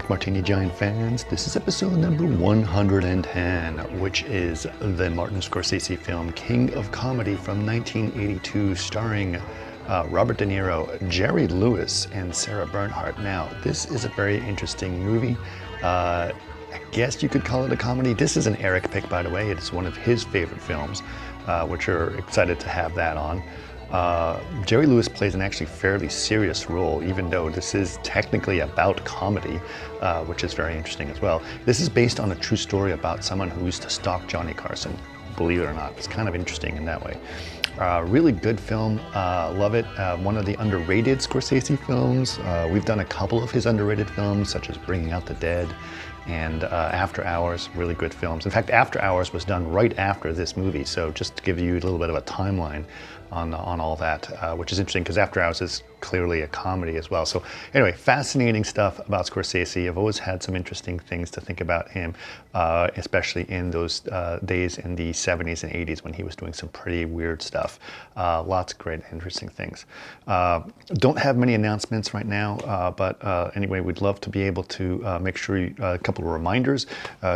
Martini Giant fans. This is episode number 110, which is the Martin Scorsese film King of Comedy from 1982, starring Robert De Niro, Jerry Lewis, and Sarah Bernhardt. Now, this is a very interesting movie. I guess you could call it a comedy. This is an Eric pick, by the way. It's one of his favorite films, which we're excited to have that on. Jerry Lewis plays an actually fairly serious role, even though this is technically about comedy, which is very interesting as well. This is based on a true story about someone who used to stalk Johnny Carson, believe it or not. It's kind of interesting in that way. Really good film, love it. One of the underrated Scorsese films. We've done a couple of his underrated films, such as Bringing Out the Dead and After Hours, really good films. In fact, After Hours was done right after this movie, so just to give you a little bit of a timeline on all that, which is interesting because After Hours is clearly a comedy as well. So anyway, fascinating stuff about Scorsese. I've always had some interesting things to think about him, especially in those days in the 70s and 80s when he was doing some pretty weird stuff. Lots of great, interesting things. Don't have many announcements right now, but anyway, we'd love to be able to make sure a couple of reminders.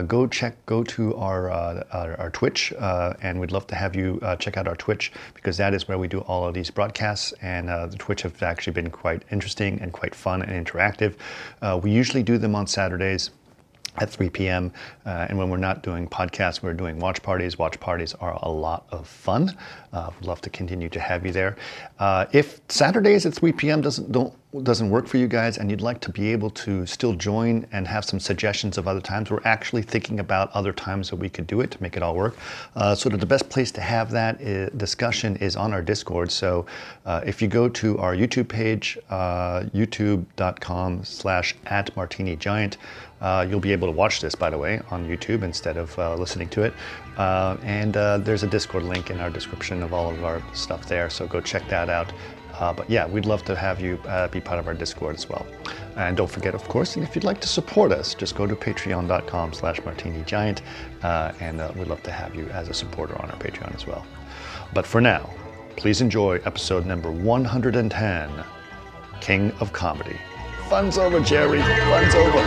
Go to our Twitch, and we'd love to have you check out our Twitch, because that is where we do all of these broadcasts, and the Twitch have actually been quite interesting and quite fun and interactive. We usually do them on Saturdays at 3 p.m. And when we're not doing podcasts, we're doing watch parties. Watch parties are a lot of fun. We'd love to continue to have you there. If Saturdays at 3 p.m. doesn't work for you guys and you'd like to be able to still join and have some suggestions of other times, we're actually thinking about other times that we could do it to make it all work. Sort of the best place to have that discussion is on our Discord. So if you go to our YouTube page, youtube.com/@martinigiant, you'll be able to watch this, by the way, on YouTube instead of listening to it. And there's a Discord link in our description of all of our stuff there, so go check that out. But yeah, we'd love to have you be part of our Discord as well. And don't forget, of course, and if you'd like to support us, just go to patreon.com/martinigiant, and we'd love to have you as a supporter on our Patreon as well. But for now, please enjoy episode number 110, King of Comedy. Fun's over, Jerry. Fun's over.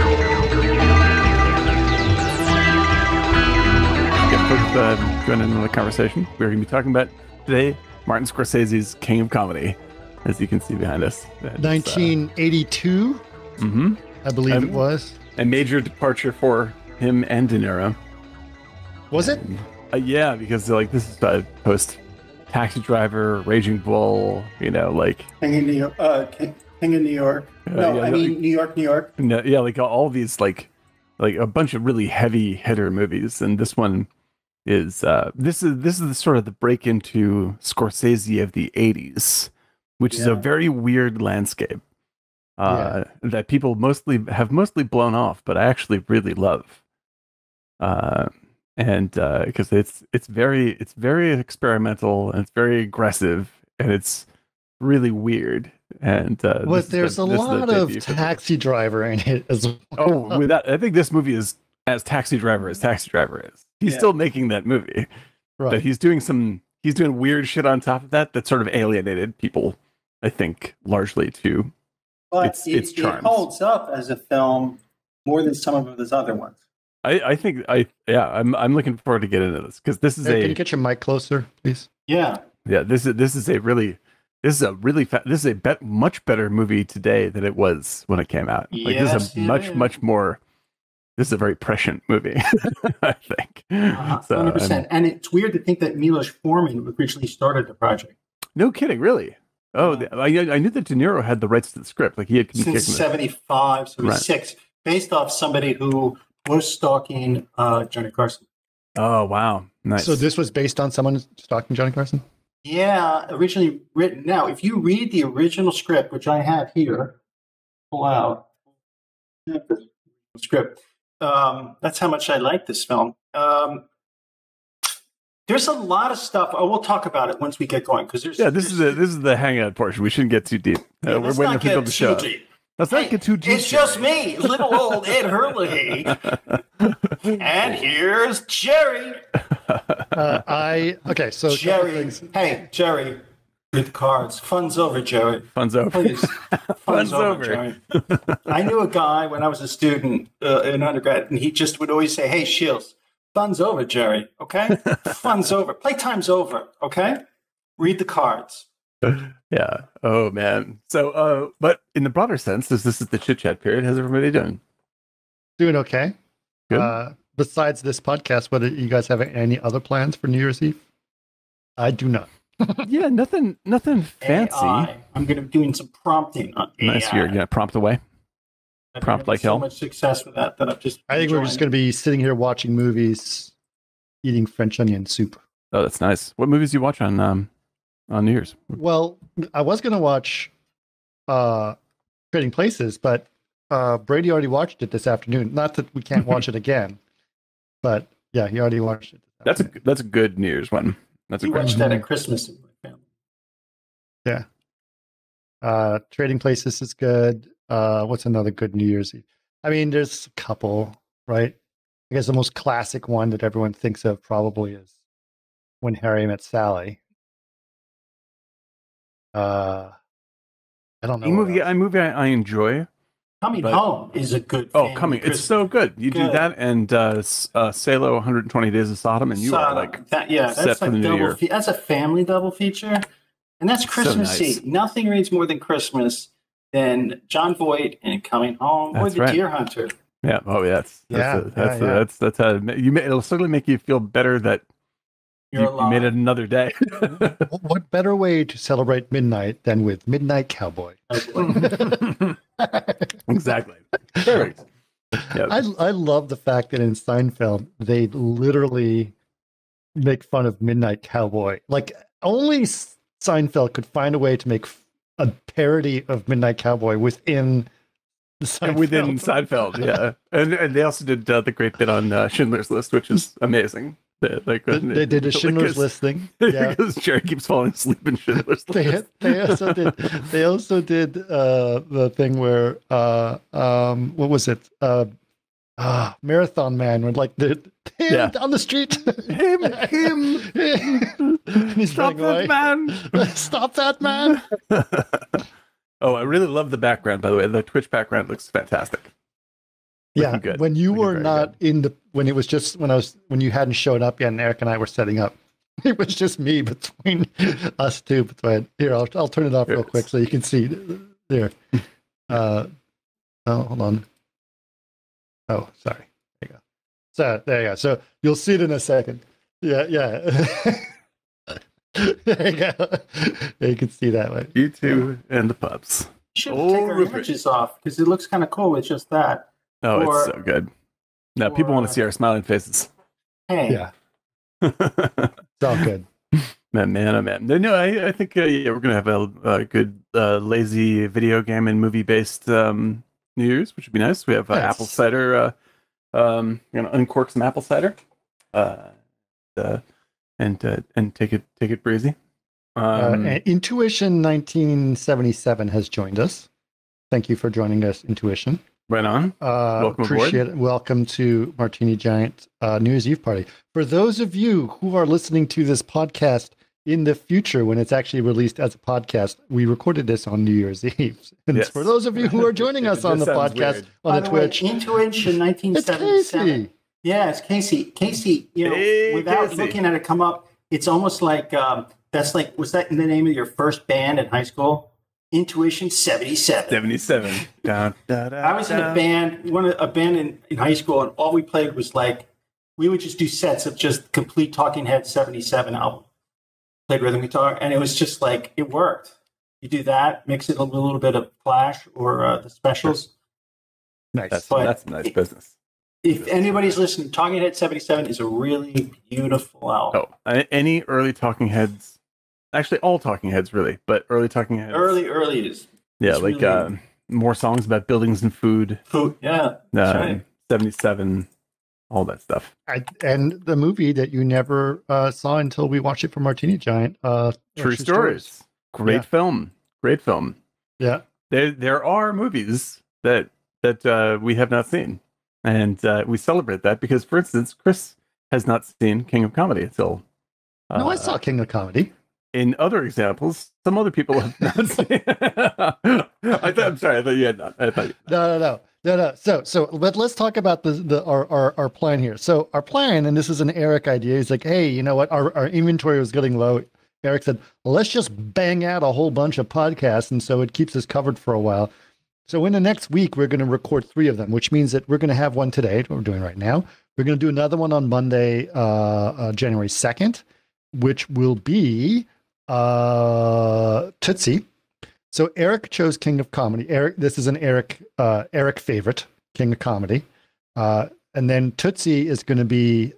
Folks, join in on the conversation. We're going to be talking about today Martin Scorsese's King of Comedy, as you can see behind us. 1982, I believe it was. A major departure for him and De Niro. Was it? Yeah, because this is post Taxi Driver, Raging Bull, King of New York. King of New York. No, I mean New York, New York. No, yeah, all these like a bunch of really heavy hitter movies, and this one is this is sort of the break into Scorsese of the 80s, which is a very weird landscape that people have mostly blown off, but I actually really love. And because it's very experimental, and it's very aggressive, and it's really weird. And there's a lot of Taxi Driver in it as well. Oh, I think this movie is as Taxi Driver as Taxi Driver is. He's still making that movie, right? But he's doing weird shit on top of that sort of alienated people, I think, largely to its charms. It holds up as a film more than some of his other ones. I'm looking forward to getting into this, because this is Can you get your mic closer, please? Yeah. This is a much better movie today than it was when it came out. This is a very prescient movie, I think. 100%. And it's weird to think that Milos Forman originally started the project. No kidding, really? Oh, I knew that De Niro had the rights to the script. He had since 75, so he's 6, based off somebody who was stalking Johnny Carson. Oh, wow. Nice. So this was based on someone stalking Johnny Carson? Yeah, originally written. Now, if you read the original script, which I have here, pull out the script. That's how much I like this film. There's a lot of stuff. We'll talk about it once we get going, because this is the hangout portion. We shouldn't get too deep. We're waiting for people to show up. Let's not get too deep. It's just me, little old Ed Hurley. And here's Jerry. So Jerry. Hey, Jerry. Good cards. Fun's over, Jerry. Fun's over. Please. Fun's over. Jerry. I knew a guy when I was a student in undergrad, and he just would always say, "Hey, Shields, fun's over, Jerry. Okay, fun's over. Playtime's over. Okay, read the cards." Yeah. Oh man. So, but in the broader sense, this is the chit chat period. How's everybody doing? Doing okay. Good. Besides this podcast, what do you guys have any other plans for New Year's Eve? I do not. Yeah, nothing fancy. AI. I'm going to be doing some prompting on AI. Nice. You're gonna prompt away. Prompt like hell. So much success with that I'm just. I think we're just going to be sitting here watching movies, eating French onion soup. Oh, that's nice. What movies do you watch on New Year's? Well, I was going to watch Trading Places, but Brady already watched it this afternoon. Not that we can't watch it again, but yeah, he already watched it. That's a good New Year's one. That's a We great watched one. that at Christmas with my family. Yeah. Trading Places is good. What's another good New Year's Eve? I mean, there's a couple, right? I guess the most classic one that everyone thinks of probably is When Harry Met Sally. I don't know. A movie I enjoy. Coming But- Home is a good. Oh, family coming! It's Christmas. so good. You do Good. that and Salo 120 Days of Sodom, and you So, are like that. Yeah, set that's for like the new double. year. That's a family double feature, and that's Christmassy. nice. Nothing reads more than Christmas than John Voight and Coming Home or That's The right. Deer Hunter. Yeah. Oh, yeah. Yeah. That's how it'll certainly make you feel better that You're you alive. made it another day. What better way to celebrate midnight than with Midnight Cowboy? Exactly. Perfect. Yeah. I love the fact that in Seinfeld they literally make fun of Midnight Cowboy. Like only Seinfeld could find a way to make a parody of Midnight Cowboy within the Seinfeld. Within Seinfeld, yeah, and they also did the great bit on Schindler's List, which is amazing. They did a Schindler's List thing. Yeah. Because Jerry keeps falling asleep in Schindler's List. They also did the thing where what was it? Marathon Man, where like him down the street. him. And he's Stop running that away. man. Stop that man. Oh, I really love the background, by the way. The Twitch background looks fantastic. Yeah, Looking good. when you Looking were very not in the when it was just when you hadn't shown up yet, and Eric and I were setting up. It was just me between us two. Between here, I'll turn it off real quick so you can see there. Oh, hold on. Oh, sorry. There you go. So there you go. So you'll see it in a second. Yeah. There you go. Yeah, you can see that way. You two and the pups. Should Oh, take our Rupert. images off because it looks kind of cool with just that. Oh, Or- it's so good. Now people want to see our smiling faces. Hey, Yeah, it's all good. Man, oh man. No, I think yeah, we're gonna have a good lazy video game and movie based New Year's, which would be nice. We have Nice. apple cider. Uncork some apple cider, and take it breezy. And Intuition 1977 has joined us. Thank you for joining us, Intuition. Right on. Welcome Appreciate aboard. it. Welcome to Martini Giant New Year's Eve party. For those of you who are listening to this podcast in the future, when it's actually released as a podcast, we recorded this on New Year's Eve. And Yes. for those of you who are joining us on the This sounds podcast weird. on by the the way, Twitch, Intuition it's 1977. Casey. Yeah, it's Casey. Casey, Hey, without Casey. looking at it come up, it's almost like was that in the name of your first band in high school? Intuition 77. 77. I was in a band, a band in high school, and all we played was like we would just do sets of just complete Talking Heads 77 album. Played rhythm guitar, and it was just like it worked. You do that, mix it with a little bit of Clash or the Specials. Nice. That's nice business. If anybody's listening, Talking Head 77 is a really beautiful album. Oh, any early Talking Heads, actually all Talking Heads really, but early Talking Heads. Early is Yeah, it's like really- more songs about buildings and food. food. Yeah, that's right. 77, all that stuff. And the movie that you never saw until we watched it for Martini Giant. True Stories. Great Yeah. film. Great film. Yeah. There are movies that we have not seen, and we celebrate that because, for instance, Chris has not seen King of Comedy until. No, I saw King of Comedy. in other examples, some other people have not seen. I'm sorry. I thought you had not. No. So, but let's talk about our plan here. So our plan, and this is an Eric idea. He's like, hey, you know what? Our inventory was getting low. Eric said, well, let's just bang out a whole bunch of podcasts, and so it keeps us covered for a while. So in the next week, we're going to record 3 of them, which means that we're going to have one today, what we're doing right now. We're going to do another one on Monday, January 2nd, which will be Tootsie. So Eric chose King of Comedy. Eric, this is an Eric favorite, King of Comedy. And then Tootsie is going to be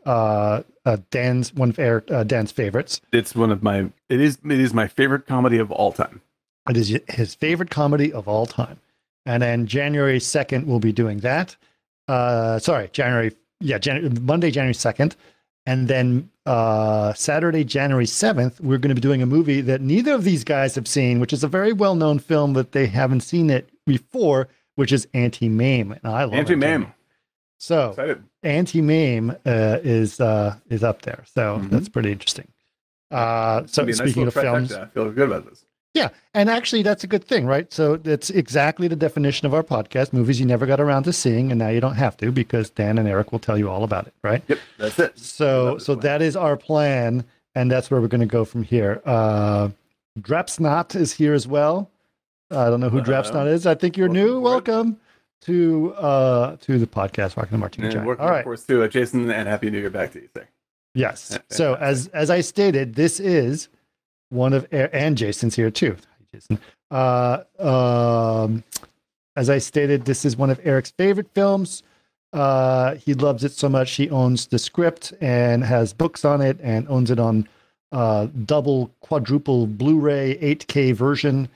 Dan's Dan's favorites. It's one of my. It is my favorite comedy of all time. It is his favorite comedy of all time. And then January 2nd, we'll be doing that. Monday, January 2nd. And then Saturday, January 7th, we're going to be doing a movie that neither of these guys have seen, which is a very well-known film that they haven't seen it before, which is Anti-Mame. And I love Anti-Mame. So Anti-Mame is up there. So that's pretty interesting. So speaking of films, I feel good about this. Yeah, and actually that's a good thing, right? So that's exactly the definition of our podcast, movies you never got around to seeing, and now you don't have to because Dan and Eric will tell you all about it, right? Yep, that's it. So that is our plan, and that's where we're going to go from here. Drapsnot is here as well. I don't know who Drapsnot is. I think you're new. Welcome to the podcast, Rockin' the Martini Giant. Welcome, of course, to Jason, and Happy New Year back to you, sir. Yes. So as I stated, this is one of and Jason's here too. Jason. As I stated, this is one of Eric's favorite films. He loves it so much he owns the script and has books on it and owns it on double, quadruple Blu-ray 8K version.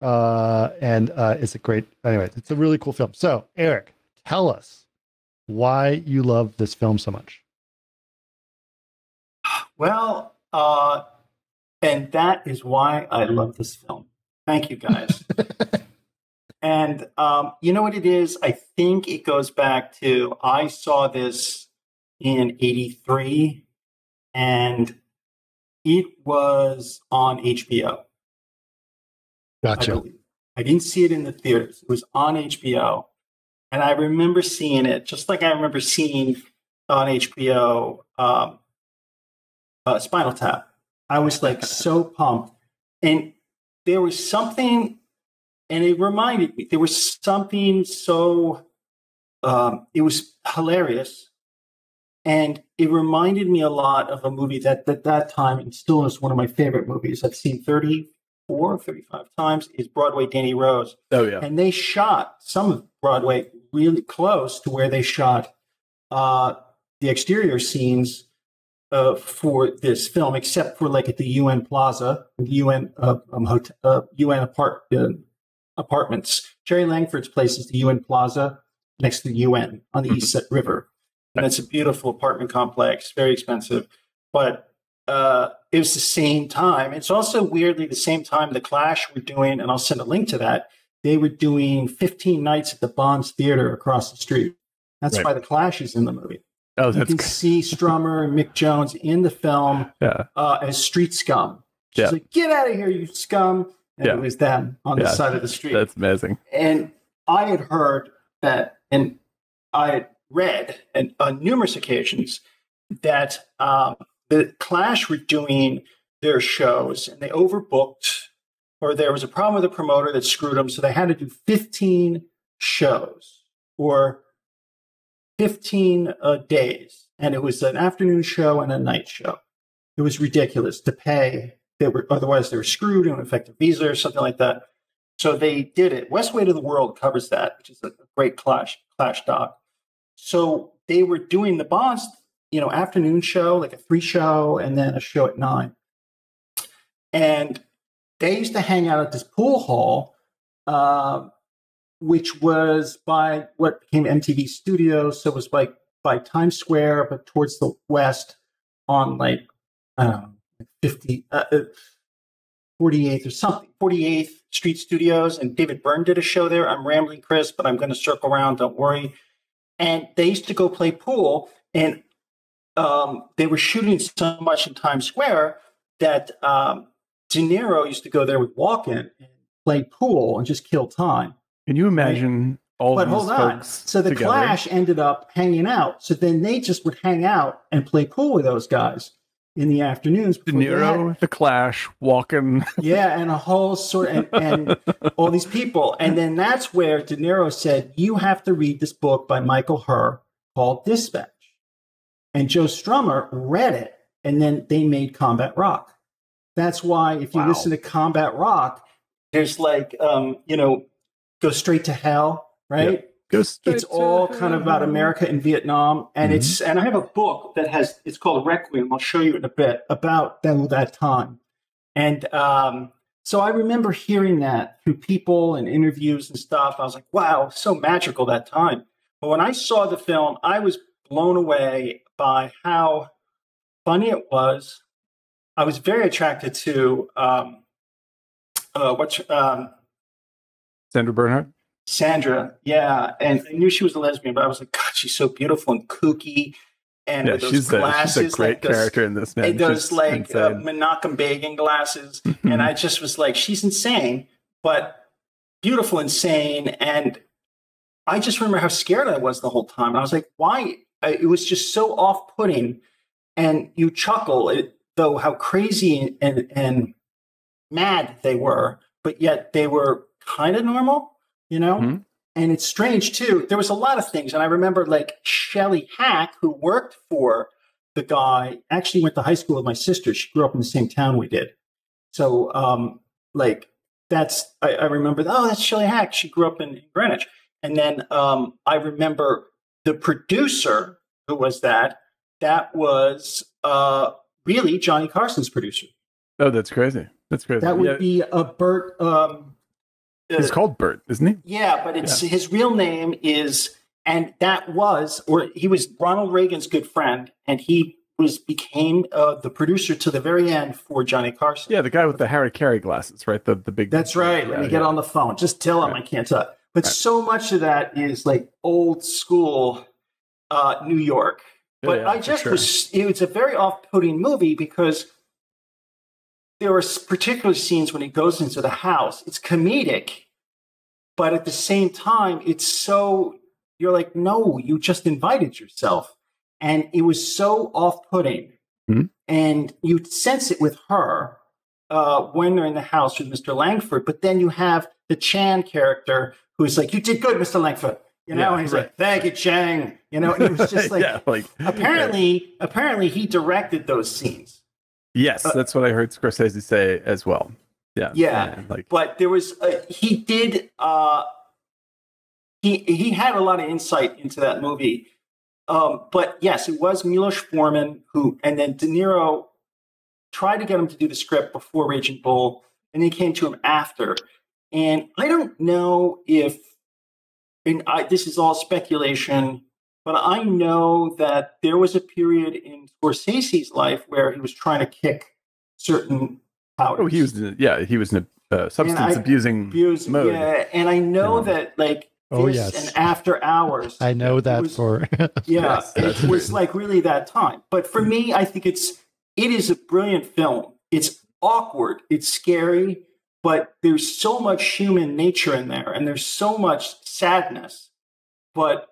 And it's a great. Anyway, it's a really cool film. So, Eric, tell us why you love this film so much. Well, and that is why I love this film. Thank you, guys. And you know what it is? I think it goes back to I saw this in '83, and it was on HBO. Gotcha. I didn't see it in the theaters. It was on HBO. And I remember seeing it, just like I remember seeing on HBO Spinal Tap. I was like so pumped. And there was something, and it reminded me, there was something so, it was hilarious. And it reminded me a lot of a movie that at that time, and still is one of my favorite movies I've seen 34, 35 times, is Broadway Danny Rose. Oh, yeah. And they shot some of Broadway really close to where they shot the exterior scenes for this film, except for like at the UN Plaza, the UN UN apartments. Jerry Langford's place is the UN Plaza next to the UN on the East River. And it's a beautiful apartment complex, very expensive. But it was the same time. It's also weirdly the same time The Clash were doing, and I'll send a link to that, they were doing 15 nights at the Bonds Theater across the street. That's why The Clash is in the movie. Oh, you can see Strummer and Mick Jones in the film as street scum. She's like, get out of here, you scum. And it was them on the side of the street. That's amazing. And I had heard that, and I had read on numerous occasions that the Clash were doing their shows and they overbooked, or there was a problem with the promoter that screwed them. So they had to do 15 shows or 15 days. And it was an afternoon show and a night show. It was ridiculous to pay. Otherwise they were screwed and affected visa or something like that. So they did it. West Way to the World covers that, which is a great Clash doc. So they were doing the Bonds, afternoon show, like a 3 show, and then a show at 9. And they used to hang out at this pool hall, which was by what became MTV Studios. So it was like by Times Square, but towards the west on 48th or something, 48th Street Studios. And David Byrne did a show there. I'm rambling, Chris, but I'm going to circle around. Don't worry. And they used to go play pool, and they were shooting so much in Times Square that De Niro used to go there with Walken and play pool and just kill time. Can you imagine all but these hold on. folks So the together? Clash ended up hanging out. So then they just would hang out and play pool with those guys in the afternoons. De Niro, the Clash, Walken. Yeah, and a whole sort and all these people. And then that's where De Niro said, you have to read this book by Michael Herr called Dispatch. And Joe Strummer read it, and then they made Combat Rock. That's why if you listen to Combat Rock, there's like, Go Straight to Hell, right? Yeah. It's all kind of about America and Vietnam. And and I have a book that it's called Requiem. I'll show you in a bit about that time. And so I remember hearing that through people and interviews and stuff. I was like, wow, so magical that time. But when I saw the film, I was blown away by how funny it was. I was very attracted to Sandra Bernhard? Sandra, yeah. And I knew she was a lesbian, but I was like, God, she's so beautiful and kooky. And with those glasses. She's a great character in this, man. And those Menachem Begin glasses. And I just was like, she's insane, but beautiful, insane. And I just remember how scared I was the whole time. And I was like, why? It was just so off-putting. And you chuckle, though, how crazy and mad they were, but yet they were kind of normal, And it's strange, too. There was a lot of things. And I remember, like, Shelley Hack, who worked for the guy, actually went to high school with my sister. She grew up in the same town we did. So, I remember, that's Shelley Hack. She grew up in Greenwich. And then I remember the producer who was that was really Johnny Carson's producer. Oh, that's crazy. That's crazy. That would be a Bert. He's called Bert, isn't he? Yeah, but his real name is, and he was Ronald Reagan's good friend, and he became the producer to the very end for Johnny Carson. Yeah, the guy with the Harry Carey glasses, right? The big. That's right. When you get on the phone, just tell him I can't talk. But so much of that is like old school New York. But I just it was a very off-putting movie because there were particular scenes when he goes into the house. It's comedic, but at the same time, it's so, you're like, no, you just invited yourself. And it was so off-putting. And you sense it with her when they're in the house with Mr. Langford. But then you have the Chan character who's like, you did good, Mr. Langford. And he's like, thank you, Chang. And it was just like, apparently he directed those scenes. Yes, that's what I heard Scorsese say as well. Yeah. But there was, he did, he had a lot of insight into that movie. But yes, it was Milos Forman and then De Niro tried to get him to do the script before Raging Bull, and they came to him after. And I don't know if, this is all speculation, but I know that there was a period in Scorsese's life where he was trying to kick certain powders. Oh, he was in a substance abusing mode. Yeah, and I know that and After Hours. I know that it was like really that time. But for me, I think it is a brilliant film. It's awkward, it's scary, but there's so much human nature in there, and there's so much sadness. But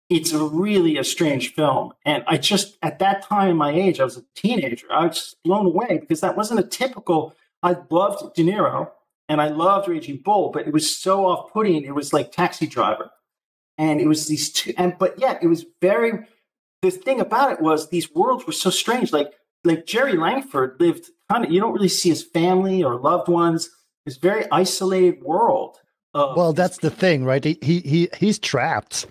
it's really a strange film. And I just, at that time in my age, I was a teenager. I was just blown away because that wasn't a typical, I loved De Niro and I loved Raging Bull, but it was so off-putting. It was like Taxi Driver. And it was these two, but yet it was the thing about it was these worlds were so strange. Like Jerry Langford lived you don't really see his family or loved ones. This very isolated world. Well, that's the thing, right? He's trapped.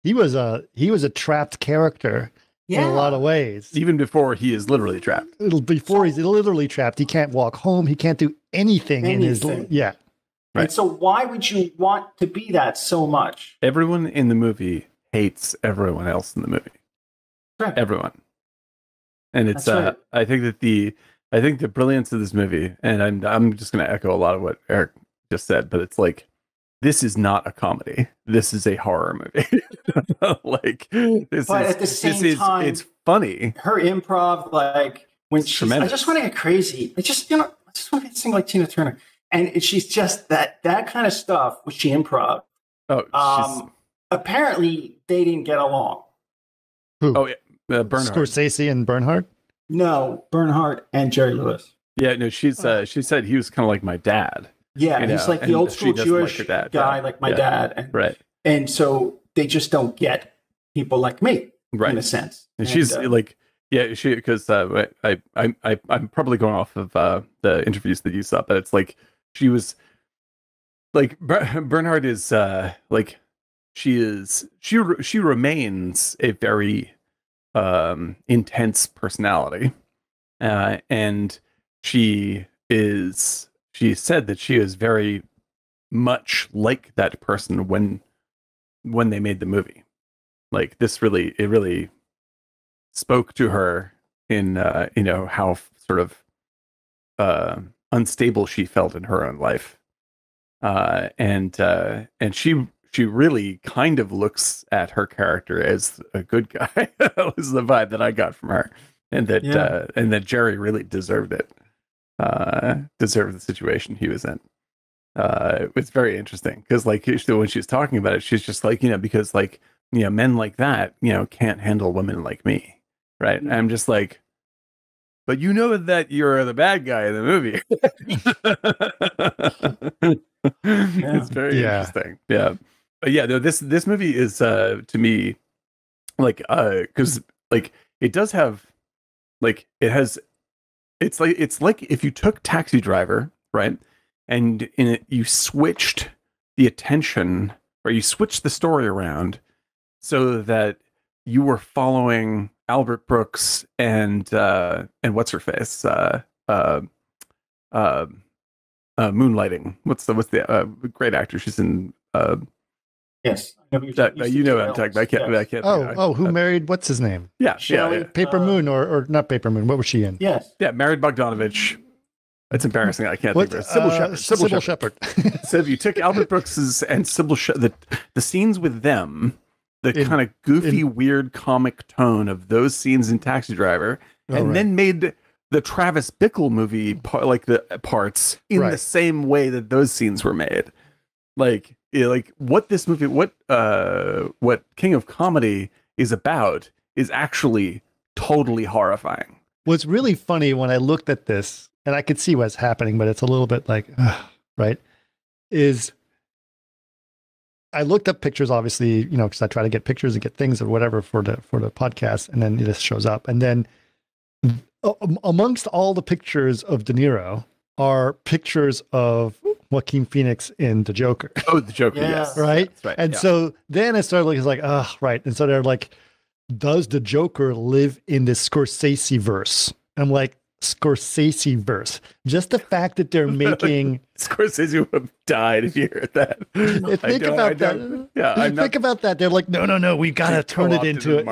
He was a trapped character in a lot of ways. Even before he is literally trapped. He's literally trapped. He can't walk home. He can't do anything. In his Right. And so why would you want to be that so much? Everyone in the movie hates everyone else in the movie. Right. Everyone. And it's right. I think the brilliance of this movie, and I'm just going to echo a lot of what Eric just said, but it's like, this is not a comedy. This is a horror movie. At the same time, it's funny. Her improv, when she's, I just want to get crazy. I just, just want to sing like Tina Turner. And she's just that kind of stuff, which she improv. Oh, apparently they didn't get along. Who? Oh, yeah. Bernhard. Scorsese and Bernhard? No, Bernhard and Jerry Lewis. Yeah, no, she said he was kind of like my dad. Yeah, he's like the old school Jewish guy, like my dad. And, right. And so they just don't get people like me, in a sense. And she's like, yeah, because I'm probably going off of the interviews that you saw, but it's like she was like Bernhard is like she remains a very intense personality, and she said that she is very much like that person when they made the movie. Like it really spoke to her in how sort of unstable she felt in her own life, and she really kind of looks at her character as a good guy. That was the vibe that I got from her, and that Jerry really deserved it. Deserved the situation he was in. It's very interesting because like when she was talking about it, she's just like, because like, men like that, can't handle women like me. Right. And I'm just like, but that you're the bad guy in the movie. It's very interesting. Yeah. But yeah, no, this movie is to me like because like it does have like it's like if you took Taxi Driver, right, and in it you switched the attention or you switched the story around so that you were following Albert Brooks and what's her face Moonlighting. What's the great actor? She's in yes. I'm talking about. I can't. Who married what's his name? Yeah, Paper Moon or not Paper Moon. What was she in? Yes. Yeah, married Bogdanovich. It's embarrassing. I can't think of it. Sybil Shepherd. So if you took Albert Brooks's and Sybil the scenes with them, the kind of goofy, weird comic tone of those scenes in Taxi Driver, then made the Travis Bickle movie like the parts in the same way that those scenes were made. Like what this movie, what King of Comedy is about is actually totally horrifying. What's really funny when I looked at this, and I could see what's happening, but it's a little bit like, right, is I looked up pictures, obviously, because I try to get pictures and get things or whatever for the podcast, and then this shows up. And then amongst all the pictures of De Niro are pictures of Joaquin Phoenix in The Joker. Oh, The Joker, yes. Right? That's right. And so then I started looking, it's like, right. And so they're like, does The Joker live in this Scorsese verse? I'm like, Scorsese verse. Just the fact that they're making Scorsese would have died if you heard that. Think about that. They're like, no, we gotta turn it into the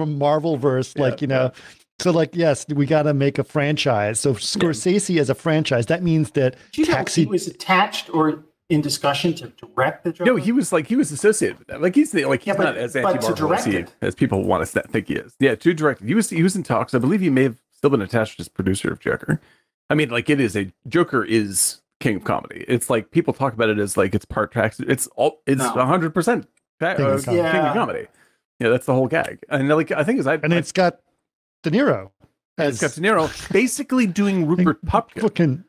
Marvel verse, So like, yes, we gotta make a franchise. So Scorsese as a franchise, that means that he was attached or in discussion to direct the Joker? No, he was associated with that. Like he's not as anti-Marvel as people want to think he is. Yeah, to direct. He was in talks. I believe he may have still been attached as producer of Joker. I mean, like Joker is King of Comedy. It's like people talk about it as like it's part tax. It's 100% King of Comedy. Yeah, that's the whole gag. And like I think it's got De Niro. It's got De Niro basically doing Rupert Pupkin.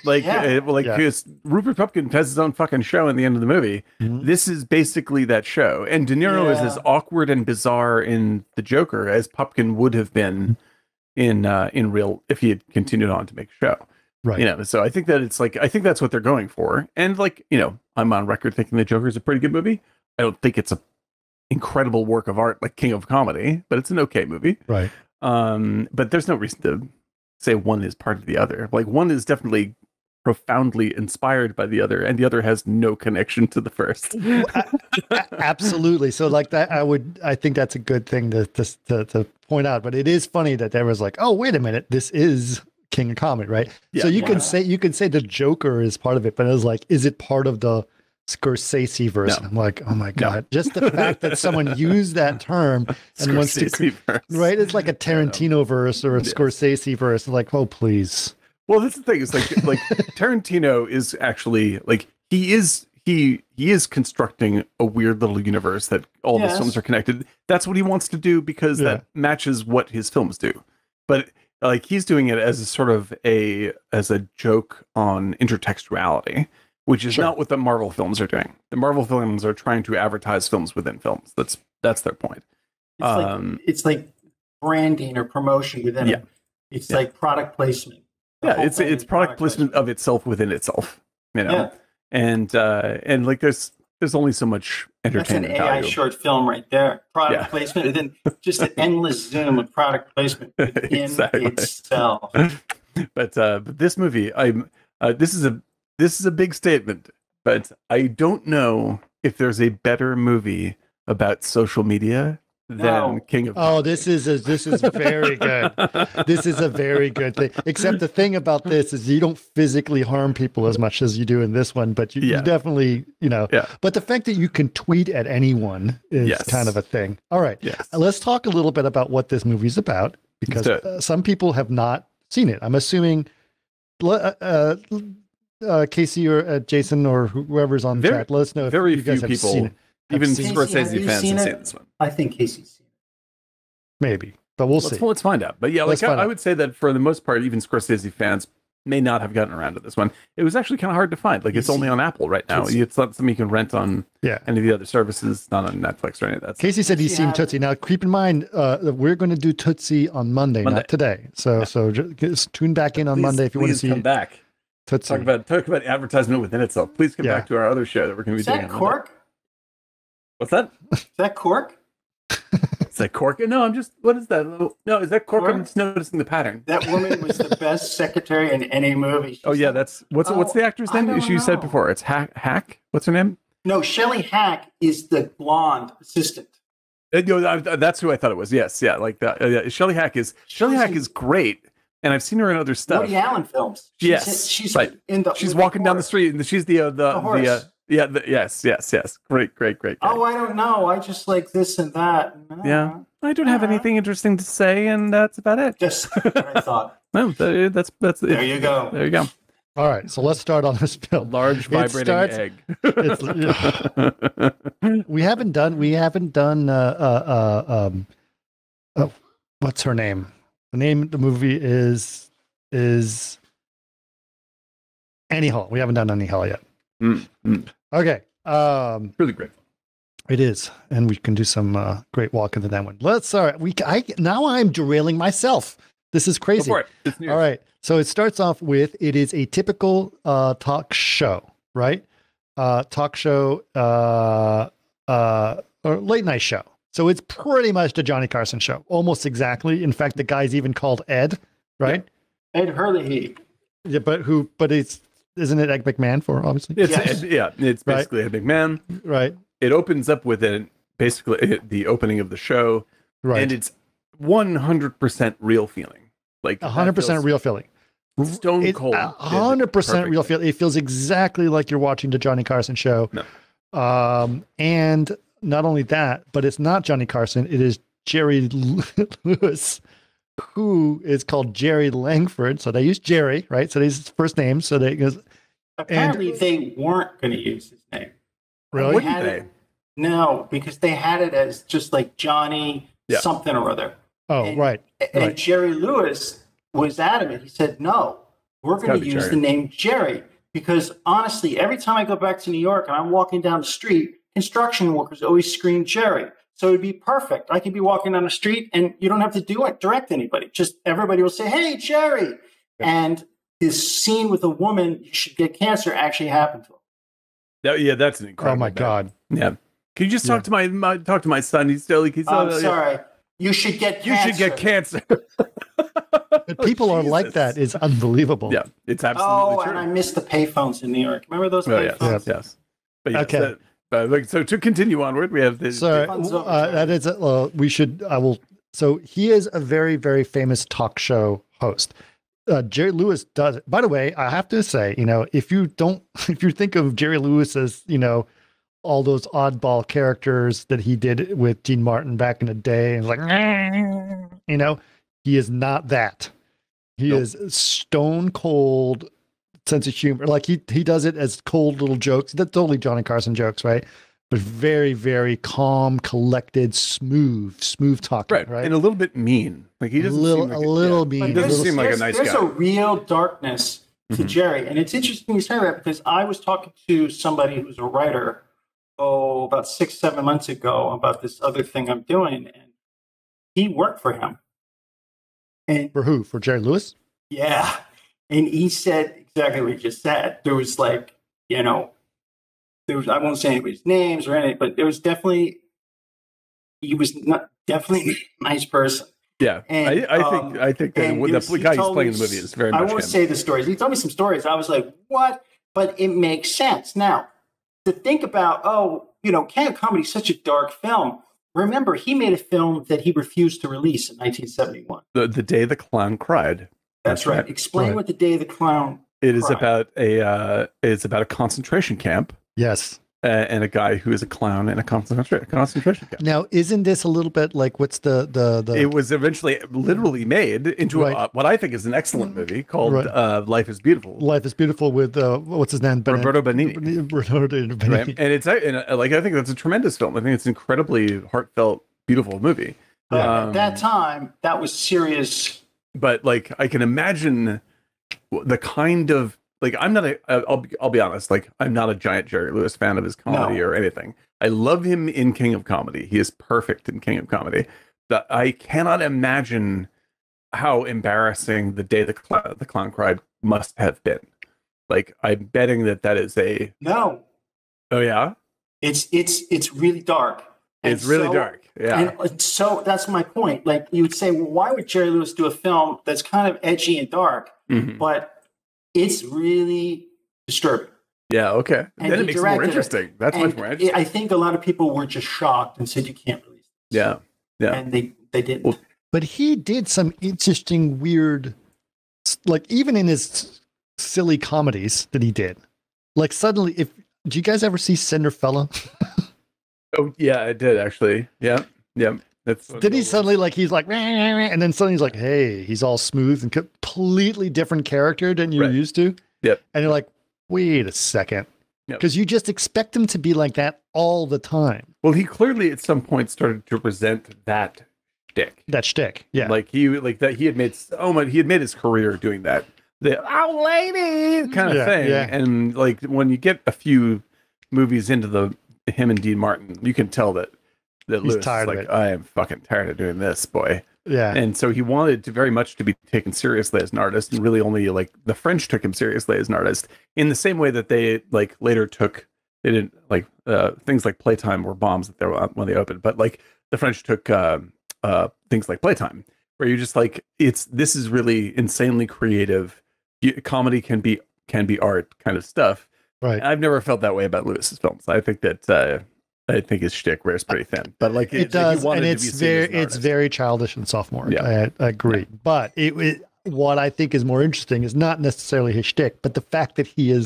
Because Rupert Pupkin has his own fucking show in the end of the movie. Mm-hmm. This is basically that show. And De Niro is as awkward and bizarre in The Joker as Pupkin would have been in real if he had continued on to make a show. Right. So I think that I think that's what they're going for. And I'm on record thinking The Joker is a pretty good movie. I don't think it's a incredible work of art like King of Comedy, but it's an okay movie. Right. But there's no reason to say one is part of the other. Like one is definitely profoundly inspired by the other, and the other has no connection to the first. Absolutely. So like that, I think that's a good thing to point out. But it is funny that there was like, oh, wait a minute, this is King of Comedy, right? Yeah, so you can say the Joker is part of it, but it was like, is it part of the Scorsese verse? No. I'm like, oh my God. No. Just the fact that someone used that term and wants to, right? It's like a Tarantino verse or a Scorsese verse. Like, oh, please. Well, that's the thing. It's like Tarantino is actually like he is constructing a weird little universe that all his films are connected. That's what he wants to do because that matches what his films do. But like he's doing it as a sort of as a joke on intertextuality, which is not what the Marvel films are doing. The Marvel films are trying to advertise films within films. That's their point. It's like branding or promotion within it. It's like product placement. Yeah, it's product placement of itself within itself, you know. And like there's only so much entertainment. That's an AI value. short film right there. Product placement, and then just an endless zoom of product placement within itself. But this movie, this is a big statement, but I don't know if there's a better movie about social media than King of Comedy. Oh, this is very good. This is a very good thing. Except the thing about this is you don't physically harm people as much as you do in this one, but you definitely, but the fact that you can tweet at anyone is kind of a thing. All right. Let's talk a little bit about what this movie's about, because some people have not seen it. I'm assuming Casey or Jason or whoever's on chat, let us know if you guys have seen it. Even Scorsese fans have seen this one. I think Casey's seen it. Maybe, but we'll see. Let's find out. But yeah, like I would say that for the most part, even Scorsese fans may not have gotten around to this one. It was actually kind of hard to find. Like it's only on Apple right now. It's not something you can rent on any of the other services, not on Netflix or any of that. Casey said he's seen Tootsie. Now, keep in mind, we're going to do Tootsie on Monday, not today. So just tune back in on Monday if you want to see. Come back. Tootsie. Talk about advertisement within itself. Please come back to our other show that we're going to be doing. Is that Cork? What's that? Is that Cork? Is that Cork? No, I'm just. What is that? No, is that Cork? I'm just noticing the pattern. That woman was the best secretary in any movie. That's what's the actor's name? You said before. It's Hack. What's her name? No, Shelley Hack is the blonde assistant. That's who I thought it was. Yes, like that. Shelley Hack is great, and I've seen her in other stuff. Woody Allen films. She's right. She's walking down the street, and she's the horse. Yes. Great. Oh, I don't know. I just like this and that. Yeah. I don't have anything interesting to say, and that's about it. Just what I thought. No, that's there you go. There you go. All right, so let's start on this film. Large vibrating egg. We haven't done. What's her name? The name of the movie is Annie Hall. We haven't done Annie Hall yet. Okay. Really great. It is, and we can do some great walk into that one. Now I'm derailing myself. This is crazy. Go for it. It's news. All right. So it starts off with it is a typical talk show, right? Talk show or late night show. So it's pretty much the Johnny Carson show, almost exactly. In fact, the guy's even called Ed, right? Ed Hurley. Yeah, but isn't it Ed McMahon for obviously? It's basically Ed McMahon. Right. It opens up with basically the opening of the show, right? And it's 100% real feeling, like 100% real feeling, stone cold, 100% real feeling. It feels exactly like you're watching the Johnny Carson show. No. And not only that, but it's not Johnny Carson. It is Jerry Lewis, who is called Jerry Langford. So they use Jerry, right? So these his first name. So they apparently they weren't going to use his name. Really? Wouldn't they? No, because they had it as just like Johnny something or other. Oh, right. And Jerry Lewis was adamant. He said, no, we're going to use the name Jerry. Because honestly, every time I go back to New York and I'm walking down the street, construction workers always scream Jerry. So it'd be perfect. I could be walking down the street and you don't have to direct anybody. Just everybody will say, hey, Jerry. Yeah. And this scene with a woman, you should get cancer, actually happened to him. That's an incredible. Oh my God. Yeah. Can you just talk to my son? He's still sorry. You should get cancer. You should get cancer. But people are like that is unbelievable. Yeah, it's absolutely true. And I miss the payphones in New York. Remember those payphones? Yes. But okay. So to continue onward, we have this. Sorry, that is. We should. I will. So he is a very, very famous talk show host. Jerry Lewis does it. By the way, I have to say, if you think of Jerry Lewis as, all those oddball characters that he did with Dean Martin back in the day, and like, he is not that. He is stone cold sense of humor. Like he does it as cold little jokes. That's totally Johnny Carson jokes, right? But very, very calm, collected, smooth talking, right? And a little bit mean. Like he doesn't seem like a little mean. He doesn't seem like a nice guy. There's a real darkness to Jerry, and it's interesting you say that because I was talking to somebody who's a writer, about 6-7 months ago about this other thing I'm doing, and he worked for him. And for who? For Jerry Lewis? Yeah, and he said exactly what you just said. There was like, I won't say anybody's names or anything, but there was definitely, he was not definitely a nice person. Yeah, and, I think that the guy who's playing the movie is very much I won't say the stories. He told me some stories. I was like, what? But it makes sense. Now, to think about, King of Comedy is such a dark film. Remember, he made a film that he refused to release in 1971. The Day the Clown Cried. That's right. Explain what The Day the Clown It is about a concentration camp. Yes. And a guy who is a clown in a concentration camp. Now, isn't this a little bit like what's the? It was eventually literally made into what I think is an excellent movie called Life is Beautiful. Life is Beautiful with what's his name? Roberto Benigni. Right? And it's I think that's a tremendous film. I think it's an incredibly heartfult, beautiful movie. At that time, that was serious. But like, I can imagine the kind of. Like, I'm not I'll be honest, like, I'm not a giant Jerry Lewis fan of his comedy or anything. I love him in King of Comedy. He is perfect in King of Comedy. But I cannot imagine how embarrassing The Day the Clown Cried must have been. Like, I'm betting that is a... No. Oh, yeah? It's really dark. It's really dark, yeah. And so that's my point. Like, you would say, well, why would Jerry Lewis do a film that's kind of edgy and dark, but... It's really disturbing. Yeah, okay. And then it makes it more interesting. That's much more interesting. I think a lot of people were just shocked and said, you can't release this. Yeah. And they didn't. Well, but he did some interesting, weird, like even in his silly comedies that he did. Like suddenly, do you guys ever see Cinderfella? Oh, yeah, I did actually. Yeah. Did he suddenly he's like, and then suddenly he's like, hey, he's all smooth and completely different character than you're used to. Yep. And you're like, wait a second. Because you just expect him to be like that all the time. Well, he clearly at some point started to resent that shtick. That shtick. Yeah. He had made his career doing that. The "oh lady" kind of thing. Yeah. And like when you get a few movies into him and Dean Martin, you can tell that Lewis is like, I am fucking tired of doing this, boy. Yeah. And so he wanted to very much to be taken seriously as an artist, and really only like the French took him seriously as an artist in the same way that they like later they didn't like things like Playtime were bombs that they were when they opened, but like the French took things like Playtime, where you're just like, this is really insanely creative. Comedy can be art kind of stuff. Right. And I've never felt that way about Lewis's films. I think that I think his shtick wears pretty thin, but like it does, and it's very childish and sophomoric. Yeah. I agree. But what I think is more interesting is not necessarily his shtick, but the fact that he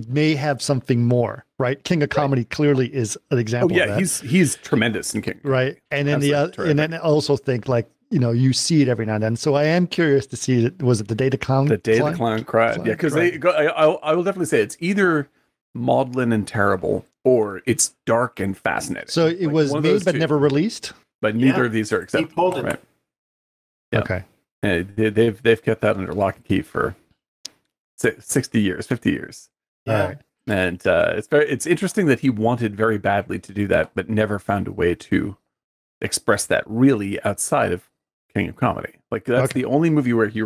may have something more. Right, King of Comedy clearly is an example. Of that. He's tremendous in King. Right, and then and then I also think you see it every now and then. So I am curious to see was it The Day the Clown? The Day the Clown Cried. Yeah, because I will definitely say it's either maudlin and terrible, or it's dark and fascinating. So it was made but never released? But neither of these are acceptable. Right? Yeah. Okay. And they've kept that under lock and key for 60 years, 50 years. Yeah. All right. And it's interesting that he wanted very badly to do that, but never found a way to express that really outside of King of Comedy. Like that's the only movie where he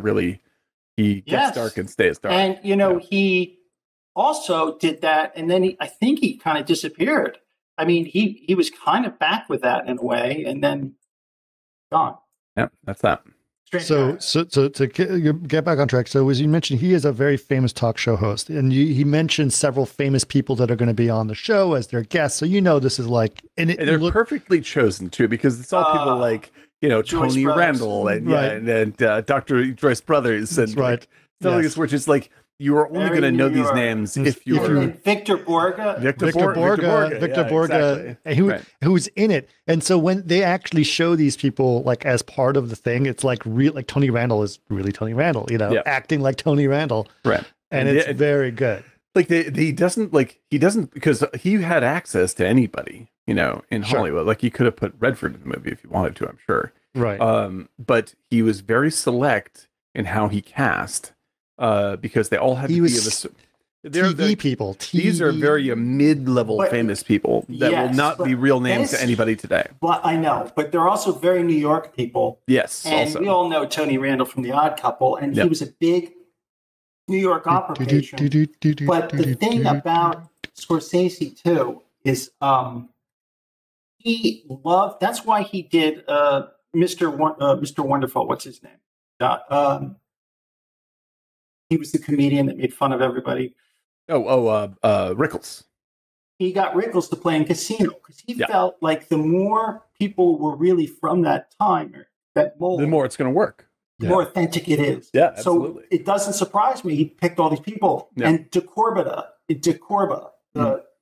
gets dark and stays dark. And he also did that, and then I think he kind of disappeared. I mean, he was kind of back with that in a way, and then gone. Yeah, that's that. So to get back on track, so as you mentioned, he is a very famous talk show host, and he mentioned several famous people that are going to be on the show as their guests. So this is like, and they're perfectly chosen too, because it's all people like Tony Randall and Dr. Joyce Brothers and stuff like this, which is like you are only going to know these names if you're Victor Borga. Victor Borga, exactly. who's in it. And so when they actually show these people like as part of the thing, it's like real, like Tony Randall is really Tony Randall, acting like Tony Randall. Right. And it's very good. Like he doesn't because he had access to anybody, in Hollywood. Like he could have put Redford in the movie if he wanted to, I'm sure. Right. But he was very select in how he cast, because they all had to be of a TV people. These are very mid-level famous people that will not be real names to anybody today. Well, I know, but they're also very New York people. Yes, and also. We all know Tony Randall from The Odd Couple, and he was a big New York opera patron. But the thing about Scorsese too is he loved. That's why he did Mr. Wonderful. What's his name? He was the comedian that made fun of everybody. Rickles. He got Rickles to play in Casino because he felt like the more people were really from that time, that mold, the more it's going to work. The more authentic it is. Yeah, absolutely. So it doesn't surprise me he picked all these people. Yeah. And De Corba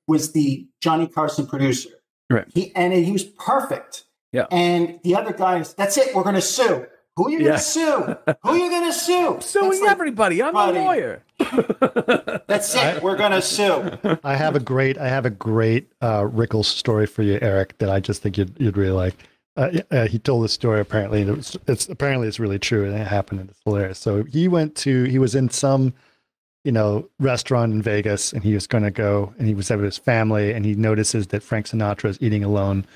was the Johnny Carson producer. Right. He was perfect. Yeah. And the other guys, that's it. We're going to sue. Who are you going to sue? Who are you going to sue? Suing everybody. I'm a lawyer. That's it. We're going to sue. I have a great Rickles story for you, Eric, that I just think you'd really like. He told this story apparently, and it's really true, and it happened, and it's hilarious. So he was in some, restaurant in Vegas, and he was going to go, and he was there with his family, and he notices that Frank Sinatra is eating alone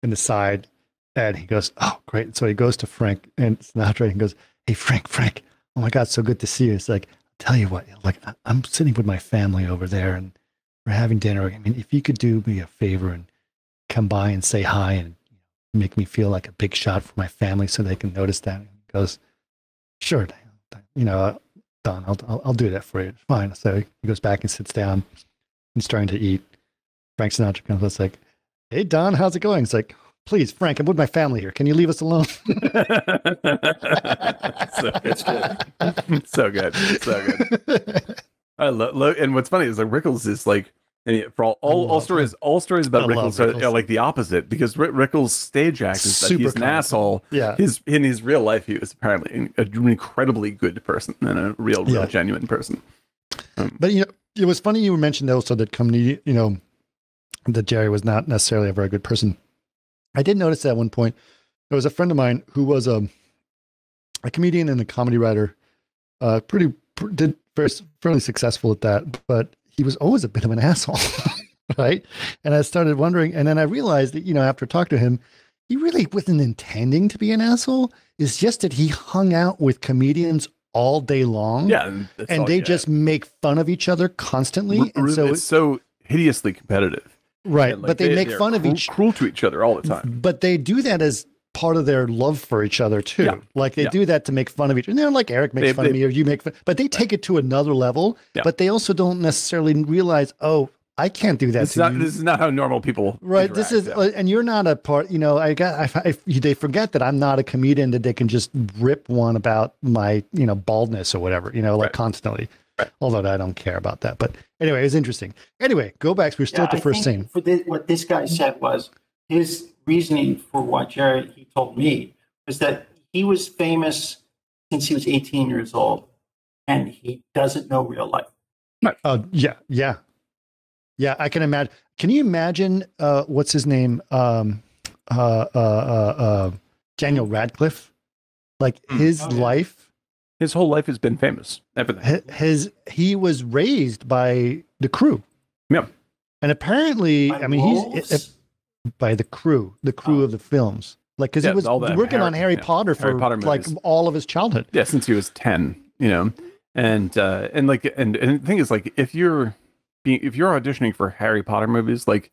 in the side, and he goes, "Oh, great!" So he goes to Frank and Sinatra, and he goes, "Hey, Frank, oh my God, so good to see you." It's like, I'll tell you what, like I'm sitting with my family over there, and we're having dinner. I mean, if you could do me a favor and come by and say hi and make me feel like a big shot for my family so they can notice that. And he goes, "Sure, Don, I'll do that for you. It's fine." So he goes back and sits down. He's trying to eat. Frank Sinatra comes up, it's like, "Hey, Don, how's it going?" It's like, "Please, Frank, I'm with my family here. Can you leave us alone?" So good. I love, and what's funny is like Rickles is like, and for all stories about Rickles are like the opposite, because Rickles' stage act is that he's an asshole. Yeah. In his real life, he was apparently an incredibly good person and a real genuine person. But it was funny you mentioned also that comedy, that Jerry was not necessarily a very good person. I did notice that at one point. There was a friend of mine who was a comedian and a comedy writer, fairly successful at that, but he was always a bit of an asshole, right? And I started wondering, and then I realized that, after talking to him, he really wasn't intending to be an asshole. It's just that he hung out with comedians all day long. Yeah. And they just make fun of each other constantly. And so it's so hideously competitive. Right. But they make fun of cruel to each other all the time. But they do that as part of their love for each other too. Yeah. Like they do that to make fun of each other. Like Eric makes fun of me or you make fun, but they take it to another level, but they also don't necessarily realize, oh, I can't do that. This is not how normal people interact. This is, and you're not a part, they forget that I'm not a comedian that they can just rip one about my, baldness or whatever, constantly. Right. Although I don't care about that. But anyway, it's interesting. Anyway, go back. We're still at the first scene. What this guy said was his reasoning for what he told me was that he was famous since he was 18 years old and he doesn't know real life. Yeah, I can imagine. Can you imagine what's his name? Daniel Radcliffe? Like his life. His whole life has been famous. Everything. He was raised by the crew. Yeah. And apparently, he's by the crew of the films. Like, because he was working on Harry Potter for like all of his childhood. Yeah, since he was 10, and the thing is, like, if you're auditioning for Harry Potter movies, like,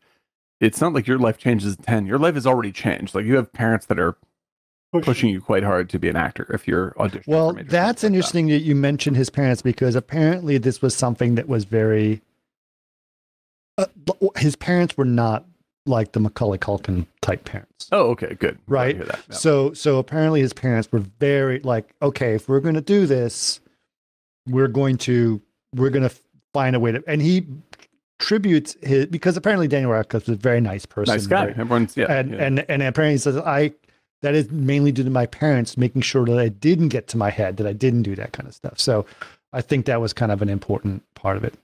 it's not like your life changes at 10. Your life has already changed. Like, you have parents that are pushing you quite hard to be an actor if you're auditioning. Well, that's interesting that you mentioned his parents, because apparently this was something that was very. His parents were not like the Macaulay Culkin type parents. Oh, okay, good. Right. Yeah. So apparently his parents were very like, okay, if we're going to do this, we're going to we're going to find a way to, and he tributes his, because apparently Daniel Radcliffe is a very nice person. Nice guy. Right? Everyone's, And apparently he says, that is mainly due to my parents making sure that I didn't get to my head, that I didn't do that kind of stuff. So I think that was kind of an important part of it.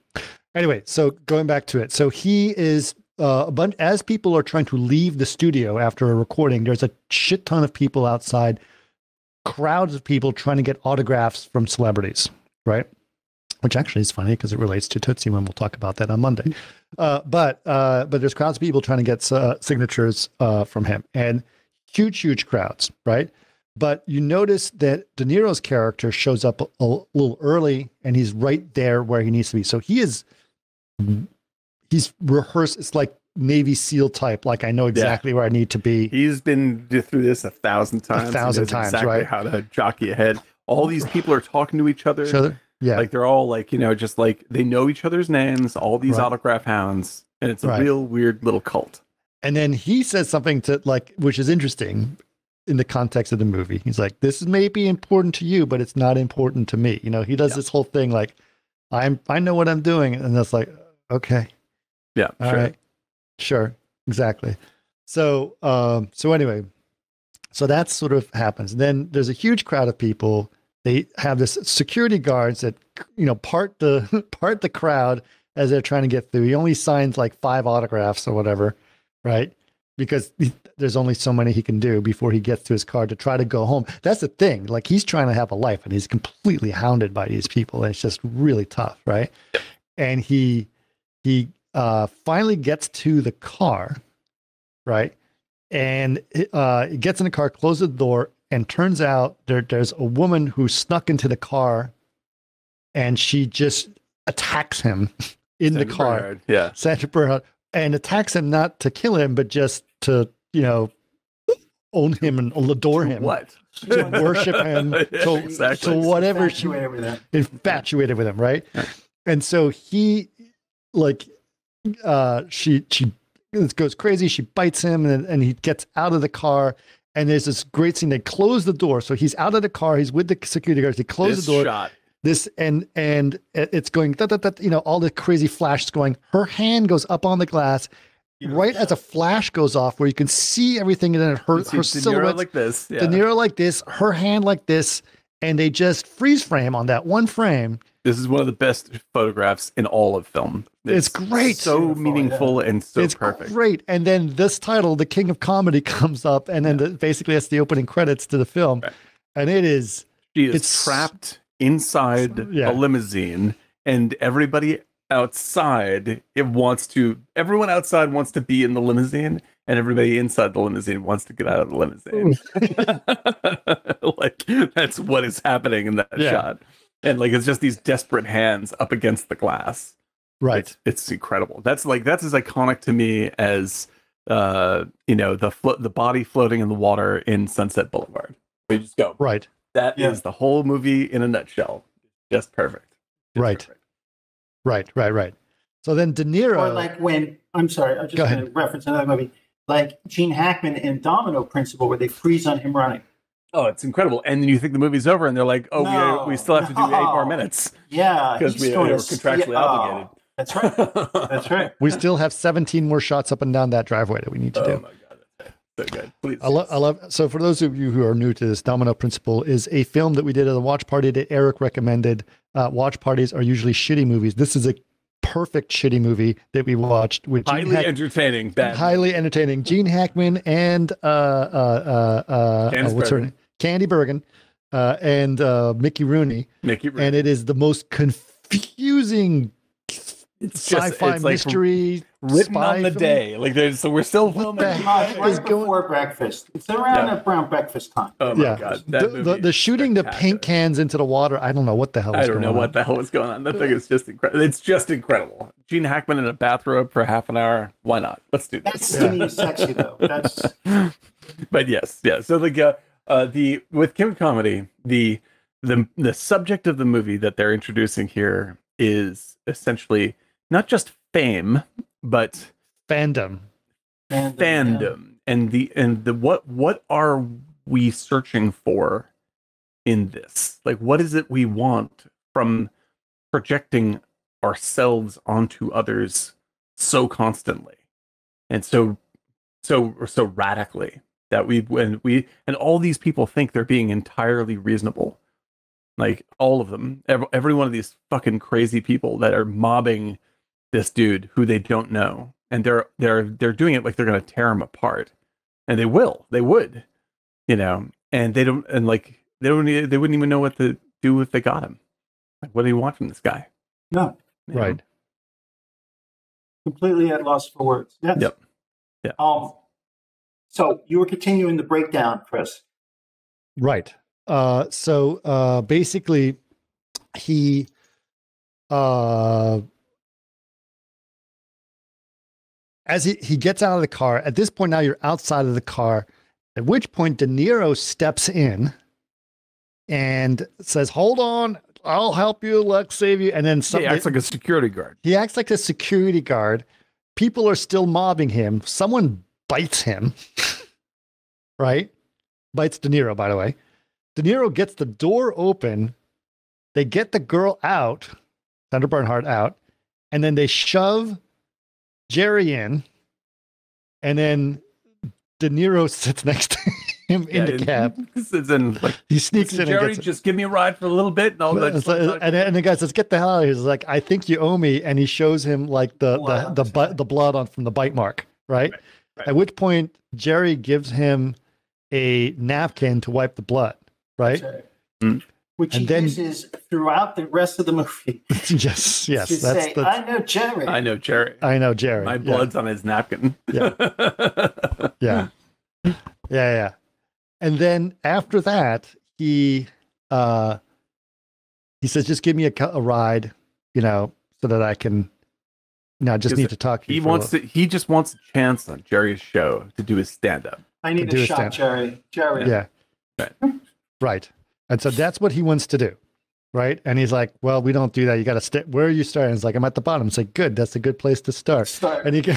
Anyway, so going back to it. So he is, as people are trying to leave the studio after a recording, there's a shit ton of people outside, crowds of people trying to get autographs from celebrities, right? Which actually is funny because it relates to Tootsie, when we'll talk about that on Monday. But there's crowds of people trying to get signatures from him, and huge crowds, right? But you notice that De Niro's character shows up a little early, and he's right there where he needs to be. So he's rehearsed. It's like Navy SEAL type. Like, I know exactly where I need to be. He's been through this 1,000 times. 1,000 times, exactly right? How to jockey ahead. All these people are talking to each other. Yeah. Like, they're all like, just like they know each other's names, all these autograph hounds, and it's a real weird little cult. And then he says something to, like, which is interesting in the context of the movie. He's like, this may be important to you, but it's not important to me. He does this whole thing like, I know what I'm doing. And that's like, okay. Yeah. All right. Sure. Exactly. So, anyway, so that sort of happens. And then there's a huge crowd of people. They have this security guards that, part the crowd as they're trying to get through. He only signs like 5 autographs or whatever, right? Because there's only so many he can do before he gets to his car to try to go home. That's the thing. Like, he's trying to have a life, and he's completely hounded by these people. And it's just really tough, right? And he finally gets to the car, right? And he gets in the car, closes the door, and turns out there's a woman who snuck into the car, and she just attacks him in the car. Bernhard. Yeah. Sandra Bernhard, and attacks him not to kill him, but just to, own him and adore him. What? To worship him. To whatever. Infatuated with him, right? Yeah. And so he, she goes crazy. She bites him, and he gets out of the car. And there's this great scene. They close the door. So he's out of the car. He's with the security guards. They close the door. Shot. And it's going, all the crazy flash is going. Her hand goes up on the glass right as a flash goes off, where you can see everything, and then her silhouette like this. Yeah. De Niro like this, her hand like this, and they just freeze frame on that one frame. This is one of the best photographs in all of film. It's great. So meaningful and so it's perfect. Great. And then this title, The King of Comedy, comes up, and then basically that's the opening credits to the film. Right. And it's trapped inside a limousine, and everybody outside everyone outside wants to be in the limousine, and everybody inside the limousine wants to get out of the limousine. Like, that's what is happening in that shot. And like, it's just these desperate hands up against the glass. Right. It's incredible. That's as iconic to me as the body floating in the water in Sunset Boulevard. We just go. Right. That is the whole movie in a nutshell. Just perfect. Perfect. Right. So then De Niro. Or like when, I'm sorry, I'm just going to reference another movie, like Gene Hackman in Domino Principle, where they freeze on him running. Oh, it's incredible. And then you think the movie's over, and they're like, oh, we still have to do 8 more minutes. Yeah. Because we were contractually obligated. That's right. That's right. We still have 17 more shots up and down that driveway that we need to do. Oh my God. So good. Please. I love. So for those of you who are new to this, Domino Principle is a film that we did at a watch party that Eric recommended. Watch parties are usually shitty movies. This is a perfect shitty movie that we watched with highly entertaining. Highly entertaining. Gene Hackman and what's her name? Candy Bergen and Mickey Rooney. And it is the most confusing sci-fi mystery written on the day. Like, so we're still filming. Right before breakfast. It's around breakfast time. Oh my God! The shooting the paint cans into the water. I don't know what the hell. I don't know what the hell was going on. That thing is just incredible. It's just incredible. Gene Hackman in a bathrobe for half an hour. Why not? Let's do this. That's to me sexy though. That's. But yes. So with King of Comedy, the subject of the movie that they're introducing here is essentially not just fame, but fandom. And what are we searching for in this? Like, what is it we want from projecting ourselves onto others so constantly and so radically that and all these people think they're being entirely reasonable. Like all of them, every one of these fucking crazy people that are mobbing this dude who they don't know, and they're doing it like they're going to tear him apart, and they would, and they don't, and like they wouldn't even know what to do if they got him. Like, what do you want from this guy? No, Right. Completely at loss for words. Yes. Yep. Yeah. So you were continuing the breakdown, Chris. Right. So basically, he as he gets out of the car. At this point, now you're outside of the car. At which point, De Niro steps in and says, "Hold on, I'll help you. Let's save you." And then he acts like a security guard. He acts like a security guard. People are still mobbing him. Someone bites him, right? Bites De Niro, by the way. De Niro gets the door open. They get the girl out, Sandra Bernhard out, and then they shove Jerry in, and then De Niro sits next to him in the cab. He sneaks in. Jerry, and gets, just give me a ride for a little bit, and I'll and the guy says, "Get the hell out of here." He's like, "I think you owe me," and he shows him like the blood on from the bite mark, right? At which point Jerry gives him a napkin to wipe the blood, right? Which he uses throughout the rest of the movie. yes. That's I know Jerry. I know Jerry. I know Jerry. My blood's on his napkin. Yeah. And then after that, he says, "Just give me a ride, so that I can. I just need to talk to you." He just wants a chance on Jerry's show to do his stand-up. I need a shot, Jerry. Yeah. Right. And so that's what he wants to do. Right. And he's like, "Well, we don't do that. You got to stay. Where are you starting?" It's like, "I'm at the bottom." It's like, "Good. That's a good place to start." And he can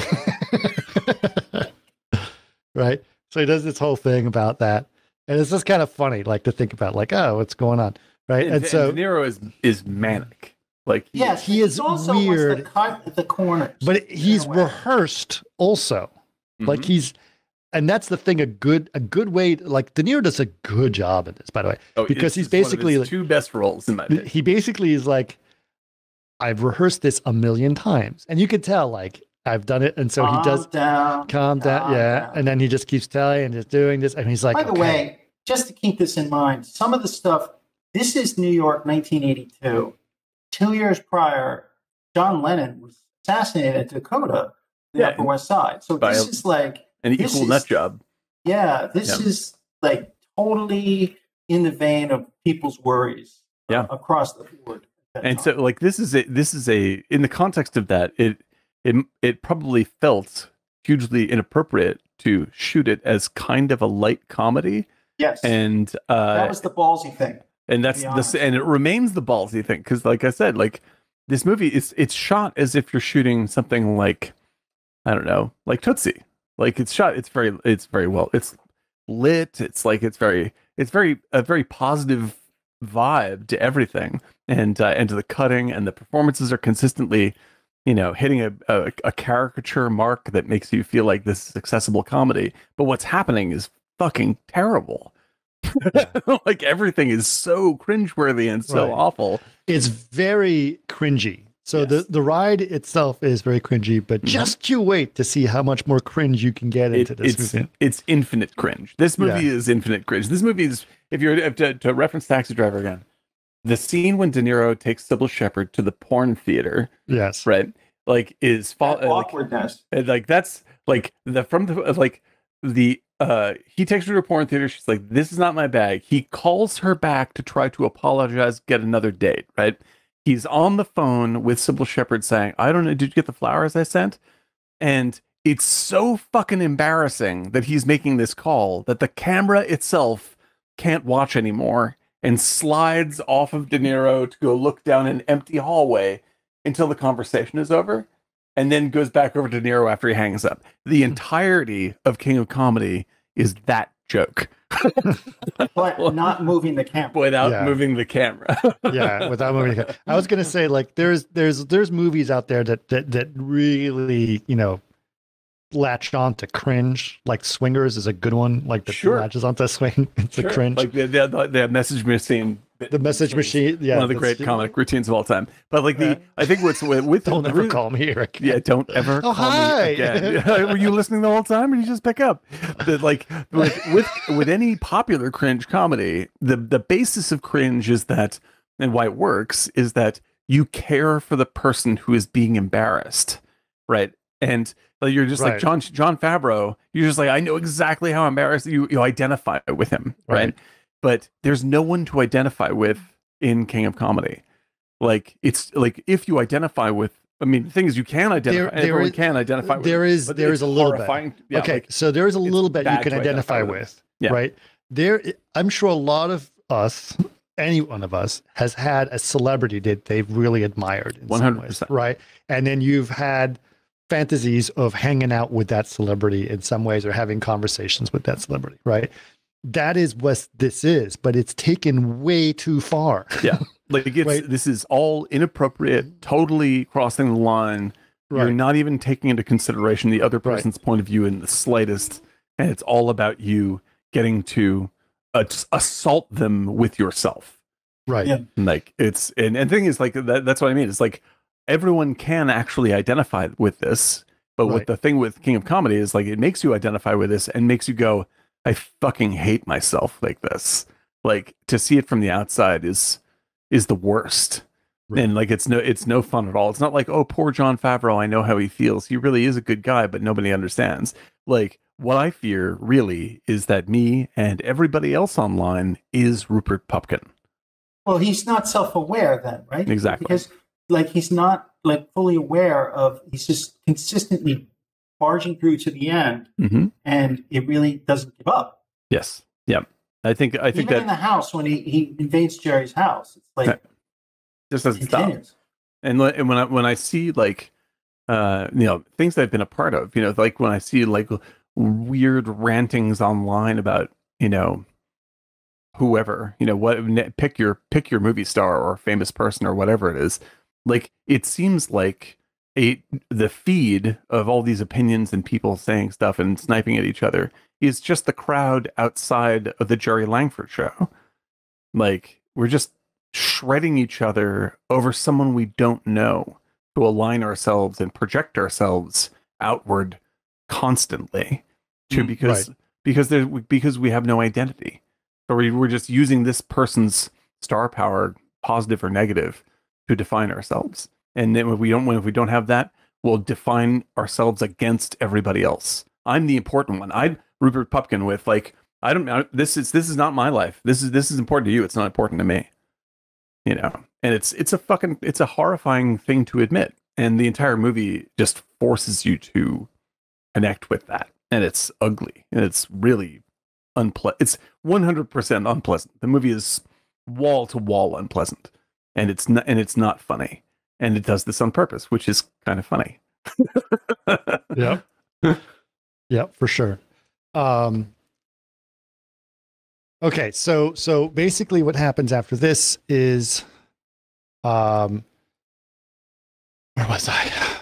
right. So he does this whole thing about that. And it's just kind of funny, like to think about, like, oh, what's going on? Right. And so De Niro is manic. Like, he is also weird. Wants to cut the corners. But he's rehearsed also. Like and that's the thing, a good way, like De Niro does a good job at this, by the way, because he's basically one of his two best roles in my opinion. He basically is like, I've rehearsed this a million times, and you can tell, like, I've done it, and so he does calm down, and then he just keeps telling and just doing this, and he's like, by the way, just to keep this in mind, some of the stuff. This is New York, 1982. 2 years prior, John Lennon was assassinated at Dakota, the Upper West Side. So this is like an equal nut job. Yeah, this is like totally in the vein of people's worries across the board. And so, like, this is a in the context of that, it probably felt hugely inappropriate to shoot it as kind of a light comedy. Yes, and that was the ballsy thing, and and it remains the ballsy thing, because, like I said, like, this movie it's shot as if you're shooting something like, I don't know, like Tootsie. Like, it's shot, it's very well, it's lit, it's like it's very a very positive vibe to everything, and to the cutting, and the performances are consistently, hitting a caricature mark that makes you feel like this is accessible comedy. But what's happening is fucking terrible. Like, everything is so cringeworthy and so awful. It's very cringy. So the ride itself is very cringy, but just you wait to see how much more cringe you can get into this movie. It's infinite cringe. This movie is infinite cringe. This movie is, if you're to reference Taxi Driver again, the scene when De Niro takes Sybil Shepherd to the porn theater, right, like, is awkwardness. Like that's like he takes her to a porn theater. She's like, "This is not my bag." He calls her back to try to apologize, get another date, right? He's on the phone with Sybil Shepherd saying, "I don't know, did you get the flowers I sent?" And it's so fucking embarrassing that he's making this call that the camera itself can't watch anymore and slides off of De Niro to go look down an empty hallway until the conversation is over, and then goes back over to De Niro after he hangs up. The entirety of King of Comedy is that joke Well, not moving the camera. without moving the camera. Yeah, without moving the camera. I was gonna say, like, there's movies out there that really, you know, latch on to cringe. Like Swingers is a good one. Like the latches onto swing. It's a cringe. Like the message machine. The message machine. Yeah, one of the great comic routines of all time. But like I think what's with don't ever call me here again. Yeah, don't ever call me again. Were you listening the whole time, or did you just pick up? Like with any popular cringe comedy, the basis of cringe is that, and why it works is that you care for the person who is being embarrassed, right? And you're just like John Favreau. You're just like, I know exactly how embarrassed you identify with him, right? But there's no one to identify with in King of Comedy. Like, it's like, if you identify with, I mean, the thing is, you can identify. Everyone can identify with. There is a little bit. Yeah, okay, like, so there is a little bit you can identify with, right? I'm sure a lot of us, any one of us, has had a celebrity that they've really admired. 100%, right? And then you've had fantasies of hanging out with that celebrity in some ways, or having conversations with that celebrity, right? That is what this is, but it's taken way too far. Yeah. Like this is all inappropriate, totally crossing the line. You're not even taking into consideration the other person's point of view in the slightest. And it's all about you getting to assault them with yourself. Right. Yeah. Like it's, and the thing is, like, that's what I mean. It's like everyone can actually identify with this. But what the thing with King of Comedy is, like, it makes you identify with this and makes you go, I fucking hate myself like this. Like, to see it from the outside is the worst. Right. And like, it's no fun at all. It's not like, oh, poor John Favreau, I know how he feels. He really is a good guy, but nobody understands. Like, what I fear really is that me and everybody else online is Rupert Pupkin. Well, he's not self-aware then, right? Exactly. Because like, he's not like fully aware of, he's just consistently barging through to the end, and it really doesn't give up. Yes. Yeah. I think even that in the house, when he invades Jerry's house, it's like just doesn't stop. And when I see, like, things that I've been a part of, like when I see like weird rantings online about, whoever, what, pick your movie star or famous person or whatever it is, like, it seems like the feed of all these opinions and people saying stuff and sniping at each other is just the crowd outside of the Jerry Langford show. Like, we're just shredding each other over someone we don't know to align ourselves and project ourselves outward constantly because we have no identity. So we're just using this person's star power, positive or negative, to define ourselves. And then if we don't have that, we'll define ourselves against everybody else. I'm the important one. Rupert Pupkin with, like, this is not my life. This is important to you. It's not important to me. And it's a horrifying thing to admit. And the entire movie just forces you to connect with that. And it's ugly. And it's really unpleasant. It's 100% unpleasant. The movie is wall to wall unpleasant. And it's not funny. And it does this on purpose, which is kind of funny. Yeah. Yeah, for sure. Okay, so basically what happens after this is, where was I?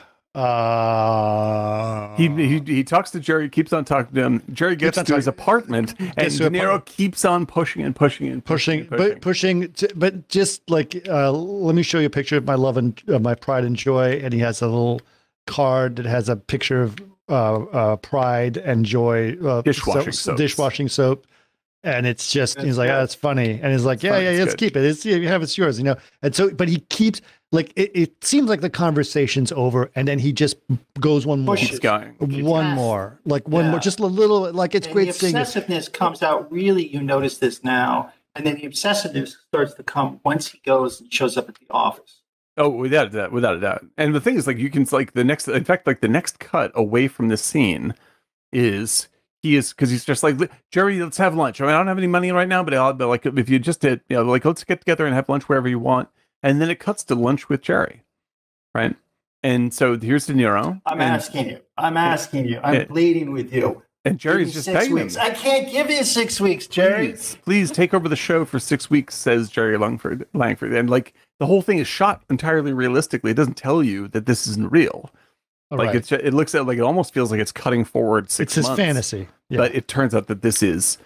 He talks to Jerry, keeps on talking to him. Jerry gets to his apartment, and DeNiro keeps on pushing and pushing. But just like, let me show you a picture of my love and my pride and joy. And he has a little card that has a picture of pride and joy, dishwashing soap. And it's just, he's like, that's funny. And he's like, yeah, let's keep it. It's yours, And so, but he keeps, like, it seems like the conversation's over, and then he just goes one more. Keeps going. One more. Like, one more, just a little, like, it's great seeing it. The obsessiveness comes out, really, you notice this now. And then the obsessiveness starts to come once he goes and shows up at the office. Oh, without a doubt. And the thing is, like, you can, like, the next cut away from this scene is, because he's just like, Jerry, let's have lunch. I mean, I don't have any money right now, but like, if you just did, like, let's get together and have lunch wherever you want. And then it cuts to lunch with Jerry, right? And so here's DeNiro. I'm asking you. I'm pleading with you. And Jerry's just begging him. I can't give you 6 weeks, Jerry. Please take over the show for 6 weeks, says Jerry Langford. And like the whole thing is shot entirely realistically. It doesn't tell you that this isn't real. It looks at like it almost feels like it's cutting forward 6 months. It's his fantasy. Yeah. But it turns out that this is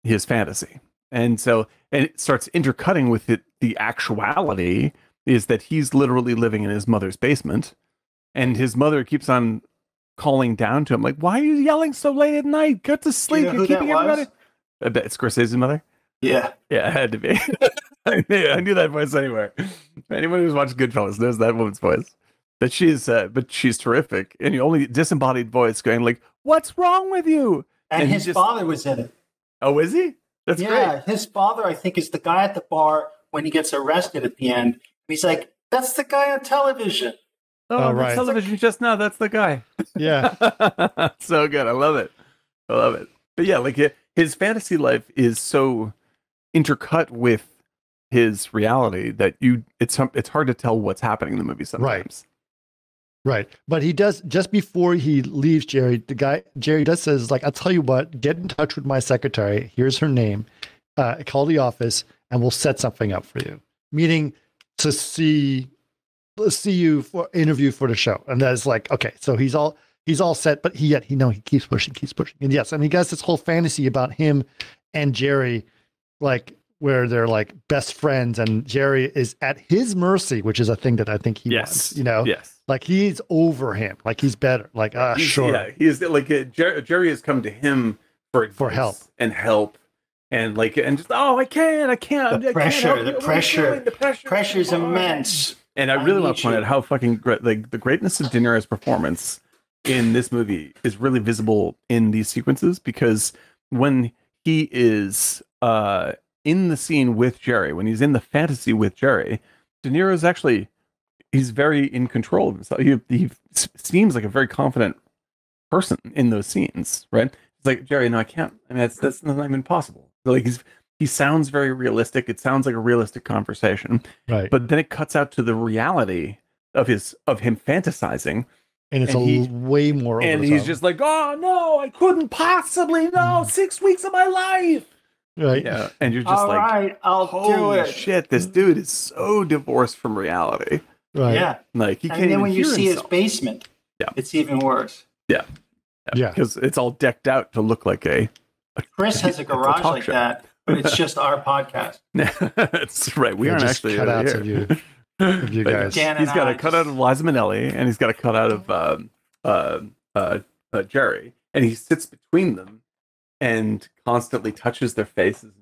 his fantasy. And it starts intercutting with it. The actuality is that he's literally living in his mother's basement, and his mother keeps on calling down to him like, "Why are you yelling so late at night? Get to sleep. You're keeping everybody." I bet it's Scorsese's mother. Yeah, it had to be. I knew that voice anywhere. Anyone who's watched Goodfellas knows that woman's voice. But she's terrific, and the only disembodied voice going like, "What's wrong with you?" And his father was in it. Oh, is he? That's great. Yeah, his father, I think, is the guy at the bar when he gets arrested at the end. He's like, "That's the guy on television." Oh, right. Television just now. That's the guy. Yeah. So good. I love it. But yeah, like his fantasy life is so intercut with his reality that it's hard to tell what's happening in the movie sometimes. Right. But he does, just before he leaves Jerry, Jerry does says, like, "I'll tell you what, get in touch with my secretary. Here's her name. Call the office and we'll set something up for you." Meaning to see you for interview for the show. And that's like, okay, so he's all set, but he keeps pushing. And yes, and he has this whole fantasy about him and Jerry, like, where they're like best friends, and Jerry is at his mercy, which is a thing that I think he wants, Yes. Like he's over him, like he's better, like sure. Yeah, he's like Jerry has come to him for help and just I can't. The pressure is immense. And I really want to point out how fucking great, like the greatness of DeNiro's performance in this movie is really visible in these sequences, because when he is in the scene with Jerry, when he's in the fantasy with Jerry, DeNiro's actually, he's very in control of himself. He seems like a very confident person in those scenes, right? It's like, "Jerry, no, I can't. I mean, that's not even possible." Like he sounds very realistic. It sounds like a realistic conversation, right? But then it cuts out to the reality of him fantasizing, and it's way more. And he's just like, "Oh no, I couldn't possibly. No, 6 weeks of my life." Right. Yeah. And you're just all right, I'll do it. Shit, this dude is so divorced from reality. Right. Yeah. Like he can't. And then even when you see himself. his basement, it's even worse. Yeah. Because it's all decked out to look like a Chris has a garage like that, but it's just our podcast. That's right. We aren't actually cutouts of you guys. He's got a cutout of Liza Minnelli, and he's got a cutout of Jerry, and he sits between them and constantly touches their faces,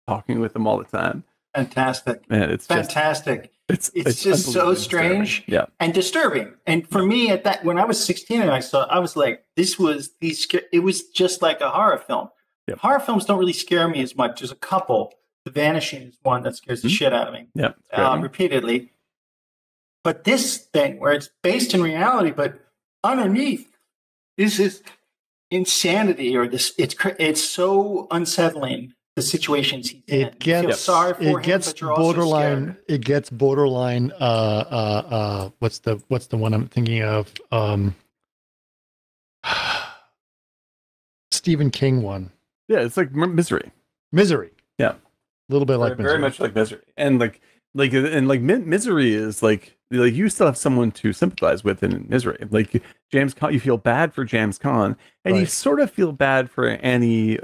talking with them all the time. Fantastic. Man, it's fantastic. It's just so strange and disturbing. And for me, when I was 16 and I was like, it was just like a horror film. Yep. Horror films don't really scare me as much. There's a couple. The Vanishing is one that scares the shit out of me. Repeatedly. But this thing, where it's based in reality, but underneath is this insanity, or this, it's so unsettling. The situations he's in. It gets sorry for him, gets but you're also borderline. scared. It gets borderline. What's the one I'm thinking of? Stephen King one. Yeah, it's like Misery. Misery. Yeah, a little bit like Misery. Very much like Misery, and Misery is like you still have someone to sympathize with in Misery. Like James Caan, you feel bad for James Caan, and you sort of feel bad for Annie.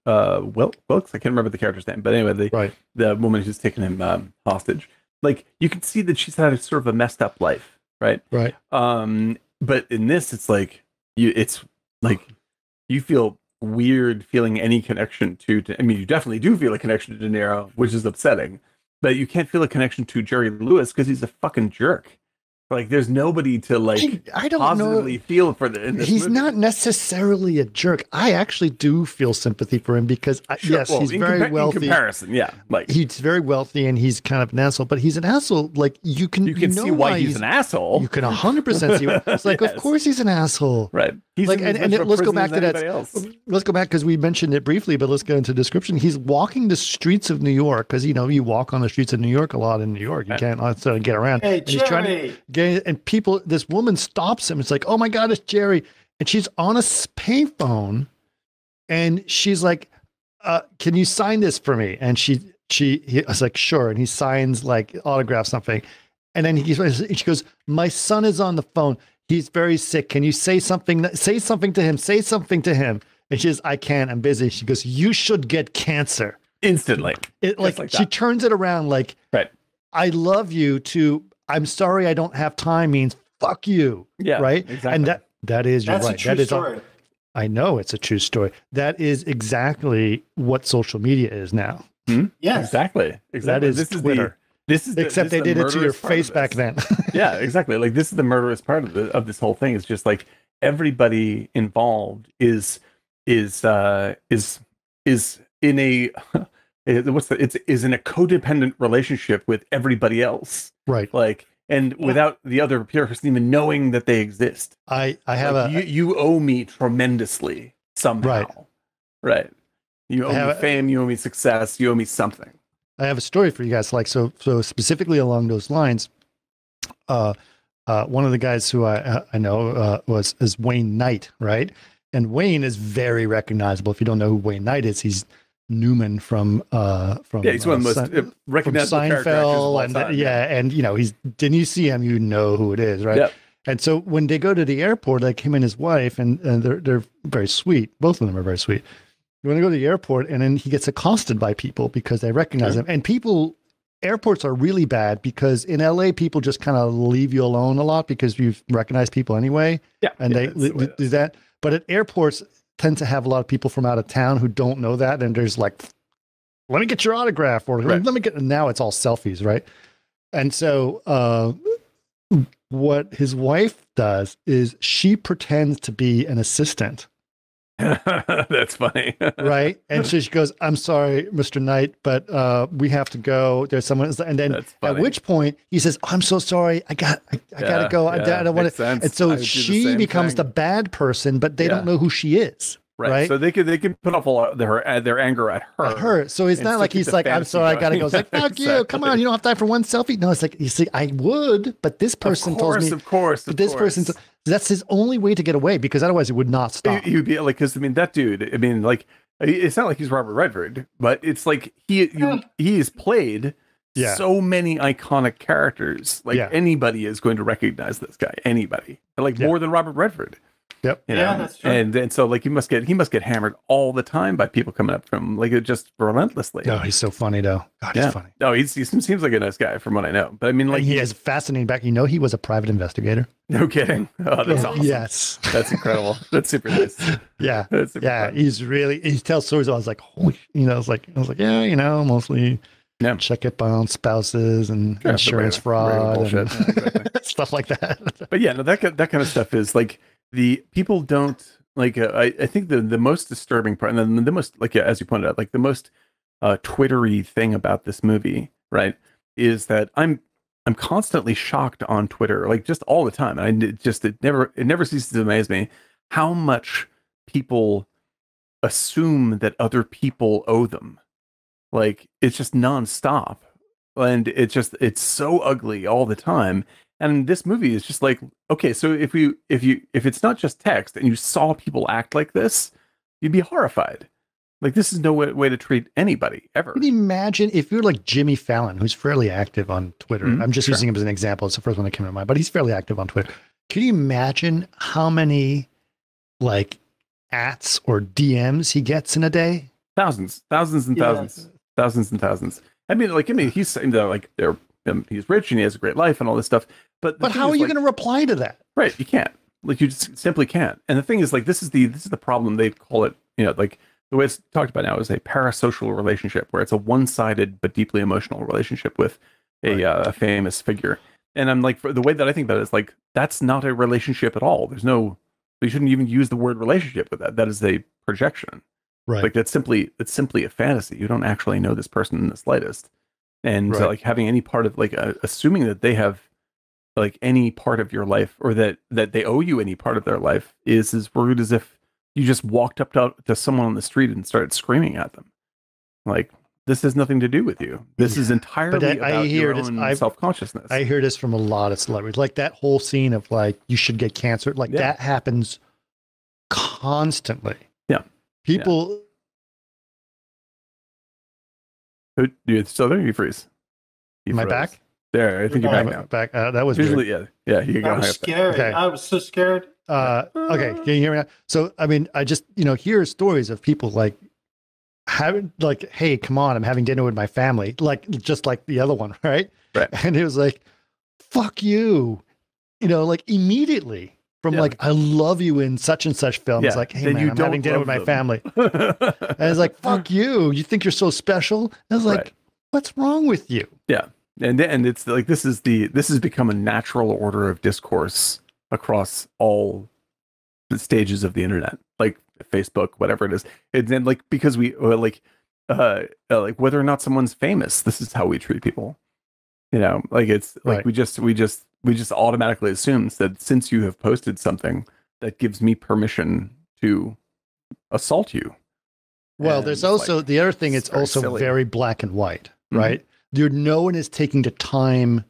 Wilkes, I can't remember the character's name, but anyway, the woman who's taken him hostage. Like you can see that she's had a sort of a messed up life, right? Right. But in this, it's like you feel weird feeling any connection to. I mean, you definitely do feel a connection to De Niro, which is upsetting, but you can't feel a connection to Jerry Lewis because he's a fucking jerk. Like, there's nobody to I don't positively feel for he's movie. not necessarily a jerk. I actually do feel sympathy for him because he's very wealthy. In comparison, he's very wealthy and he's kind of an asshole. But he's an asshole. Like you can see why he's an asshole. You can 100% see. It's like, of course he's an asshole, right? He's like, and let's go back to that. Let's go back because we mentioned it briefly, but let's go into the description. He's walking the streets of New York because you walk on the streets of New York a lot in New York. You can't get around. Hey, and he's trying to and people, this woman stops him. It's like, oh my God, it's Jerry. And she's on a payphone And she's like, can you sign this for me? And he was like, sure. And he signs like autograph something. And then she goes, my son is on the phone. He's very sick. Can you say something to him? Say something to him. And she says, I can't, I'm busy. She goes, you should get cancer. Instantly. Like she turns it around like, right. I love you to, I'm sorry I don't have time means fuck you. Yeah. Right. Exactly. And that is, you're That's right. a true story. I know it's a true story. That is exactly what social media is now. Yes. Exactly. That is Twitter. Except they did it to your face back then. Yeah, exactly. Like this is the murderous part of this whole thing. It's just like everybody involved is in a is in a codependent relationship with everybody else. Right. Like, and without the other person even knowing that they exist. I have you owe me tremendously somehow. Right. You owe me fame, you owe me success, you owe me something. I have a story for you guys. Like, so specifically along those lines, one of the guys who I know is Wayne Knight, right? And Wayne is very recognizable. If you don't know who Wayne Knight is, he's Newman from he's one of the most recognizable Seinfeld, and you know, didn't you see him? You know who it is, right? Yep. And so when they go to the airport, like him and his wife, and they're very sweet. Both of them are very sweet. You want to go to the airport, and then he gets accosted by people because they recognize him. And airports are really bad because in LA, people just kind of leave you alone a lot because you've recognized people anyway. Yeah. And they do that. But at airports tend to have a lot of people from out of town who don't know that. And there's like, let me get your autograph, or let me get, now it's all selfies. Right. And so, what his wife does is she pretends to be an assistant. That's funny. Right. And so she goes, I'm sorry, Mr. Knight, but we have to go. There's someone. And then at which point he says, I'm so sorry. I gotta go. I don't want to. And so she becomes the bad person, but they don't know who she is. Right. So they can put off all their anger at her. So it's not like he's like, I'm sorry, I gotta go. It's like, fuck you. Come on, you don't have time for one selfie. No, it's like, you see, I would, but this person told me. Of course. That's his only way to get away, because otherwise it would not stop. He would be like, because I mean, that dude. I mean, like, it's not like he's Robert Redford, but it's like he has played so many iconic characters. Like anybody is going to recognize this guy. Anybody, like more than Robert Redford. Yep. You know? Yeah, that's true. And so like he must get hammered all the time by people coming up from like just relentlessly. No, he's so funny though. God, he's funny. No, he seems like a nice guy from what I know. But I mean, like, and he has fascinating back. You know, he was a private investigator. No kidding. Oh, that's awesome. Yes, that's incredible. That's super nice. Yeah, he tells stories. I was like, holy, I was like, yeah, mostly. Yeah. Check up on spouses and insurance fraud and stuff like that. But yeah, no, that kind of stuff is like, the people don't like. I think the most disturbing part, and then the most, like, as you pointed out, like the most Twittery thing about this movie, right, is that I'm constantly shocked on Twitter, like just all the time. And it never ceases to amaze me how much people assume that other people owe them. Like, it's just nonstop, and it's so ugly all the time. And this movie is just like, okay, so if it's not just text and you saw people act like this, you'd be horrified. Like, this is no way to treat anybody ever. Can you imagine if you're like Jimmy Fallon, who's fairly active on Twitter? I'm just using him as an example. It's the first one that came to mind, but he's fairly active on Twitter. Can you imagine how many like ats or DMs he gets in a day? Thousands and thousands. I mean, he's saying that like he's rich and he has a great life and all this stuff. But how are you going to reply to that? Right, you can't. Like, you just simply can't. And the thing is, like, this is the problem. They call it, like, the way it's talked about now is a parasocial relationship, where it's a one-sided but deeply emotional relationship with a famous figure. And I'm like, the way that I think that is, like, that's not a relationship at all. You shouldn't even use the word relationship with that. That is a projection. Right. Like, it's simply a fantasy. You don't actually know this person in the slightest. And like, having any part of, like, assuming that they have like any part of your life, or that they owe you any part of their life, is as rude as if you just walked up to someone on the street and started screaming at them. Like, this has nothing to do with you. This is entirely about your own self-consciousness. I hear this from a lot of celebrities. Like that whole scene of like, you should get cancer. Like that happens constantly. Yeah. People. You still there? You freeze. You Am I froze. back? There, I think you're back now. Back. That was Usually, weird. yeah. You can go. I was scared. Okay. I was so scared. Okay, can you hear me now? So, I mean, I just, hear stories of people like having, like, hey, come on, I'm having dinner with my family, like, just like the other one, right? Right. And it was like, fuck you, like immediately from like, I love you in such and such films. Yeah. Like, hey, Then man, I'm having dinner with my family. And it's like, fuck you. You think you're so special? And it's like, what's wrong with you? Yeah. And it's like, this has become a natural order of discourse across all the stages of the internet, like Facebook, whatever it is. And then like, because we like whether or not someone's famous, this is how we treat people, like it's like, we just automatically assumes that since you have posted something, that gives me permission to assault you. Well, And there's also like, the other thing. It's very also silly. very black and white, right? No one is taking the time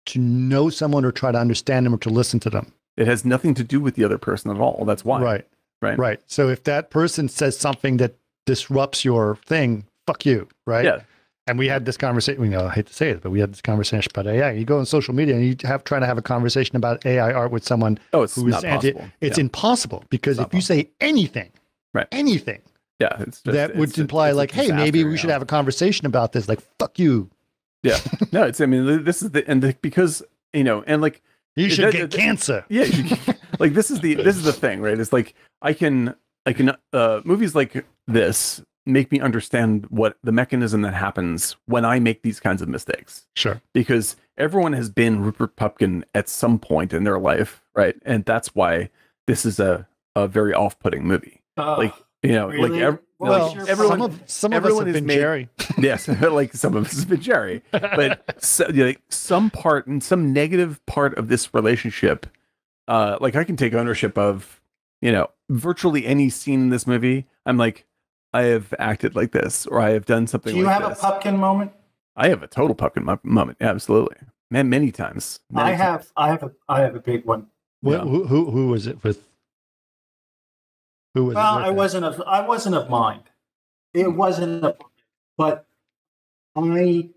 to know someone or try to understand them or to listen to them. It has nothing to do with the other person at all. That's why. Right. So if that person says something that disrupts your thing, fuck you, right? Yeah. And we had this conversation, I hate to say it, but we had this conversation about AI. You go on social media and you try to have a conversation about AI art with someone It's who is not possible. It's impossible, because if you say anything, anything, it's just, that would imply like, hey, maybe we should have a conversation about this. Like, fuck you. Yeah. No, it's, I mean, this is because, and like, you should get cancer. Yeah. Like, this is the thing, right? It's like, I can, movies like this make me understand what the mechanism that happens when I make these kinds of mistakes. Sure. Because everyone has been Rupert Pupkin at some point in their life, right? And that's why this is a very off-putting movie. Really? Everyone, some of us have been Jerry. Yes, like some of us have been Jerry, but some negative part of this relationship, like I can take ownership of, virtually any scene in this movie. I'm like, I have acted like this, or I have done something. Do you like have this. a Pupkin moment? I have a total Pupkin moment. Absolutely, man, many times. I have a big one. Who was it with? Who was Well, it I wasn't of mind. It wasn't but we went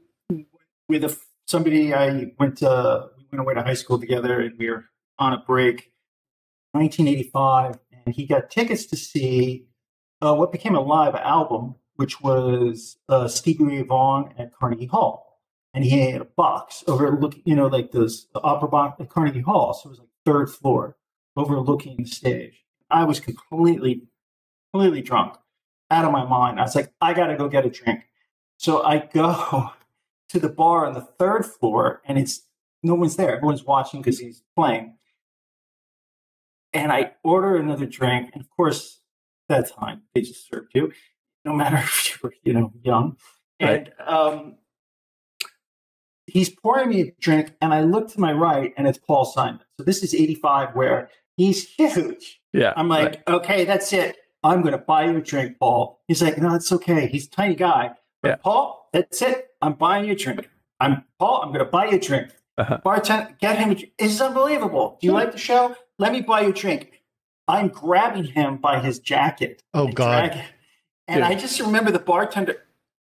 away to high school together, and we were on a break, 1985, and he got tickets to see what became a live album, which was Stevie Ray Vaughan at Carnegie Hall, and he had a box overlooking, like this opera box at Carnegie Hall, so it was like third floor, overlooking the stage. I was completely drunk, out of my mind. I was like, I got to go get a drink. So I go to the bar on the third floor, and no one's there. Everyone's watching because he's playing. And I order another drink. And of course, that time they just served you, no matter if you were, young. Right. And he's pouring me a drink, and I look to my right, and it's Paul Simon. So this is 85, where he's huge. Yeah. I'm like, okay, that's it. I'm going to buy you a drink, Paul. He's like, no, it's okay. He's a tiny guy. But Paul, that's it. I'm buying you a drink. Paul, I'm going to buy you a drink. Bartender, get him a drink. This is unbelievable. Do you like the show? Let me buy you a drink. I'm grabbing him by his jacket. Oh, God. And I just remember the bartender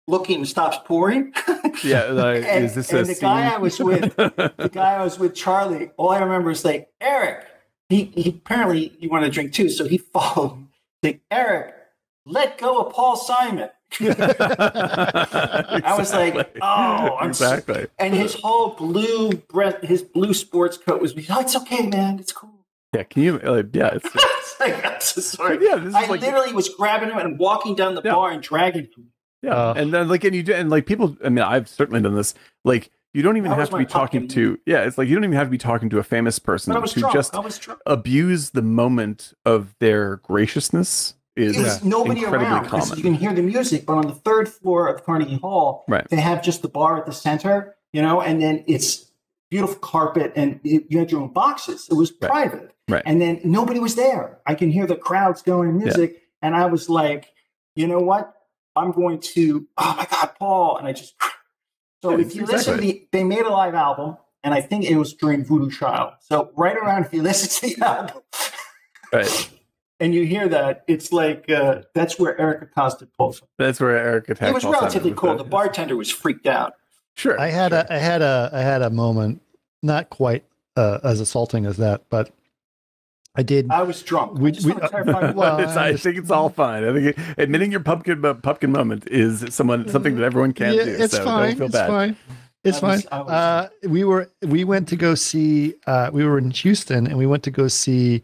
looking and stops pouring. Yeah. Like, and, is this and a the scene? guy I was with, Charlie, all I remember is like, Eric, he apparently he wanted a drink too. So he followed me. Like, Eric, let go of Paul Simon. I was like, oh, exactly. And his whole blue sports coat was, oh, it's okay, man. It's cool. Yeah, can you? It's like, I'm so sorry. Yeah, I literally was grabbing him and walking down the bar and dragging him. Yeah, and then people. I mean, I've certainly done this. Like, you don't even have to be talking to. Yeah, it's like you don't even have to be talking to a famous person to just abuse the moment of their graciousness. It was nobody around. Common. You can hear the music, but on the third floor of Carnegie Hall, they have just the bar at the center, and then it's beautiful carpet, and you had your own boxes. It was private, and then nobody was there. I can hear the crowds going music, and I was like, you know what? I'm going to. Oh my God, Paul! And I just. So if you listen, they made a live album, and I think it was during Voodoo Child. So right around, if you listen to the album, and you hear that, it's like that's where Eric Acosta pulls from. That's where Eric attacked. It was relatively cool. The bartender was freaked out. Sure. I had a moment, not quite as assaulting as that, but I did. I was drunk. I just want to clarify. I think it's all fine. I think admitting your pumpkin moment is something that everyone can do. It's so fine. Don't feel it's bad. fine. It's fine. We went to go see. We were in Houston, and we went to go see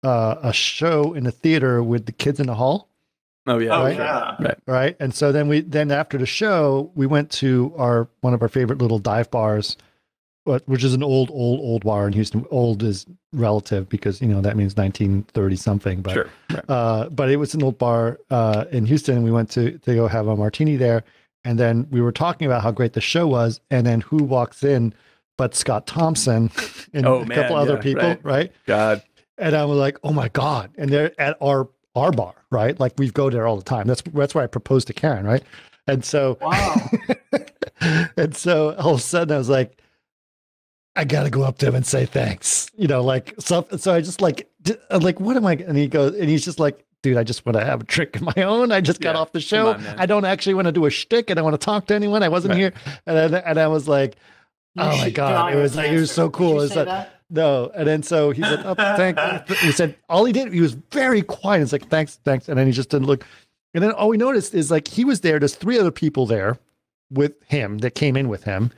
a show in the theater with the kids in the hall. Oh yeah. Right? Yeah. Right. And so then after the show, we went to one of our favorite little dive bars, which is an old bar in Houston. Old is relative because that means 1930 something. But sure. Right. But it was an old bar in Houston, and we went to go have a martini there. And then we were talking about how great the show was, and then who walks in but Scott Thompson and a couple other people, right? God. And I was like, oh my God. And they're at our bar, right? Like we go there all the time. That's why I proposed to Karen, right? And so, wow. And so all of a sudden I was like, I got to go up to him and say thanks, so I just I'm like, what am I? And he's just like, dude, I just want to have a drink of my own. I just got off the show. On, I don't actually want to do a shtick. I don't want to talk to anyone. I wasn't here. And I was like, oh my God, it was so cool. It's like, no. And then so he said, oh, thank you. He said, all he did, he was very quiet. It's like, thanks. And then he just didn't look. And then all we noticed is like, he was there. There's 3 other people there with him that came in with him.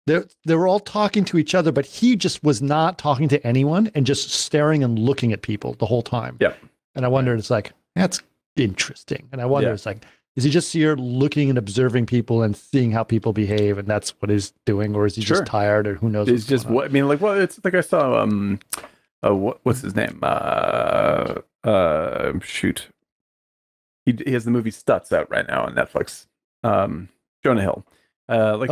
They were all talking to each other, but he just was not talking to anyone and just staring and looking at people the whole time. Yeah. And I wondered, it's like, that's interesting. And I wonder, it's like, is he just here looking and observing people and seeing how people behave, and that's what he's doing, or is he just tired, or who knows? It's just what I mean. Like, well, it's like I saw what's his name? Shoot, he has the movie Stutz out right now on Netflix. Jonah Hill.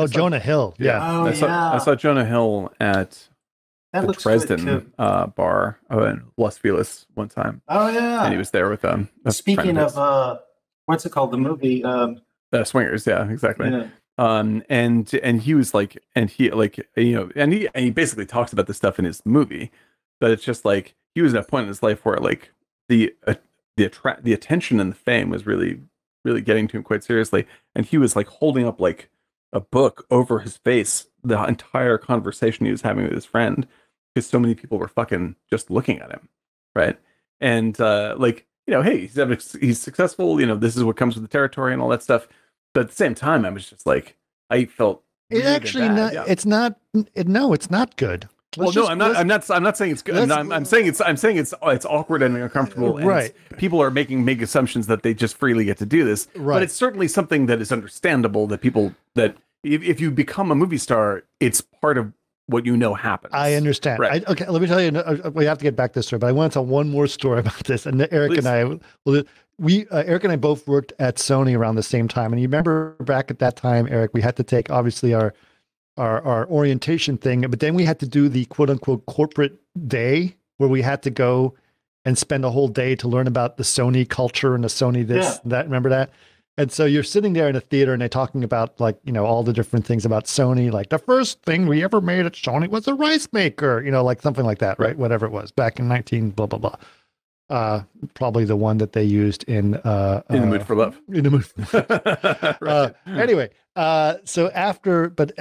Jonah Hill. Yeah. I saw Jonah Hill at the Dresden bar in Los Feliz one time. Oh yeah, and he was there with them. Speaking of what's it called? The movie Swingers. Yeah, exactly. Yeah. And he was like, and he basically talks about this stuff in his movie, but it's just like he was at a point in his life where like the attention and the fame was really getting to him quite seriously, and he was like holding up like a book over his face the entire conversation he was having with his friend, because so many people were fucking just looking at him, right? And hey, he's successful, this is what comes with the territory and all that stuff. But at the same time, I was just like, I felt it's not good. I'm not saying it's good. I'm saying it's awkward and uncomfortable. And right. People are making assumptions that they just freely get to do this. Right. But it's certainly something that is understandable that if you become a movie star, it's part of what happens. I understand. Right. Okay, let me tell you. We have to get back to this story, but I want to tell one more story about this. And Eric Please. and I, Eric and I both worked at Sony around the same time. And you remember back at that time, Eric, we had to take obviously our orientation thing, but then we had to do the quote unquote corporate day where we had to go and spend a whole day to learn about the Sony culture and the Sony that. Remember that? And so you're sitting there in a theater and they're talking about all the different things about Sony. Like the first thing we ever made at Sony was a rice maker, like something like that, right? Whatever it was back in 19 blah, blah, blah. Probably the one that they used in The Mood for Love. In the Mood for Love. Anyway, so after I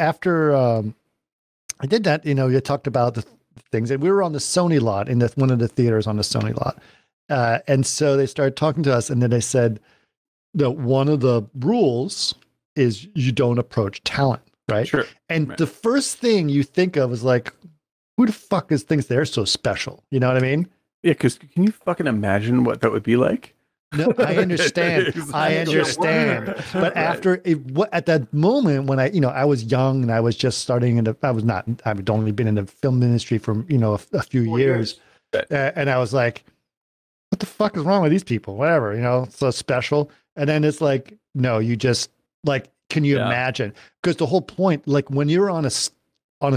did that, you talked about the things, and we were on the Sony lot in one of the theaters on the Sony lot. And so they started talking to us, and then they said that one of the rules is you don't approach talent, right? Sure. And the first thing you think of is like, who the fuck thinks they're so special? You know what I mean? Yeah, because can you fucking imagine what that would be like? No, I understand. I understand. But at that moment when I was young and I was just starting I'd only been in the film industry for, a few 4 years. And I was like, what the fuck is wrong with these people? Whatever, so special. And then it's like, no, you just like, can you imagine? Because the whole point, like when you're on a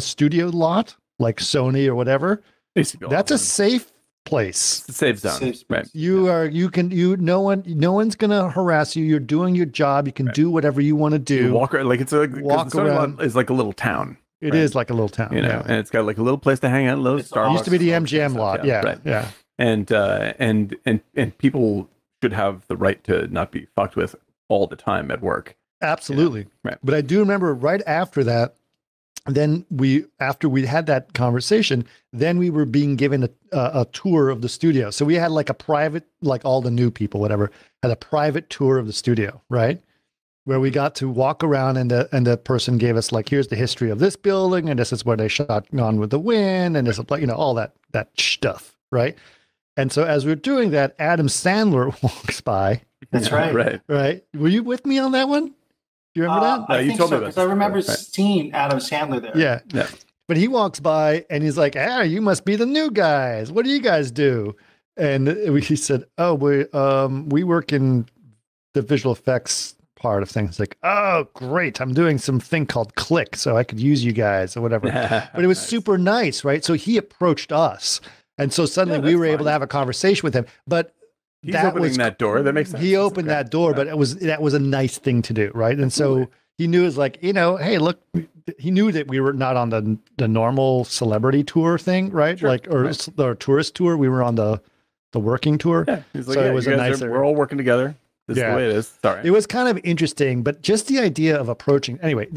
studio lot, like Sony or whatever, that's a safe place. It's a safe zone. Right. No one's gonna harass you. You're doing your job. You can do whatever you want to do. You walk around. Is like a little town. It is like a little town, and it's got like a little place to hang out, a little Starbucks. It used to be the MGM lot. Yeah. and people should have the right to not be fucked with all the time at work. Absolutely. Right. But I do remember right after that, then after we had that conversation, then we were being given a tour of the studio. So we had like a private, like all the new people, whatever, had a private tour of the studio, right? Where we got to walk around, and the person gave us like, here's the history of this building, and this is where they shot Gone with the Wind, and this is, all that stuff, right? And so as we're doing that, Adam Sandler walks by. That's right. Right. Were you with me on that one? Do you remember that? I you think told me so, about because I remember seeing Adam Sandler there. Yeah. But he walks by and he's like, you must be the new guys. What do you guys do? And he said, oh, we work in the visual effects part of things. Like, oh, great. I'm doing something called Click, so I could use you guys or whatever. But it was super nice, right? So he approached us. And so suddenly we were able to have a conversation with him. But he's opening that door. That makes sense. He opened that door, but that was a nice thing to do, right? And so he knew, it was like, hey, look, he knew that we were not on the normal celebrity tour thing, right? Sure. Or tourist tour. We were on the working tour. Yeah. He's like, so it was we're all working together. This is the way it is. Sorry. It was kind of interesting, but just the idea of approaching. Anyway,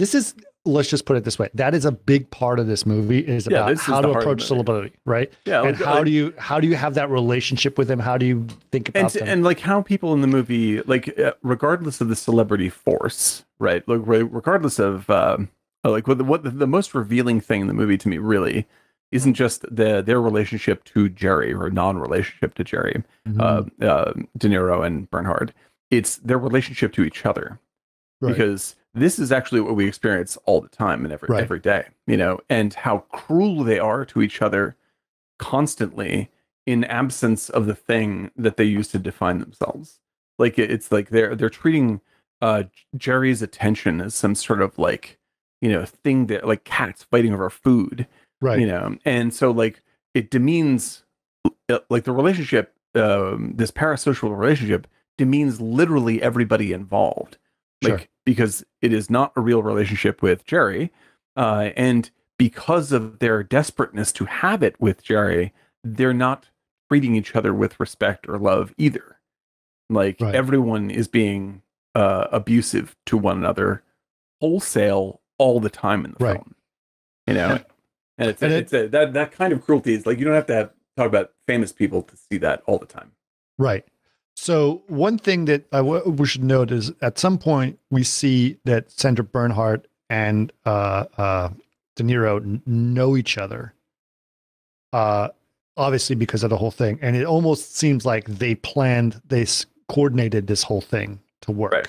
let's just put it this way. That is a big part of this movie, is about how to approach celebrity, right? Yeah. And how do you have that relationship with them? How do you think about them? And like how people in the movie, like regardless of the celebrity force, right? Like regardless of like what the most revealing thing in the movie to me really isn't just their relationship to Jerry, or non-relationship to Jerry, De Niro and Bernhard. It's their relationship to each other, because this is actually what we experience all the time and every day, and how cruel they are to each other constantly in absence of the thing that they use to define themselves. Like it's like they're treating Jerry's attention as some sort of like, thing that, like cats fighting over food, right? And so like it demeans like the relationship, this parasocial relationship demeans literally everybody involved. Like, because it is not a real relationship with Jerry. And because of their desperateness to have it with Jerry, they're not treating each other with respect or love either. Like everyone is being abusive to one another wholesale all the time in the film. And it's that kind of cruelty is like, you don't have to talk about famous people to see that all the time. Right. So one thing that we should note is at some point we see that Sandra Bernhard and De Niro know each other, obviously because of the whole thing. And it almost seems like they coordinated this whole thing to work. Right.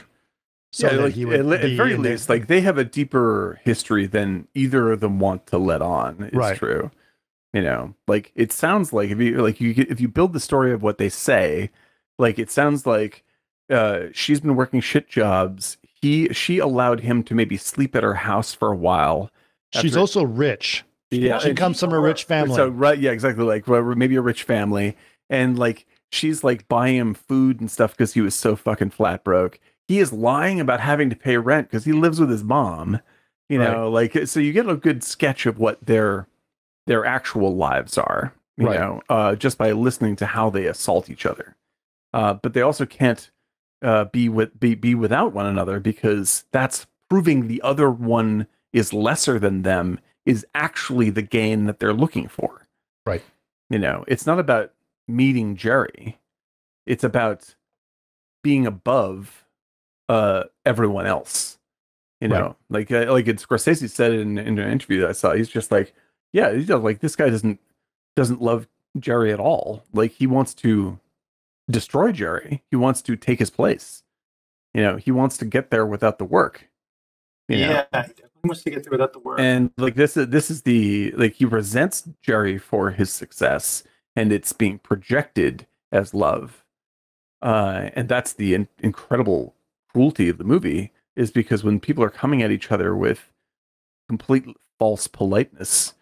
So that like, he would at very least, like they have a deeper history than either of them want to let on. It's true. Like it sounds like if you build the story of what they say, like it sounds like she's been working shit jobs. She allowed him to maybe sleep at her house for a while. She's also rich. Yeah, she comes from a rich family. So exactly. Like maybe a rich family, and like she's like buying him food and stuff because he was so fucking flat broke. He is lying about having to pay rent because he lives with his mom. Like so you get a good sketch of what their actual lives are. You know, just by listening to how they assault each other. But they also can't be without one another, because that's proving the other one is lesser than them is actually the gain that they're looking for. Right. It's not about meeting Jerry. It's about being above everyone else. Like Scorsese said in an interview that I saw, he's just like, this guy doesn't love Jerry at all. Like he wants to destroy Jerry. He wants to take his place. He wants to get there without the work. He wants to get there without the work. And like this is the, like, he resents Jerry for his success, and it's being projected as love. And that's the incredible cruelty of the movie, is because when people are coming at each other with complete false politeness,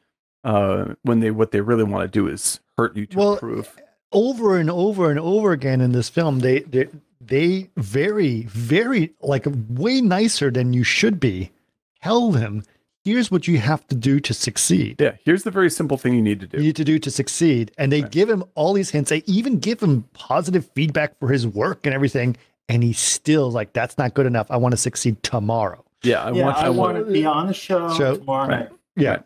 what they really want to do is hurt you to prove. Over and over and over again in this film, they very, very, like way nicer than you should be, held him here's what you have to do to succeed. Yeah, here's the very simple thing you need to do. You need to do to succeed. And they give him all these hints. They even give him positive feedback for his work and everything. And he's still like, that's not good enough. I want to succeed tomorrow. Yeah, I want to be on the show tomorrow night. Yeah. Right.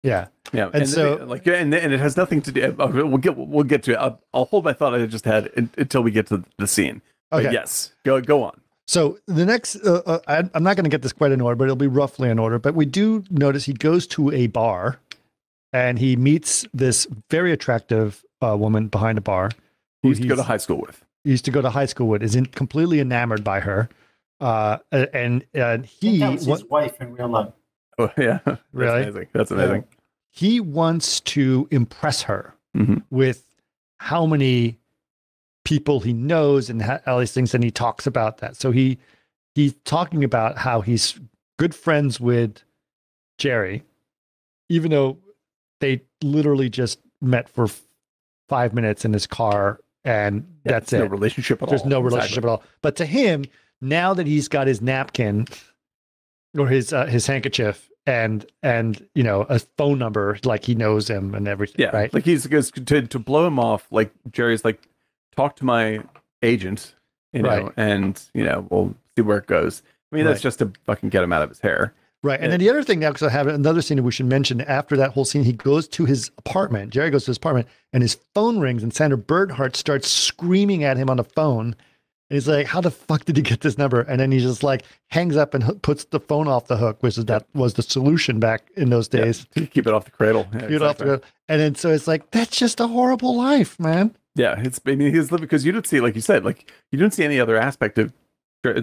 Yeah. Yeah, And so and it has nothing to do. We'll get to it. I'll hold my thought I just had until we get to the scene. Okay. But yes, go on. So the next, I'm not going to get this quite in order, but it'll be roughly in order. But we do notice he goes to a bar, and he meets this very attractive woman behind a bar. He used to go to high school with. He used to go to high school with. Is completely enamored by her, and he that was his wife in real life. Oh yeah, Really? That's amazing. He wants to impress her with how many people he knows and all these things, and he talks about that. So he's talking about how he's good friends with Jerry, even though they literally just met for 5 minutes in his car, and that's it. No relationship at all. There's no relationship at all. But to him, now that he's got his napkin or his handkerchief and a phone number, like he knows him and everything. Yeah, right. Like he's to blow him off. Like Jerry's like, talk to my agent, Right. and we'll see where it goes. I mean, that's just to fucking get him out of his hair. Right. And then the other thing now, because I have another scene that we should mention after that whole scene, he goes to his apartment. Jerry goes to his apartment and his phone rings and Sandra Bernhardt starts screaming at him on the phone. And he's like, how the fuck did he get this number? And then he just like hangs up and puts the phone off the hook, which is that was the solution back in those days. Yeah. Keep it off the cradle. Yeah, Keep it off the cradle. And then so it's like, that's just a horrible life, man. Yeah. He's living because you don't see, like you said, like you don't see any other aspect of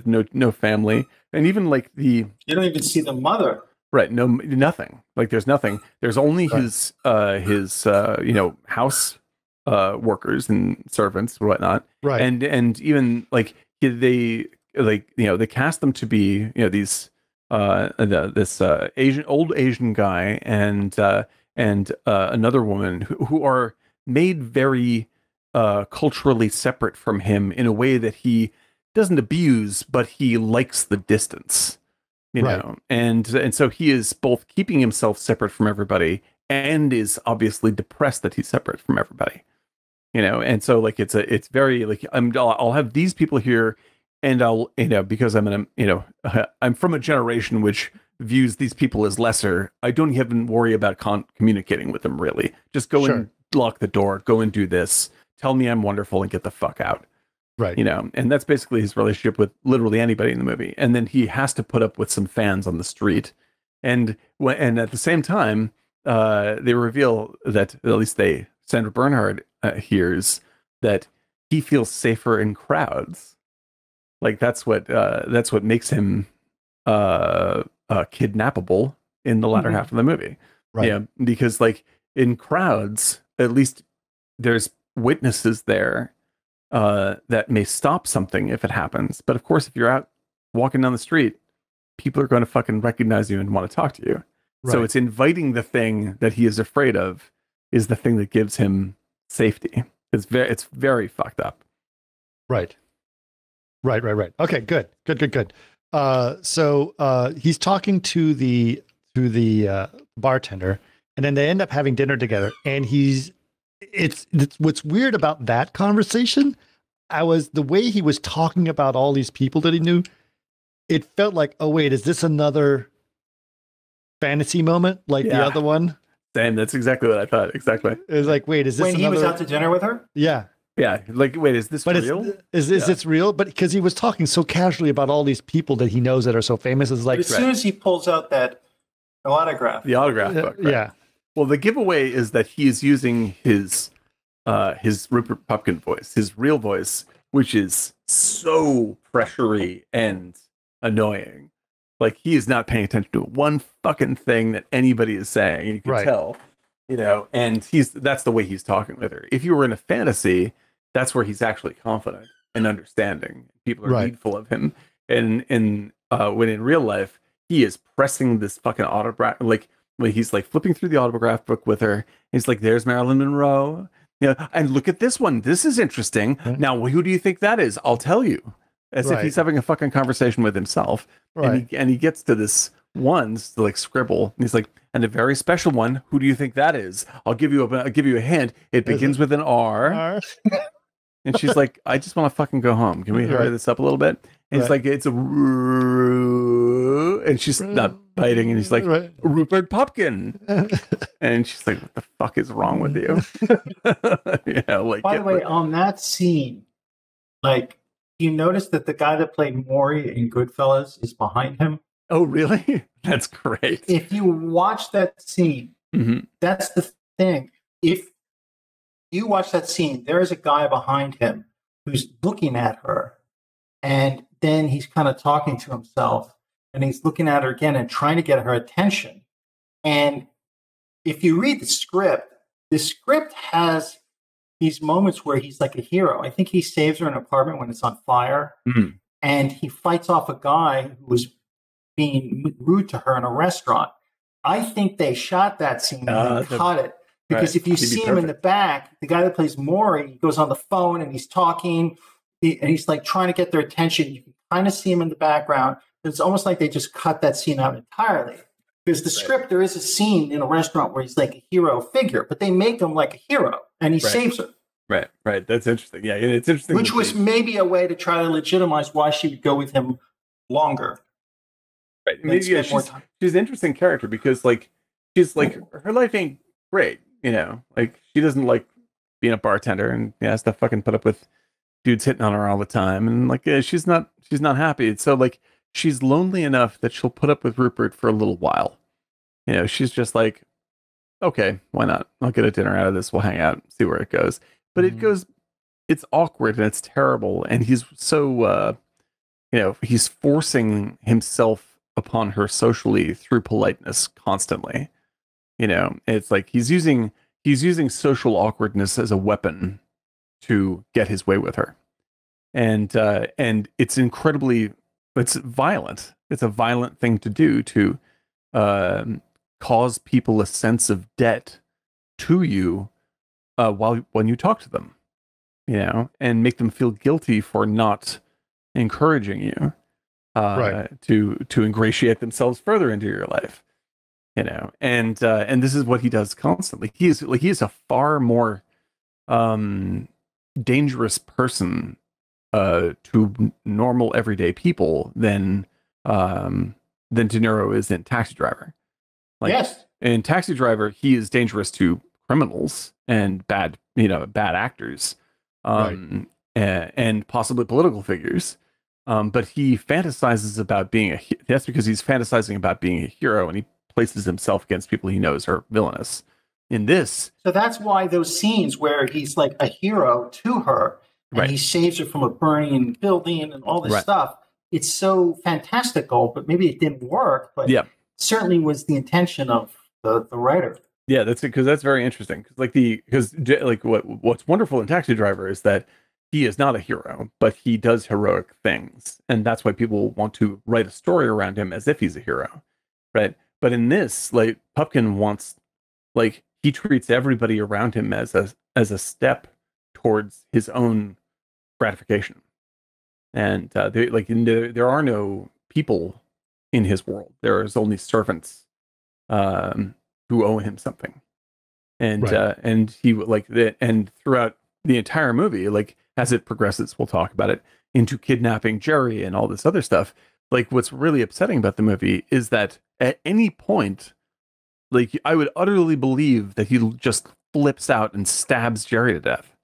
no family. And even like you don't even see the mother. Right. No, nothing. Like there's nothing. There's only his house workers and servants and whatnot. Right. And even like they cast them to be these this old Asian guy and another woman who are made very culturally separate from him in a way that he doesn't abuse, but he likes the distance. You know, and so he is both keeping himself separate from everybody and is obviously depressed that he's separate from everybody. And so like it's very like I'll have these people here, and I'll because I'm I'm from a generation which views these people as lesser. I don't even worry about communicating with them really. Just go and lock the door, go and do this. Tell me I'm wonderful and get the fuck out. Right. And that's basically his relationship with literally anybody in the movie. And then he has to put up with some fans on the street. And at the same time, they reveal that at least Sandra Bernhard hears that he feels safer in crowds. Like that's what makes him kidnappable in the latter half of the movie. Right. Yeah, because like in crowds, at least there's witnesses there that may stop something if it happens. But of course, if you're out walking down the street, people are going to fucking recognize you and want to talk to you. Right. So it's inviting the thing that he is afraid of is the thing that gives him safety. It's very fucked up. Right. Okay, good. So he's talking to the bartender, and then they end up having dinner together. And it's what's weird about that conversation. The way he was talking about all these people that he knew. It felt like, oh wait, is this another fantasy moment like the other one? Same. That's exactly what I thought. Exactly. It was like, wait, is this when he was out to dinner with her? Yeah. Yeah. Like, wait, is this real? Is this real? But because he was talking so casually about all these people that he knows that are so famous, it's like as soon as he pulls out that autograph, the autograph book. Right? Yeah. Well, the giveaway is that he is using his Rupert Pupkin voice, his real voice, which is so pressury and annoying. Like he is not paying attention to one fucking thing that anybody is saying. You can tell, and that's the way he's talking with her. If you were in a fantasy, that's where he's actually confident and understanding. People are needful of him. And when in real life, he is pressing this fucking autograph, like when he's like flipping through the autograph book with her. He's like, there's Marilyn Monroe. And look at this one. This is interesting. Now, who do you think that is? I'll tell you. As if he's having a fucking conversation with himself. Right. And he gets to this ones to like scribble. And he's like, and a very special one. Who do you think that is? I'll give you a hint. It begins with an R. And she's like, I just want to fucking go home. Can we hurry this up a little bit? And he's like, it's a, and she's not biting. And he's like, Rupert Pupkin. And she's like, what the fuck is wrong with you? Yeah. Like, by the way, on that scene, like, you notice that the guy that played Maury in Goodfellas is behind him. Oh, really? That's great. If you watch that scene, that's the thing. If you watch that scene, there is a guy behind him who's looking at her, and then he's kind of talking to himself, and he's looking at her again and trying to get her attention. And if you read the script has these moments where he's like a hero. I think he saves her in an apartment when it's on fire, and he fights off a guy who was being rude to her in a restaurant. I think they shot that scene and cut it. Because if you see him in the back, the guy that plays Maury, he goes on the phone and he's talking, and he's like trying to get their attention. You can kind of see him in the background. It's almost like they just cut that scene out entirely. Because the script, there is a scene in a restaurant where he's like a hero figure, but they make him like a hero, and he saves her. Right. That's interesting. Yeah, it's interesting. Which was maybe a way to try to legitimize why she would go with him longer. Right. Maybe, she's an interesting character because, like, she's like, her life ain't great. You know, like, she doesn't like being a bartender and has to fucking put up with dudes hitting on her all the time. And like, she's not happy. So like, she's lonely enough that she'll put up with Rupert for a little while. You know, she's just like, okay, why not? I'll get a dinner out of this. We'll hang out, see where it goes. But it's awkward and it's terrible. And he's so, he's forcing himself upon her socially through politeness constantly. You know, it's like he's using social awkwardness as a weapon to get his way with her, and it's violent. It's a violent thing to do to cause people a sense of debt to you when you talk to them, you know, and make them feel guilty for not encouraging you to ingratiate themselves further into your life. You know, and this is what he does constantly. He is a far more dangerous person to normal everyday people than DeNiro is in Taxi Driver. Like, yes, in Taxi Driver, he is dangerous to criminals and bad actors, and possibly political figures. But he fantasizes about being that's because he's fantasizing about being a hero, and he places himself against people he knows are villainous. In this, so that's why those scenes where he's like a hero to her, and he saves her from a burning building and all this stuff. It's so fantastical, but maybe it didn't work. But certainly was the intention of the writer. Yeah, that's it, because that's very interesting. Because what's wonderful in Taxi Driver is that he is not a hero, but he does heroic things, and that's why people want to write a story around him as if he's a hero, right? But in this, like, Pupkin wants, like, he treats everybody around him as a step towards his own gratification, and there are no people in his world. There is only servants who owe him something, and he and throughout the entire movie, like, as it progresses, we'll talk about it, into kidnapping Jerry and all this other stuff. Like, what's really upsetting about the movie is that at any point, like, I would utterly believe that he just flips out and stabs Jerry to death.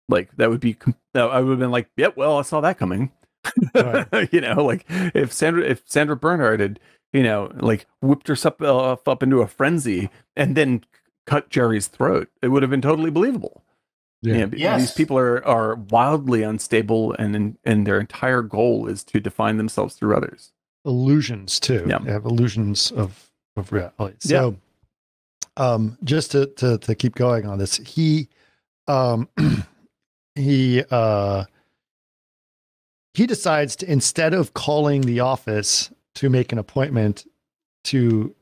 Like, I would have been like, yep, well, I saw that coming. You know, like, if Sandra Bernhard had, you know, like, whipped herself up into a frenzy and then cut Jerry's throat, it would have been totally believable. Yeah. These people are wildly unstable, and their entire goal is to define themselves through others. Illusions too. Yeah. They have illusions of reality. So, just to keep going on this, he decides to, instead of calling the office to make an appointment to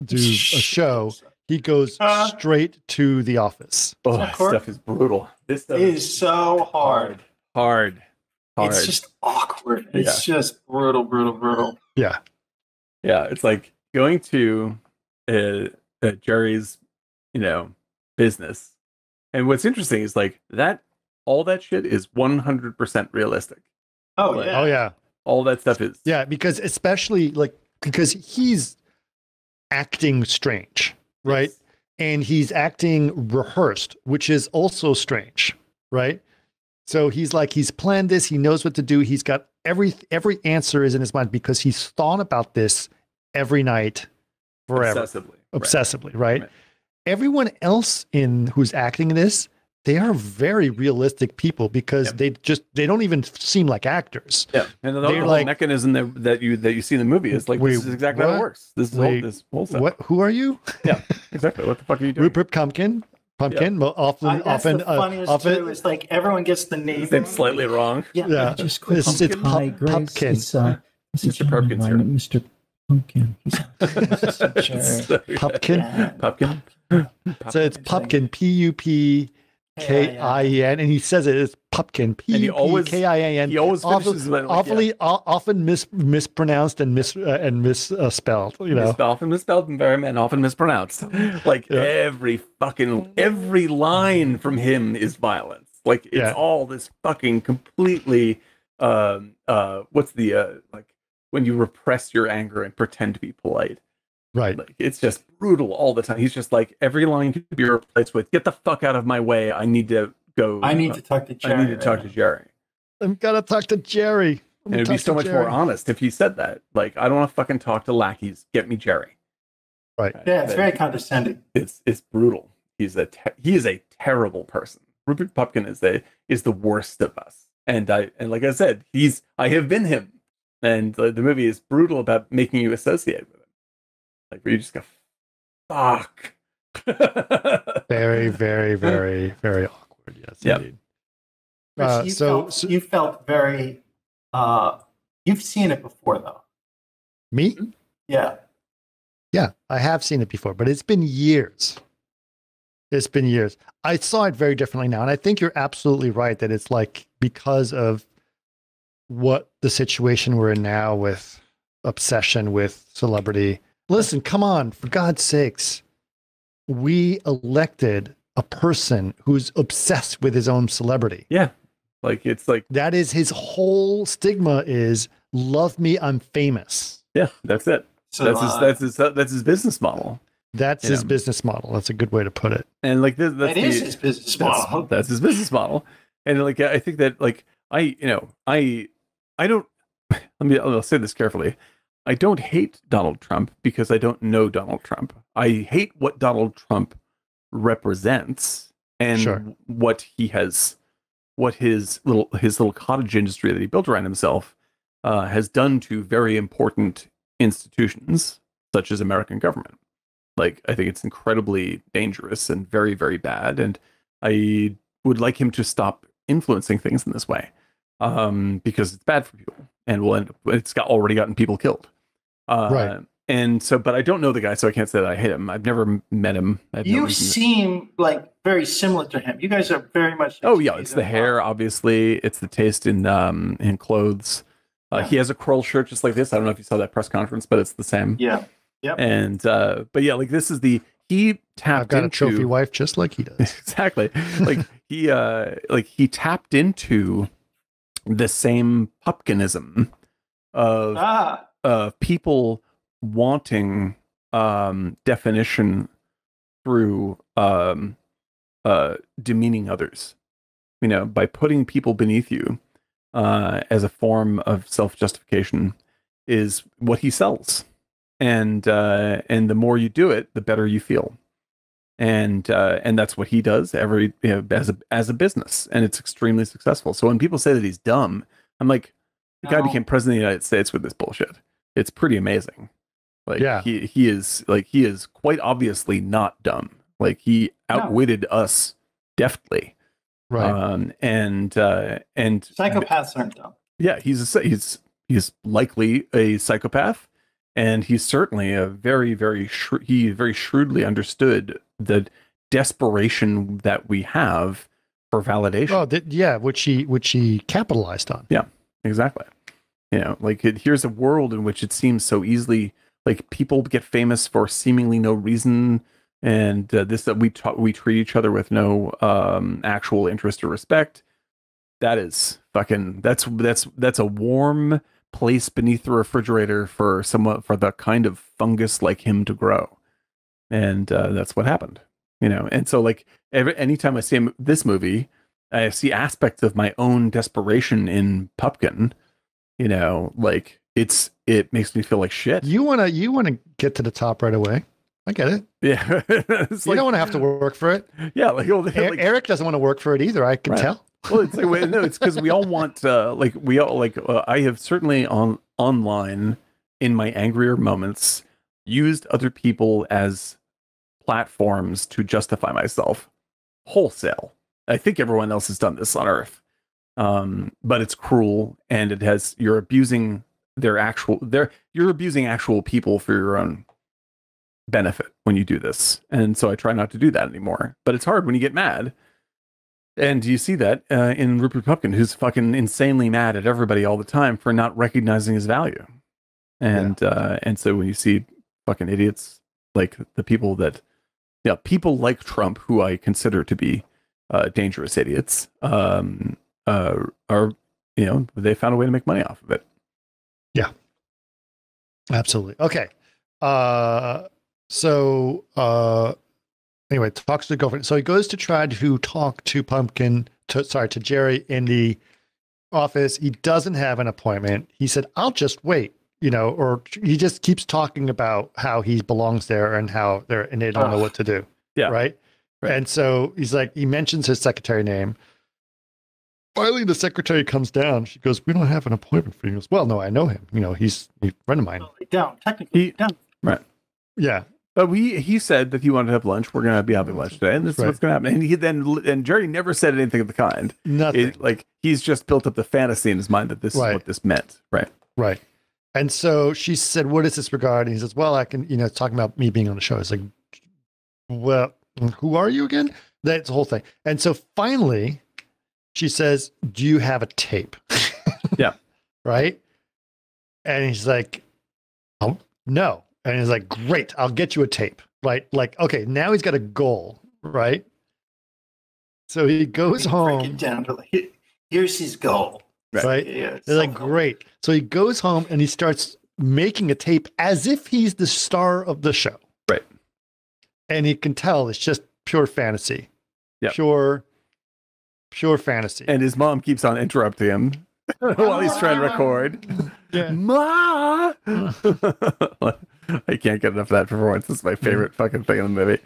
do a show, he goes straight to the office. Oh, this stuff is brutal. This stuff is so hard. Hard. It's just awkward. It's just brutal. Yeah. Yeah, it's like going to Jerry's, business. And what's interesting is like that all that shit is 100% realistic. Oh Like, yeah. Oh yeah. all that stuff is. Yeah, because especially because he's acting strange, right? Yes. And he's acting rehearsed, which is also strange, right? So he's planned this, he knows what to do, he's got every answer is in his mind because he's thought about this every night forever. Obsessively, right? Everyone else who's acting this, they are very realistic people because they don't even seem like actors. Yeah, and the whole mechanism that you see in the movie is like this is exactly how it works. This whole stuff. What? Who are you? Yeah, exactly. What the fuck are you doing? Rupert Pumpkin. Well, often the funniest too. It's like everyone gets the name slightly wrong. Yeah. It's Pumpkin. Mr. Pumpkin's here. Mr. Pumpkin. Pumpkin. So it's Pumpkin. Pumpkin, and he says it as Pumpkin. Pupkin. He always finishes often mispronounced and misspelled. Often misspelled and often mispronounced. Like every line from him is violence. Like it's all this fucking completely. What's the like when you repress your anger and pretend to be polite. Right. Like, it's just brutal all the time. He's just like, every line could be replaced with, get the fuck out of my way. I need to go. I need to talk to Jerry. I need to talk to Jerry. I'm gonna talk to Jerry. And it'd be so much more honest if he said that. Like, I don't want to fucking talk to lackeys. Get me Jerry. Right. Yeah, it's very condescending. It's brutal. He is a terrible person. Rupert Pupkin is the worst of us. And like I said, I have been him. And the movie is brutal about making you associate with him. Like, where you just go, fuck. Very, very, very, very awkward. Yes, indeed. Chris, you felt very. You've seen it before, though. Me? Yeah. Yeah, I have seen it before, but it's been years. It's been years. I saw it very differently now, and I think you're absolutely right that it's like because of what the situation we're in now with obsession with celebrity. Listen, come on, for God's sakes. We elected a person who's obsessed with his own celebrity. Yeah. Like, it's like... That is his whole stigma is, love me, I'm famous. Yeah, that's it. So that's his business model. That's his business model. That's a good way to put it. And like his business model. That's his business model. And like, I think that like, I don't, I'll say this carefully. I don't hate Donald Trump because I don't know Donald Trump. I hate what Donald Trump represents and what his little cottage industry that he built around himself has done to very important institutions such as American government. Like, I think it's incredibly dangerous and very, very bad. And I would like him to stop influencing things in this way because it's bad for people and it's already gotten people killed. Right. And so, but I don't know the guy, so I can't say that I hate him. I've never met him. You seem like very similar to him. You guys are very much. Oh yeah, it's the hair, obviously. It's the taste in clothes. He has a Kroll shirt just like this. I don't know if you saw that press conference, but it's the same. Yeah. Yep. And but yeah, like this is he tapped I've got into a trophy wife just like he does. Exactly. Like he tapped into the same Pupkinism of people wanting definition through demeaning others, by putting people beneath you as a form of self-justification is what he sells. And the more you do it, the better you feel. And that's what he does as a business, and it's extremely successful. So when people say that he's dumb, I'm like, the guy became president of the United States with this bullshit. It's pretty amazing. Like, yeah, he is quite obviously not dumb. Like, he outwitted us deftly. Right. And psychopaths aren't dumb. Yeah, he's likely a psychopath, and he's certainly a very, very very shrewdly understood the desperation that we have for validation. Oh, which he capitalized on. Yeah, exactly. Like, here's a world in which it seems so easily like people get famous for seemingly no reason, and this that we treat each other with no actual interest or respect. That is fucking that's a warm place beneath the refrigerator for the kind of fungus like him to grow, and that's what happened, And so like anytime I see this movie, I see aspects of my own desperation in Pupkin. Like it makes me feel like shit. You wanna get to the top right away. I get it. Yeah, you don't want to have to work for it. Yeah, like Eric doesn't want to work for it either. I can tell. Well, it's like no, it's because we all want I have certainly online in my angrier moments used other people as platforms to justify myself wholesale. I think everyone else has done this on Earth, but it's cruel, and you're abusing you're abusing actual people for your own benefit when you do this, and so I try not to do that anymore. But it's hard when you get mad. And you see that in Rupert Pupkin, who's fucking insanely mad at everybody all the time for not recognizing his value. And so when you see fucking idiots like the people people like Trump, who I consider to be dangerous idiots, are they found a way to make money off of it. Yeah, absolutely. Okay. Anyway, talks to the girlfriend. So he goes to try to talk to to Jerry in the office. He doesn't have an appointment. He said, "I'll just wait," or he just keeps talking about how he belongs there and how they don't know what to do. Yeah. Right. And so he's like, he mentions his secretary name. Finally, the secretary comes down. She goes, "We don't have an appointment for you." He goes, "Well, no, I know him. He's a friend of mine." Technically down. Right. Yeah. But he said that he wanted to have lunch. We're going to be having lunch today, and this is what's going to happen. And Jerry never said anything of the kind. Nothing. He's just built up the fantasy in his mind that this is what this meant. Right. Right. And so she said, "What is this regard?" And he says, "Well, I can, talking about me being on the show." It's like, "Well, who are you again?" That's the whole thing. And so finally, she says, "Do you have a tape?" Yeah. Right. And he's like, "Oh, no." And he's like, "Great, I'll get you a tape." Right? Like, okay, now he's got a goal, right? So he goes home. Break it down to here's his goal. Right? Yeah, they're like, "Great." So he goes home and he starts making a tape as if he's the star of the show. Right. And he can tell it's just pure fantasy. Yep. Pure fantasy. And his mom keeps on interrupting him while he's trying to record. Yeah. Ma! I can't get enough of that performance. This is my favorite fucking thing in the movie.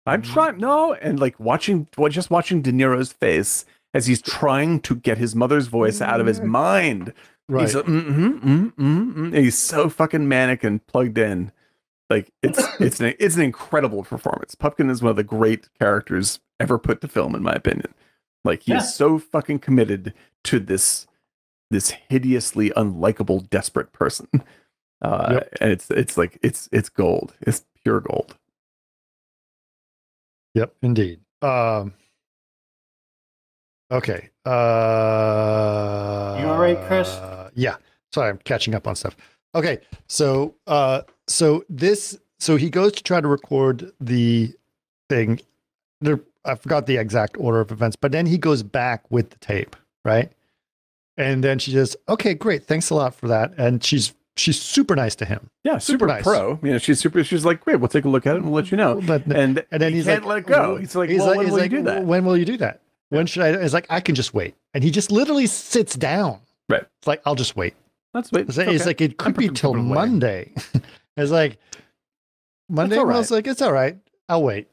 I'm trying, and like watching De Niro's face as he's trying to get his mother's voice out of his mind. Right. He's and he's so fucking manic and plugged in. Like it's an incredible performance. Pupkin is one of the great characters ever put to film, in my opinion. Like he is so fucking committed to this hideously unlikable, desperate person. And it's gold. It's pure gold. Yep, indeed. Okay. You all right, Chris? Yeah. Sorry, I'm catching up on stuff. Okay. So he goes to try to record the thing. I forgot the exact order of events, but then he goes back with the tape, right? And then she says, "Okay, great. Thanks a lot for that." And she's super nice to him. Yeah, super nice. Pro. She's like, "Great, we'll take a look at it and we'll let you know." And then he's can't like, let it go. He's like, "Well, when will you do that? When will you do that? When should I?" It's like, "I can just wait." And he just literally sits down. Right. It's like, "I'll just wait." Let's wait. It's like, it could be till Monday. It's like, Monday. I was like, "It's all right. I'll wait."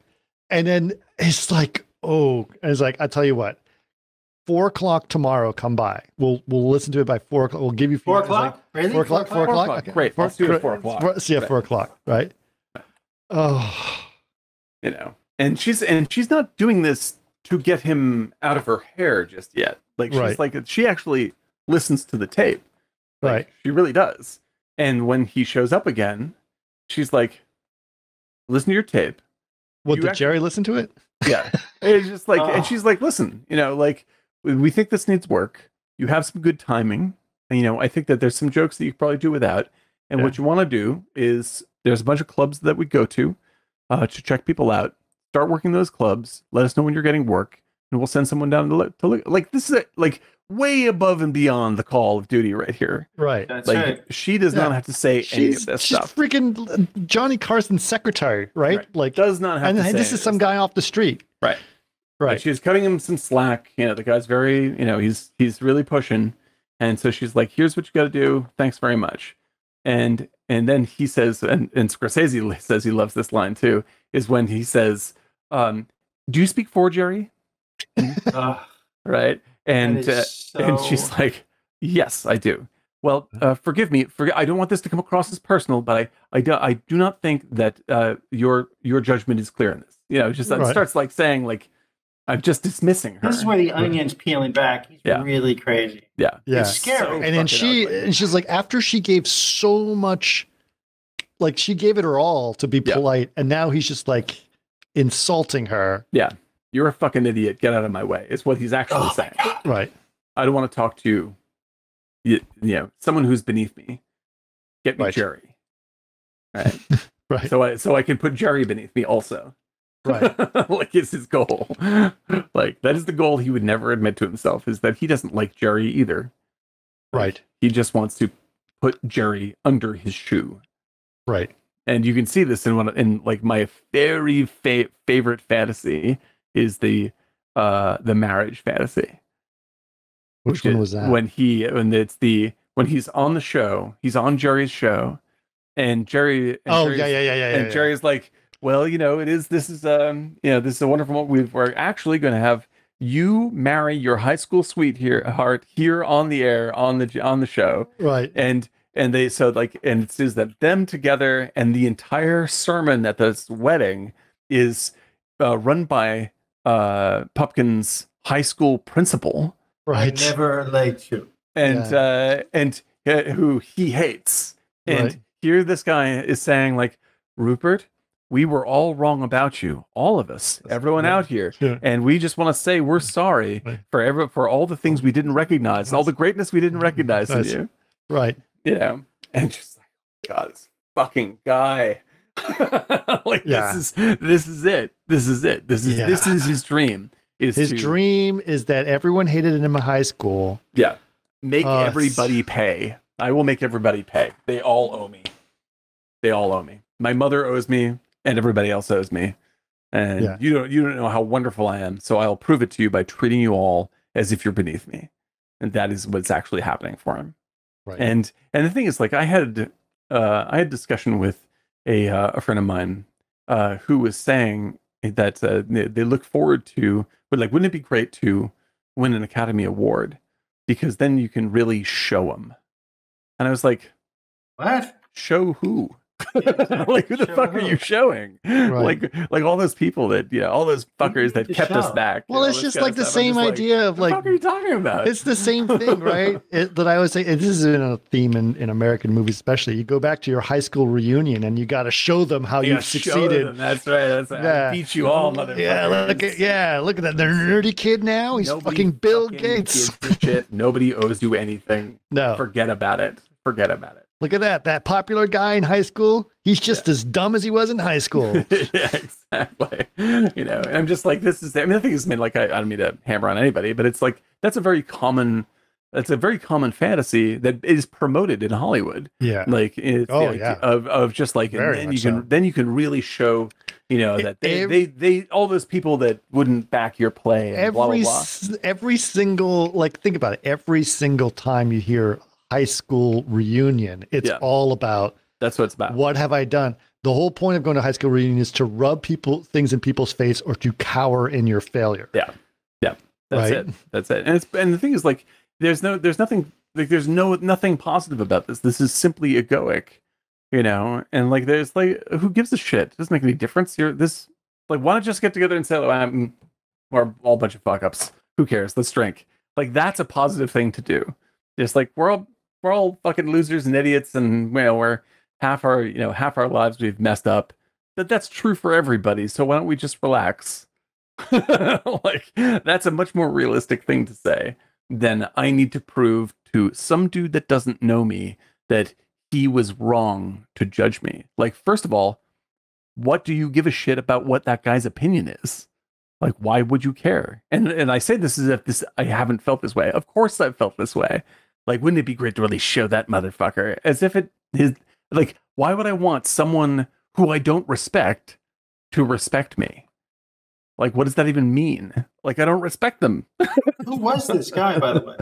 And then it's like, and it's like, "I tell you what, 4:00 tomorrow, come by. We'll listen to it by 4:00. We'll give you 4:00. Like, really? 4:00. 4:00. Okay. Great. Let's do it 4:00. See, 4:00. Right. Oh, and she's not doing this to get him out of her hair just yet. Like she's like, she actually listens to the tape. Like, right. She really does. And when he shows up again, she's like, "Listen to your tape." What, did Jerry listen to it? Yeah. It's just like, and she's like, "Listen, like, we think this needs work. You have some good timing. And, I think that there's some jokes that you could probably do without. And what you want to do is there's a bunch of clubs that we go to check people out. Start working those clubs. Let us know when you're getting work, and we'll send someone down to look. Like this is like way above and beyond the Call of Duty right here. Right. That's Like right. she does not have to say any of this she's stuff. freaking Johnny Carson's secretary, right? Like Does not have and to say this is some guy off the street. Right. Right. Like she's cutting him some slack. You know, the guy's very, you know, he's really pushing. And so she's like, here's what you got to do. Thanks very much. And then he says, and Scorsese says he loves this line too, is when he says, do you speak for Jerry? Right. And and she's like, yes, I do. Well, forgive me. I don't want this to come across as personal, but I do not think that your judgment is clear in this. You know, just starts like saying like, I'm just dismissing her. This is where the onion's peeling back. He's really crazy. Yeah. It's scary. So, and then she's like, after she gave so much, like she gave it her all to be polite, and now he's just like insulting her. Yeah. You're a fucking idiot. Get out of my way. Is what he's actually saying. Right. I don't want to talk to you know, someone who's beneath me. Get me Jerry. Right. Right. So I can put Jerry beneath me also. Right. Like it's his goal. Like that is the goal he would never admit to himself, is that he doesn't like Jerry either. Like, right. He just wants to put Jerry under his shoe. Right. And you can see this in like my very favorite fantasy is the marriage fantasy. Which one was that? When he's on the show, he's on Jerry's show, and Jerry's like, well, you know, this is a wonderful moment. We're actually going to have you marry your high school sweetheart here on the air on the show, right? And they and it says that them together, and the entire sermon at this wedding is run by Pupkin's high school principal, right? I never liked you, and who he hates, and here this guy is saying like, Rupert, we were all wrong about you, all of us, everyone out here, and we just want to say we're sorry for all the things we didn't recognize, all the greatness we didn't recognize in you, right? You know, and just like, God, this fucking guy, like this is it. This is his dream. His dream is that everyone hated him in high school. Yeah, make everybody pay. I will make everybody pay. They all owe me. My mother owes me, and everybody else owes me. And you don't know how wonderful I am. So I'll prove it to you by treating you all as if you're beneath me. And that is what's actually happening for him. Right. And the thing is, like, I had discussion with a friend of mine who was saying that they look forward to, but like, wouldn't it be great to win an Academy Award, because then you can really show them. And I was like, what? Show who? Like, who the fuck are you showing? Right. Like all those people that, you know, all those fuckers that kept us back. Well, it's just like the same idea of like, what the fuck are you talking about? It's the same thing, right? That I would say, this is a theme in American movies, especially. You go back to your high school reunion and you got to show them how you've succeeded. That's right. I beat you all, motherfuckers. Look at that. The nerdy kid now. He's fucking Bill Gates. Shit. Nobody owes you anything. No. Forget about it. Look at that popular guy in high school. He's just as dumb as he was in high school. Yeah, exactly. You know, and I'm just like, this is, I mean, I think it's meant like, I don't mean to hammer on anybody, but it's like, that's a very common fantasy that is promoted in Hollywood. Yeah. Like, it's of just like, and then you can really show, you know, that they all those people that wouldn't back your play and blah, blah, blah. Every single, like, think about it. Every single time you hear high school reunion, it's all about, that's what it's about. What have I done? The whole point of going to high school reunion is to rub things in people's face, or to cower in your failure. Yeah. That's it. And the thing is, like, there's nothing positive about this. This is simply egoic, you know. And like, there's like, who gives a shit? It doesn't make any difference. Why don't you just get together and say, we're all a bunch of fuck ups. Who cares? Let's drink. Like, that's a positive thing to do. Just like, we're all fucking losers and idiots, and, you know, we're half our lives we've messed up. That's true for everybody. So why don't we just relax? Like, that's a much more realistic thing to say than I need to prove to some dude that doesn't know me that he was wrong to judge me. Like, first of all, what do you give a shit about what that guy's opinion is? Like, why would you care? And I say this as if I haven't felt this way. Of course I've felt this way. Like, wouldn't it be great to really show that motherfucker? As if it is, like, why would I want someone who I don't respect to respect me? Like, what does that even mean? Like, I don't respect them. Who was this guy, by the way?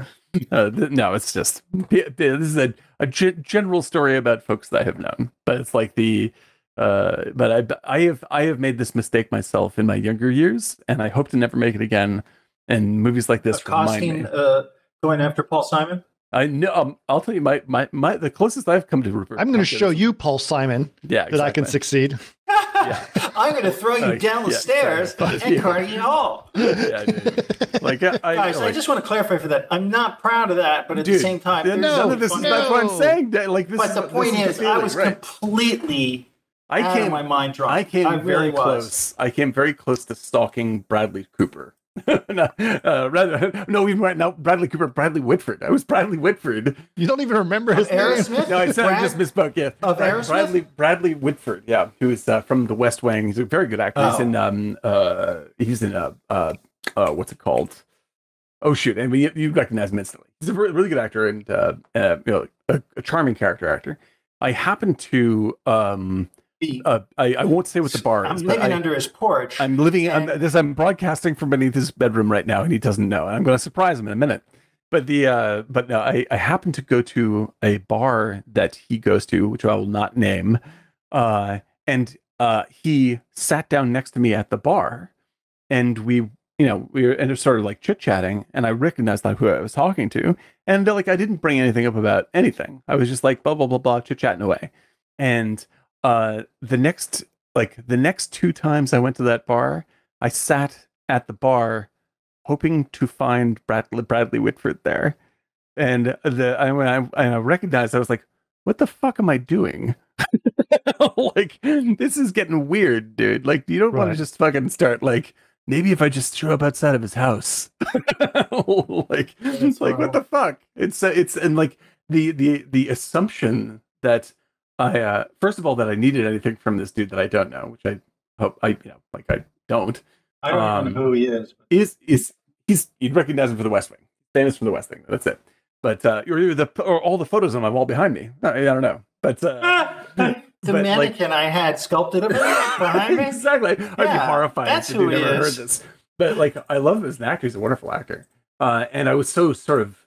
No, it's just, this is a general story about folks that I have known. But it's like but I have made this mistake myself in my younger years, and I hope to never make it again. And movies like this remind me. Going after Paul Simon? I know. I'll tell you, my the closest I've come to Rupert. I'm going to show you, Paul Simon, that I can succeed. Yeah. I'm going to throw you down the stairs at Carnegie Hall. Like, guys, I just want to clarify for that. I'm not proud of that, but at the same time, none of this is. That's what I'm saying. Like, but the point is, I was completely out of my mind drunk. I came very close. I came very close to stalking Bradley Cooper. No, even right now, Bradley Cooper, Bradley Whitford. I was Bradley Whitford. You don't even remember his name? Aerosmith? No, I just misspoke. Yeah, of Aerosmith? Bradley Whitford. Yeah, who is from The West Wing. He's a very good actor. He's in what's it called? Oh shoot! And you recognize him instantly. He's a really good actor and a charming character actor. I happen to I won't say what the bar is. I'm living under his porch. I'm living I'm broadcasting from beneath his bedroom right now, and he doesn't know. And I'm going to surprise him in a minute. But no, I happen to go to a bar that he goes to, which I will not name. And he sat down next to me at the bar, and we were sort of like chit chatting, and I recognized like who I was talking to, and like I didn't bring anything up about anything. I was just like blah blah blah blah, chit chatting away, and. The next two times I went to that bar, I sat at the bar hoping to find Bradley Whitford there. And I recognized, I was like, what the fuck am I doing? Like, this is getting weird, dude. Like, you don't want to just fucking start like, maybe if I just show up outside of his house. Like what the fuck? It's and like the assumption that first of all, that I needed anything from this dude that I don't know, which I hope I don't. I don't know who he is. You'd recognize him for The West Wing, famous from The West Wing. That's it. But or all the photos of him all behind me. I don't know. But the mannequin I had sculpted behind me. Exactly. I'd be horrified that's if who you he never is. heard this. But like, I love him as an actor. He's a wonderful actor. And I was so sort of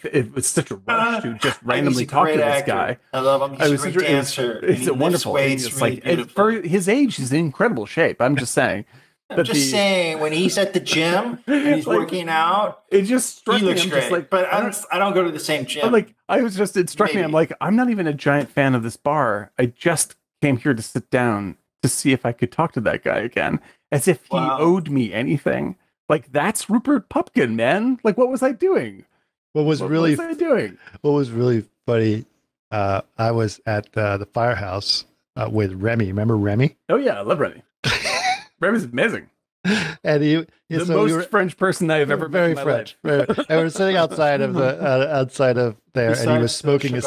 it was such a rush to just randomly talk to this guy. I love him. He's a great dancer. It's a wonderful. It's really like for his age, he's in incredible shape. I'm just saying. I'm just saying, when he's at the gym and he's working out, it just struck he me. looks great. Like, but I don't go to the same gym. It struck me. I'm like, I'm not even a giant fan of this bar. I just came here to sit down to see if I could talk to that guy again, as if he owed me anything. Like, that's Rupert Pupkin, man. Like, what was I doing? What was really funny, I was at the firehouse with Remy. Remember Remy? Oh yeah, I love Remy. Remy's amazing. And the most French person I've ever very met. French. And we were sitting outside of there, and he was smoking a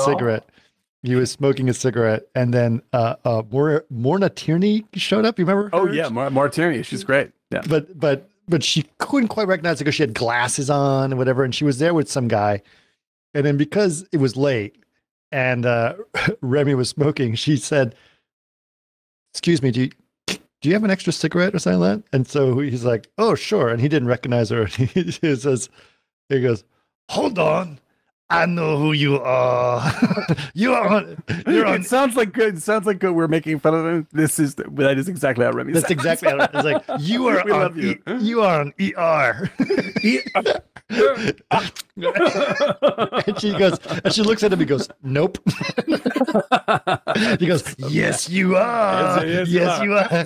cigarette. And then Morna Tierney showed up. You remember her? Oh yeah, Morna Tierney. She's great. Yeah, but she couldn't quite recognize it because she had glasses on and whatever, and she was there with some guy. And then because it was late and Remy was smoking, she said, "Excuse me, do you have an extra cigarette or something like that?" And so he's like, "Oh, sure." And he didn't recognize her. He goes, "Hold on. I know who you are. You're on. It sounds like good. It sounds like good. We're making fun of him. That is exactly how Remy. That's exactly how it's like. You are on. You are on ER. And she goes. And she looks at him. He goes, "Nope." He goes, "Yes, you are. Yes, you are.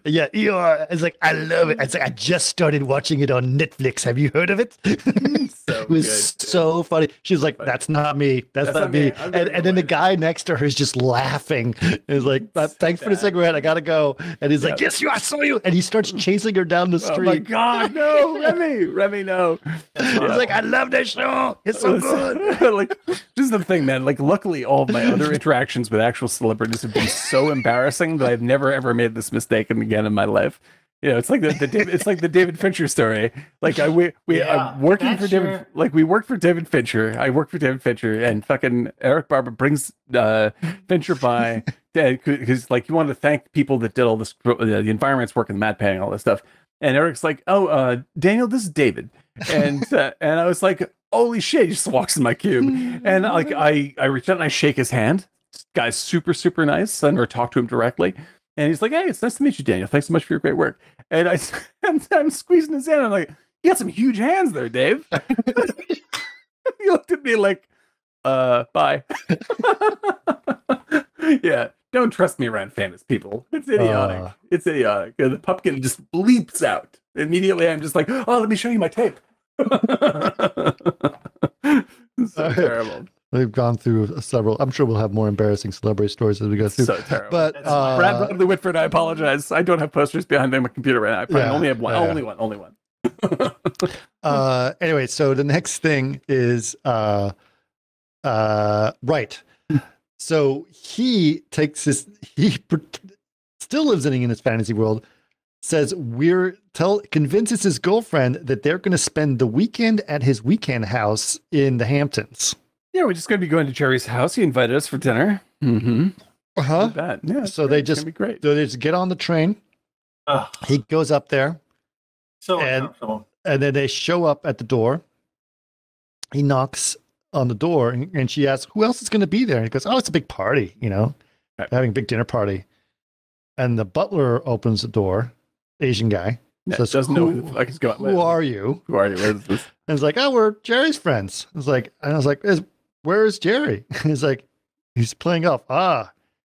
Yeah, ER." It's like, I love it. It's like, I just started watching it on Netflix. Have you heard of it? It was so funny. She's like, "That's not me. That's not me." And then the guy next to her is just laughing. He's like, "Thanks for the cigarette. I gotta go." And he's like, "Yes, I saw you." And he starts chasing her down the street. Oh my God, no, Remy, no. He's like, I love this show. It's so good. Like, this is the thing, man. Like, luckily, all of my other interactions with actual celebrities have been so embarrassing that I've never ever made this mistake again in my life. You know, it's like the David Fincher story. Like I'm working for David. Like we worked for David Fincher. I worked for David Fincher, and fucking Eric Barber brings Fincher by because like he wanted to thank people that did all this, the environments work and the matte painting, all this stuff. And Eric's like, "Oh, Daniel, this is David," and I was like, "Holy shit!" He just walks in my cube, and like I reach out and I shake his hand. This guy's super nice. I never talked to him directly. And he's like, "Hey, it's nice to meet you, Daniel. Thanks so much for your great work." And I'm squeezing his hand. I'm like, "You got some huge hands there, Dave." He looked at me like, bye. Yeah, don't trust me around famous people. It's idiotic. It's idiotic. The pumpkin just leaps out. Immediately, I'm just like, "Oh, let me show you my tape." It's so terrible. We've gone through several. I'm sure we'll have more embarrassing celebrity stories as we go through. So terrible. But Brad Bradley Whitford, I apologize. I don't have posters behind my computer right now. I only have one. Only one. Anyway, so the next thing is right. So he takes this. He still lives in his fantasy world. Says convinces his girlfriend that they're going to spend the weekend at his weekend house in the Hamptons. Yeah, we're just going to be going to Jerry's house. He invited us for dinner. Mm-hmm. Uh-huh. Yeah. So they just great. So they just get on the train. He goes up there. So uncomfortable. And then they show up at the door. He knocks on the door, and she asks, "Who else is going to be there?" And he goes, "Oh, it's a big party, right. Having a big dinner party." And the butler opens the door, Asian guy. Yeah, says, doesn't know who the fuck is going. Who are you? Who are you? Where is this? And it's like, "Oh, we're Jerry's friends." I was like, "Where is Jerry?" He's like, "He's playing golf."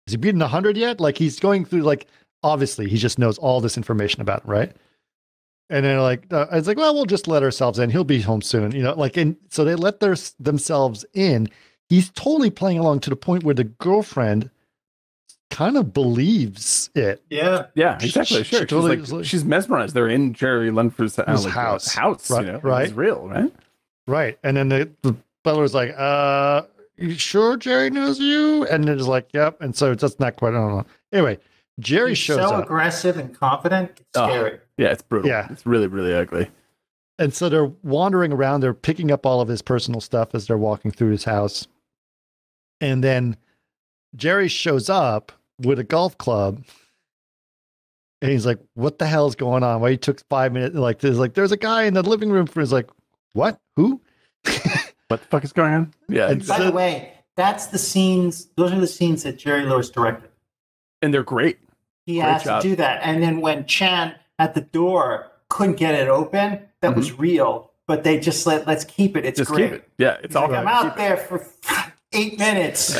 Is he beaten 100 yet? Like he's going through, like, obviously he just knows all this information about him, right? And then like, I was like, "Well, we'll just let ourselves in. He'll be home soon," and so they let themselves in. He's totally playing along to the point where the girlfriend kind of believes it. Yeah, exactly. Sure. She's mesmerized. They're in Jerry Lunford's house. Right, right. It's real, right? Right. And then the butler's like, "You sure Jerry knows you?" And it's like, "Yep." And so it's just not quite, I don't know. Anyway, Jerry shows up. So aggressive and confident. It's scary. Yeah, it's brutal. Yeah. It's really, really ugly. And so they're wandering around. They're picking up all of his personal stuff as they're walking through his house. And then Jerry shows up with a golf club. And he's like, "What the hell is going on? Why he took 5 minutes?" Like, there's a guy in the living room. He's like, "What? Who?" What the fuck is going on? Yeah. And by the way, that's the scenes. Those are the scenes that Jerry Lewis directed. And they're great. He has to do that. And then when Chan at the door couldn't get it open, that was real. But they just let's keep it. It's just great. Keep it. Yeah, it's all right. I'm out there for 8 minutes.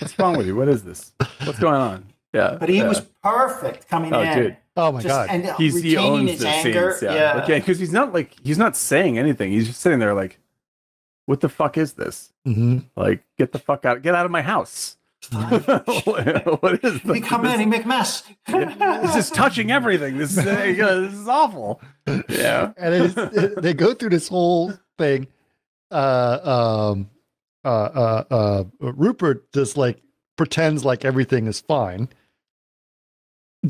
What's wrong with you? What is this? What's going on? Yeah. But he was perfect coming in. Dude. Oh my God. And he owns his the anger. scenes. Yeah. Because he's not saying anything. He's just sitting there like, "What the fuck is this? Mm-hmm. Like, get the fuck out! Get out of my house!" What is this? He come in, he make a mess. This is touching everything. This is awful. Yeah. And they go through this whole thing. Rupert just like pretends like everything is fine.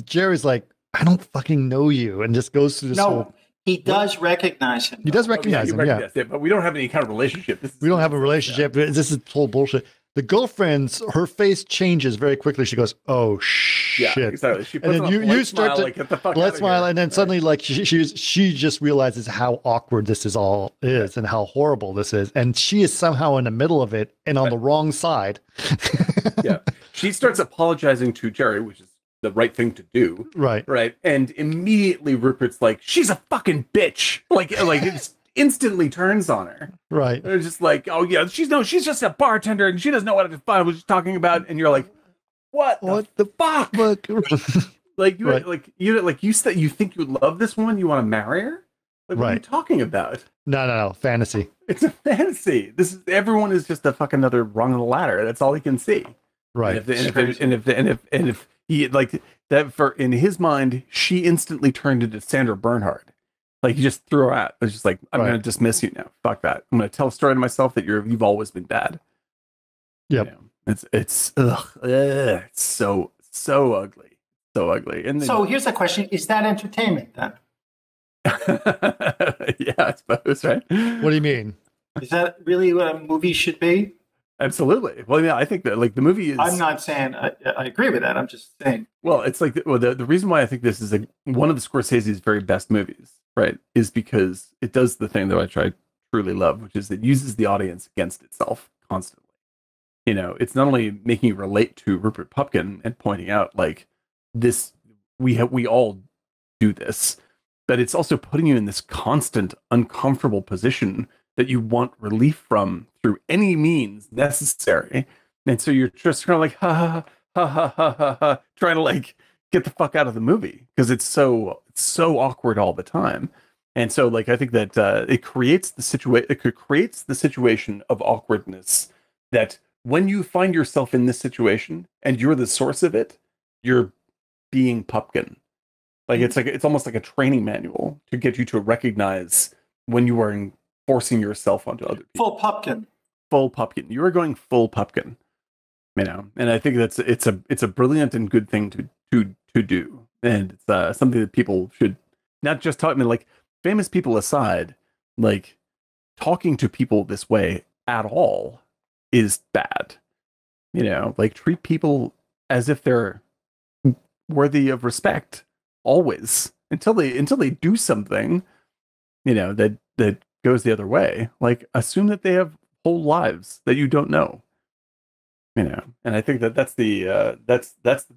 Jerry's like, "I don't fucking know you," and just goes through this whole. He does recognize him. He does recognize him, yeah. But we don't have any kind of relationship. We don't have a relationship. Yeah. This is whole bullshit. The girlfriend's, her face changes very quickly. She goes, "Oh shit!" Yeah, exactly. She puts and then you start to like, "Get the fuck let's out smile, here." and then suddenly, like she just realizes how awkward this is and how horrible this is, and she is somehow in the middle of it and on the wrong side. Yeah, she starts apologizing to Jerry, which is the right thing to do. Right. And immediately Rupert's like, "She's a fucking bitch." Like it instantly turns on her. Right. They're just like, "Oh yeah, she's just a bartender and she doesn't know what I was talking about." And you're like, What the fuck? You think you love this woman, you want to marry her? Like, what are you talking about? No. Fantasy. It's a fantasy. Everyone is just a fucking another rung on the ladder. That's all he can see. Right. And if he like that, for in his mind, she instantly turned into Sandra Bernhard. Like you just threw her out. It's just like, I'm Right. going to dismiss you now. Fuck that. I'm going to tell a story to myself that you've always been bad. Yep. You know, it's so ugly. So ugly. And So here's a question. Is that entertainment then? yeah, I suppose, right? What do you mean? Is that really what a movie should be? Absolutely. Well, yeah, I think that like the movie is. I'm not saying I agree with that. I'm just saying. Well, it's like the reason why I think this is one of the Scorsese's very best movies, right, is because it does the thing that I truly love, which is it uses the audience against itself constantly. You know, it's not only making you relate to Rupert Pupkin and pointing out like this, we all do this, but it's also putting you in this constant uncomfortable position that you want relief from through any means necessary. And so you're just kind of like, ha ha ha ha ha ha, trying to like get the fuck out of the movie because it's so awkward all the time. And so like I think that it creates the situation of awkwardness that when you find yourself in this situation and you're the source of it, you're being Pupkin. Like it's almost like a training manual to get you to recognize when you are forcing yourself onto other people. Full Pupkin. You are going full Pupkin. You know, and I think it's a brilliant and good thing to do, and it's something that people should not just talk. I mean, like famous people aside, like talking to people this way at all is bad. You know, like treat people as if they're worthy of respect always until they do something, you know, that goes the other way. Like assume that they have whole lives that you don't know, you know. And I think that's the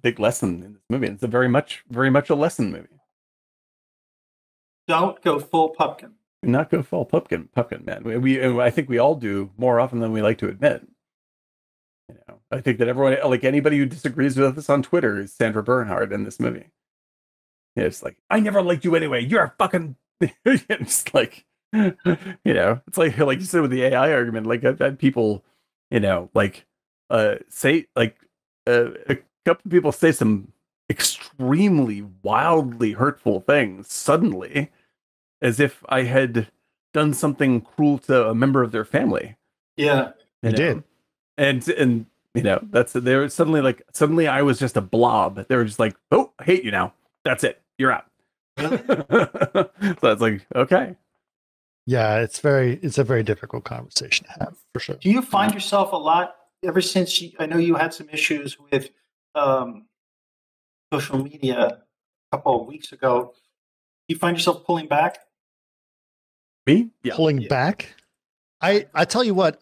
big lesson in this movie. It's a very much a lesson movie. Don't go full Pupkin. Do not go full Pupkin, man. I think we all do more often than we like to admit. You know, I think that everyone, like anybody who disagrees with us on Twitter, is Sandra Bernhard in this movie. Yeah, it's like, I never liked you anyway. You're a fucking. It's like, you know, it's like you said with the AI argument. Like I've had people, you know, like say like a couple people say some extremely wildly hurtful things suddenly, as if I had done something cruel to a member of their family. Yeah, you did. And you know, they were suddenly I was just a blob. They were just like, oh, I hate you now. That's it. You're out. So it's like, okay. Yeah, it's a very difficult conversation to have for sure. Do you find yourself a lot ever since I know you had some issues with social media a couple of weeks ago? Do you find yourself pulling back? Me? Yeah. Pulling back? I tell you what,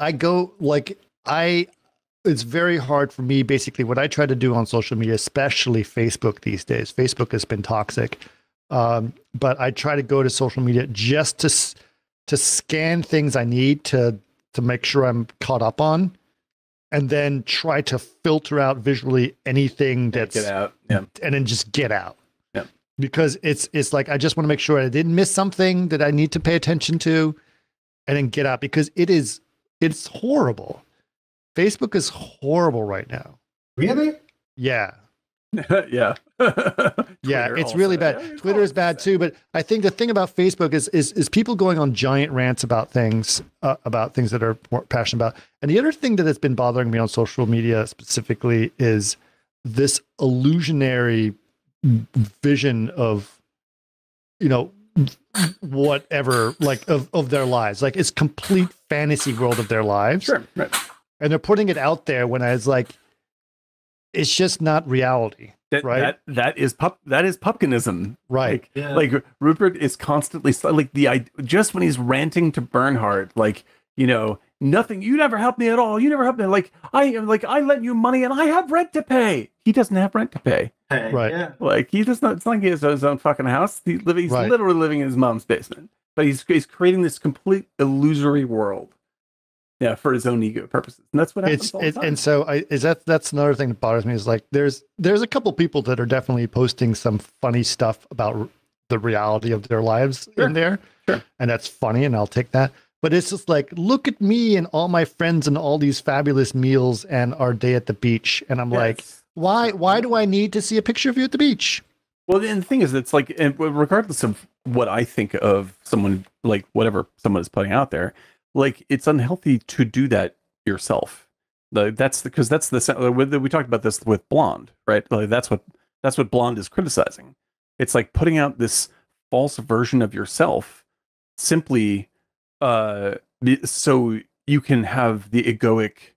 it's very hard for me. Basically, what I try to do on social media, especially Facebook these days, Facebook has been toxic. But I try to go to social media just to scan things I need to make sure I'm caught up on, and then try to filter out visually anything that's get out. Yeah. And then just get out. Yeah. Because it's like I just want to make sure I didn't miss something that I need to pay attention to, and then get out because it's horrible. Facebook is horrible right now. Really? Yeah. Yeah. Yeah, it's really bad. Yeah, Twitter is bad too, but I think the thing about Facebook is people going on giant rants about things that are more passionate about. And the other thing that has been bothering me on social media specifically is this illusionary vision of, you know, whatever, like of their lives. Like it's complete fantasy world of their lives. Sure. Right. And they're putting it out there when I was like, it's just not reality. Right. That is Pupkinism. Right. Like, like Rupert is constantly like just when he's ranting to Bernhard, like, you know, nothing, you never helped me at all. You never helped me. Like I lent you money and I have rent to pay. He doesn't have rent to pay. Right. Yeah. Like he does not, it's not like he has his own fucking house. He's literally living in his mom's basement. But he's creating this complete illusory world. Yeah, for his own ego purposes, and that's what happens. And so that's another thing that bothers me is like there's a couple people that are definitely posting some funny stuff about the reality of their lives in there, and that's funny, and I'll take that. But it's just like, look at me and all my friends and all these fabulous meals and our day at the beach, and I'm like, why do I need to see a picture of you at the beach? Well, and the thing is, it's like, and regardless of what I think of someone, like whatever someone is putting out there, like it's unhealthy to do that yourself. Like, because we talked about this with Blonde, right? Like that's what Blonde is criticizing. It's like putting out this false version of yourself simply so you can have the egoic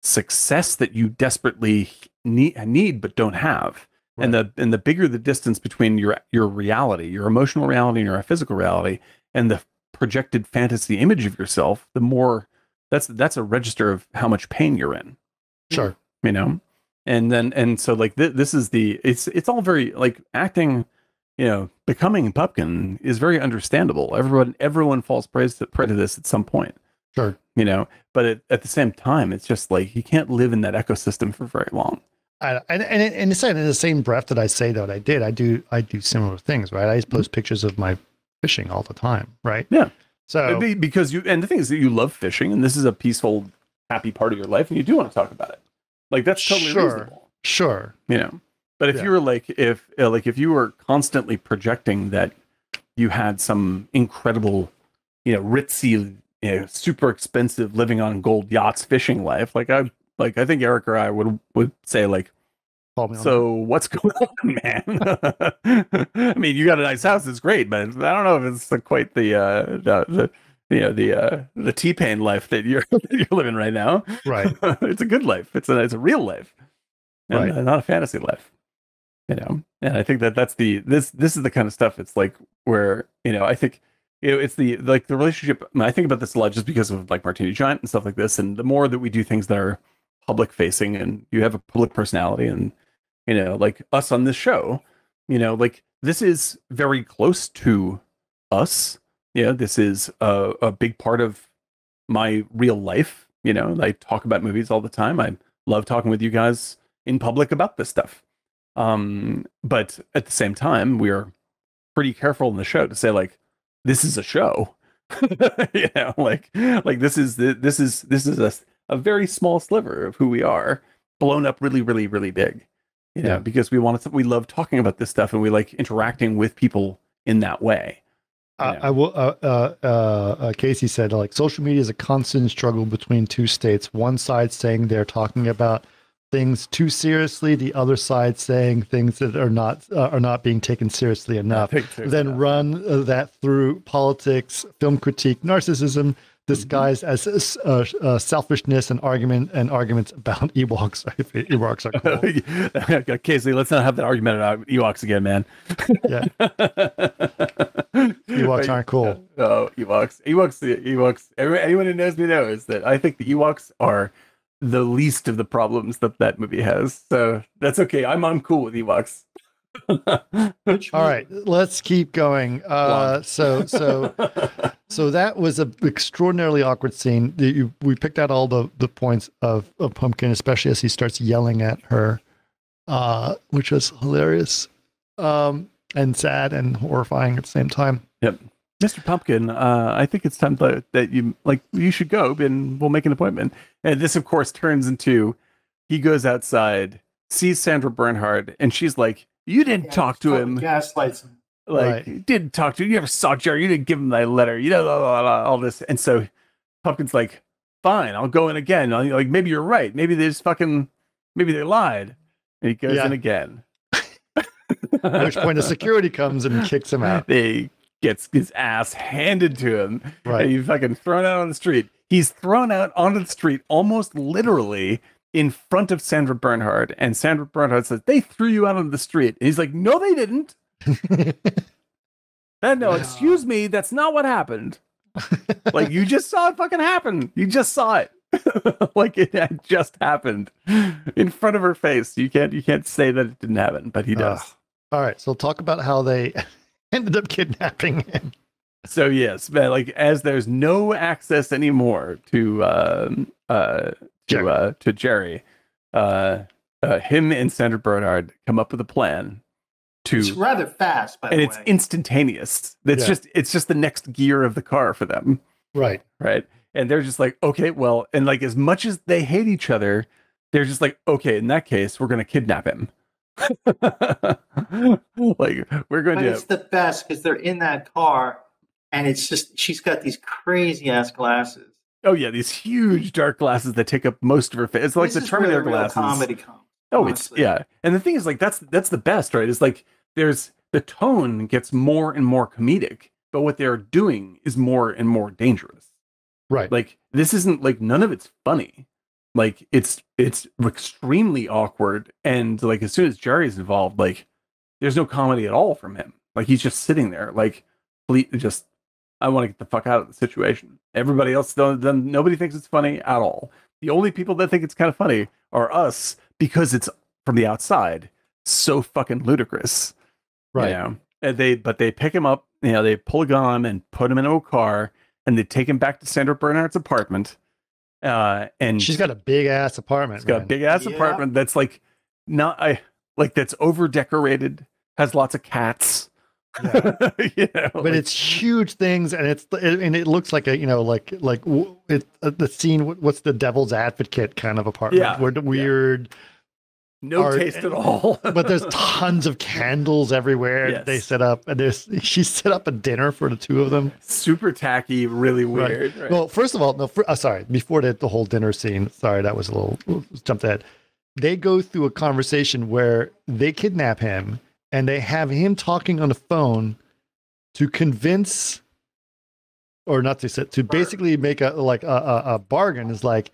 success that you desperately need but don't have. Right. And the bigger the distance between your reality, your emotional reality and your physical reality, and the projected fantasy image of yourself, the more that's a register of how much pain you're in. Sure. You know? And so like this is it's all very like acting, you know, becoming Pupkin is very understandable. Everyone falls prey to this at some point. Sure. You know, but at the same time, it's just like you can't live in that ecosystem for very long. And in the same breath that I say that I do similar things, right? I just post pictures of my fishing all the time, right? Yeah. So because the thing is that you love fishing, and this is a peaceful, happy part of your life, and you do want to talk about it. Like that's totally reasonable. Sure. You know, but if you were like if you were constantly projecting that you had some incredible, you know, ritzy, you know, super expensive living on gold yachts fishing life, I think Eric or I would say like, so what's going on, man? I mean, you got a nice house, it's great, but I don't know if it's quite the T-Pain life that you're living right now. Right. It's a good life. It's a real life, and not a fantasy life. You know, and I think this is the kind of stuff. It's like where, you know, I think, you know, it's the relationship. I think about this a lot just because of like Martini Giant and stuff like this. And the more that we do things that are public facing and you have a public personality, and, you know, like us on this show, you know, like this is very close to us. Yeah. This is a big part of my real life. You know, I talk about movies all the time. I love talking with you guys in public about this stuff. But at the same time, we are pretty careful in the show to say like, this is a show. You know, like this is a very small sliver of who we are, blown up really, really, really big. You know, because we love talking about this stuff, and we like interacting with people in that way. I will. Casey said, like, social media is a constant struggle between two states. One side saying they're talking about things too seriously, the other side saying things that are not being taken seriously enough. Then run that through politics, film critique, narcissism, disguised as selfishness, and arguments about Ewoks. Ewoks are cool. Casey, let's not have that argument about Ewoks again, man. Yeah. Ewoks aren't cool. No, Ewoks. Anyone who knows me knows that I think the Ewoks are the least of the problems that movie has. So that's okay. I'm cool with Ewoks. All right, let's keep going. So that was an extraordinarily awkward scene. We picked out all the points of Pumpkin, especially as he starts yelling at her, which was hilarious, and sad and horrifying at the same time. Yep. Mr. Pumpkin, I think it's time that you should go, and we'll make an appointment. And this, of course, turns into he goes outside, sees Sandra Bernhard, and she's like, "You didn't talk to him." Gaslights him. Like, you didn't talk to him. You never saw Jerry. You didn't give him that letter. You know, all this. And so Pumpkin's like, "Fine, I'll go in again." Like, maybe you're right. Maybe maybe they lied. And he goes in again. At which point the security comes and kicks him out. They gets his ass handed to him. Right. And he's fucking thrown out on the street. He's thrown out onto the street almost literally in front of Sandra Bernhard. And Sandra Bernhard says, "They threw you out on the street." And he's like, "No, they didn't." No, excuse me. That's not what happened. Like, you just saw it fucking happen. You just saw it. Like, it had just happened in front of her face. You can't say that it didn't happen, but he does. All right. So talk about how they ended up kidnapping him. So yes, man, like, as there's no access anymore to Jerry, him and Sandra Bernhard come up with a plan It's rather fast, by the way. And it's instantaneous. It's just the next gear of the car for them. Right. Right. And they're just like, okay, well, and like, as much as they hate each other, they're just like, okay, in that case, we're going to kidnap him. Like we're going But to. it's the best because they're in that car, and it's just she's got these crazy ass glasses. Oh yeah, these huge dark glasses that take up most of her face. It's like This the is where Terminator the real glasses. comedy comes. Oh, honestly. it's yeah. And the thing is, like, that's the best, right? Is like there's the tone gets more and more comedic, but what they're doing is more and more dangerous. Right. Like this isn't like none of it's funny. Like it's extremely awkward, and like as soon as Jerry's involved, like there's no comedy at all from him. Like he's just sitting there, like just I want to get the fuck out of the situation. Everybody else then nobody thinks it's funny at all. The only people that think it's kind of funny are us because it's from the outside so fucking ludicrous. Right. You know? And they pick him up, you know, they pull a gun on him and put him in a car and they take him back to Sandra Bernhardt's apartment. And she's got a big ass apartment. She's got a big ass apartment that's like that's over decorated, has lots of cats. Yeah. You know, but it's huge things, and it looks like a the scene. What's the Devil's Advocate kind of apartment? Yeah. Where the weird. No art, taste at all. But there's tons of candles everywhere. Yes. They set up, and she set up a dinner for the two of them. Super tacky, really weird. Right. Well, first of all, sorry. Before the whole dinner scene, sorry, that was a little jumped ahead. They go through a conversation where they kidnap him, and they have him talking on the phone to convince, or not to basically make a bargain. Is like.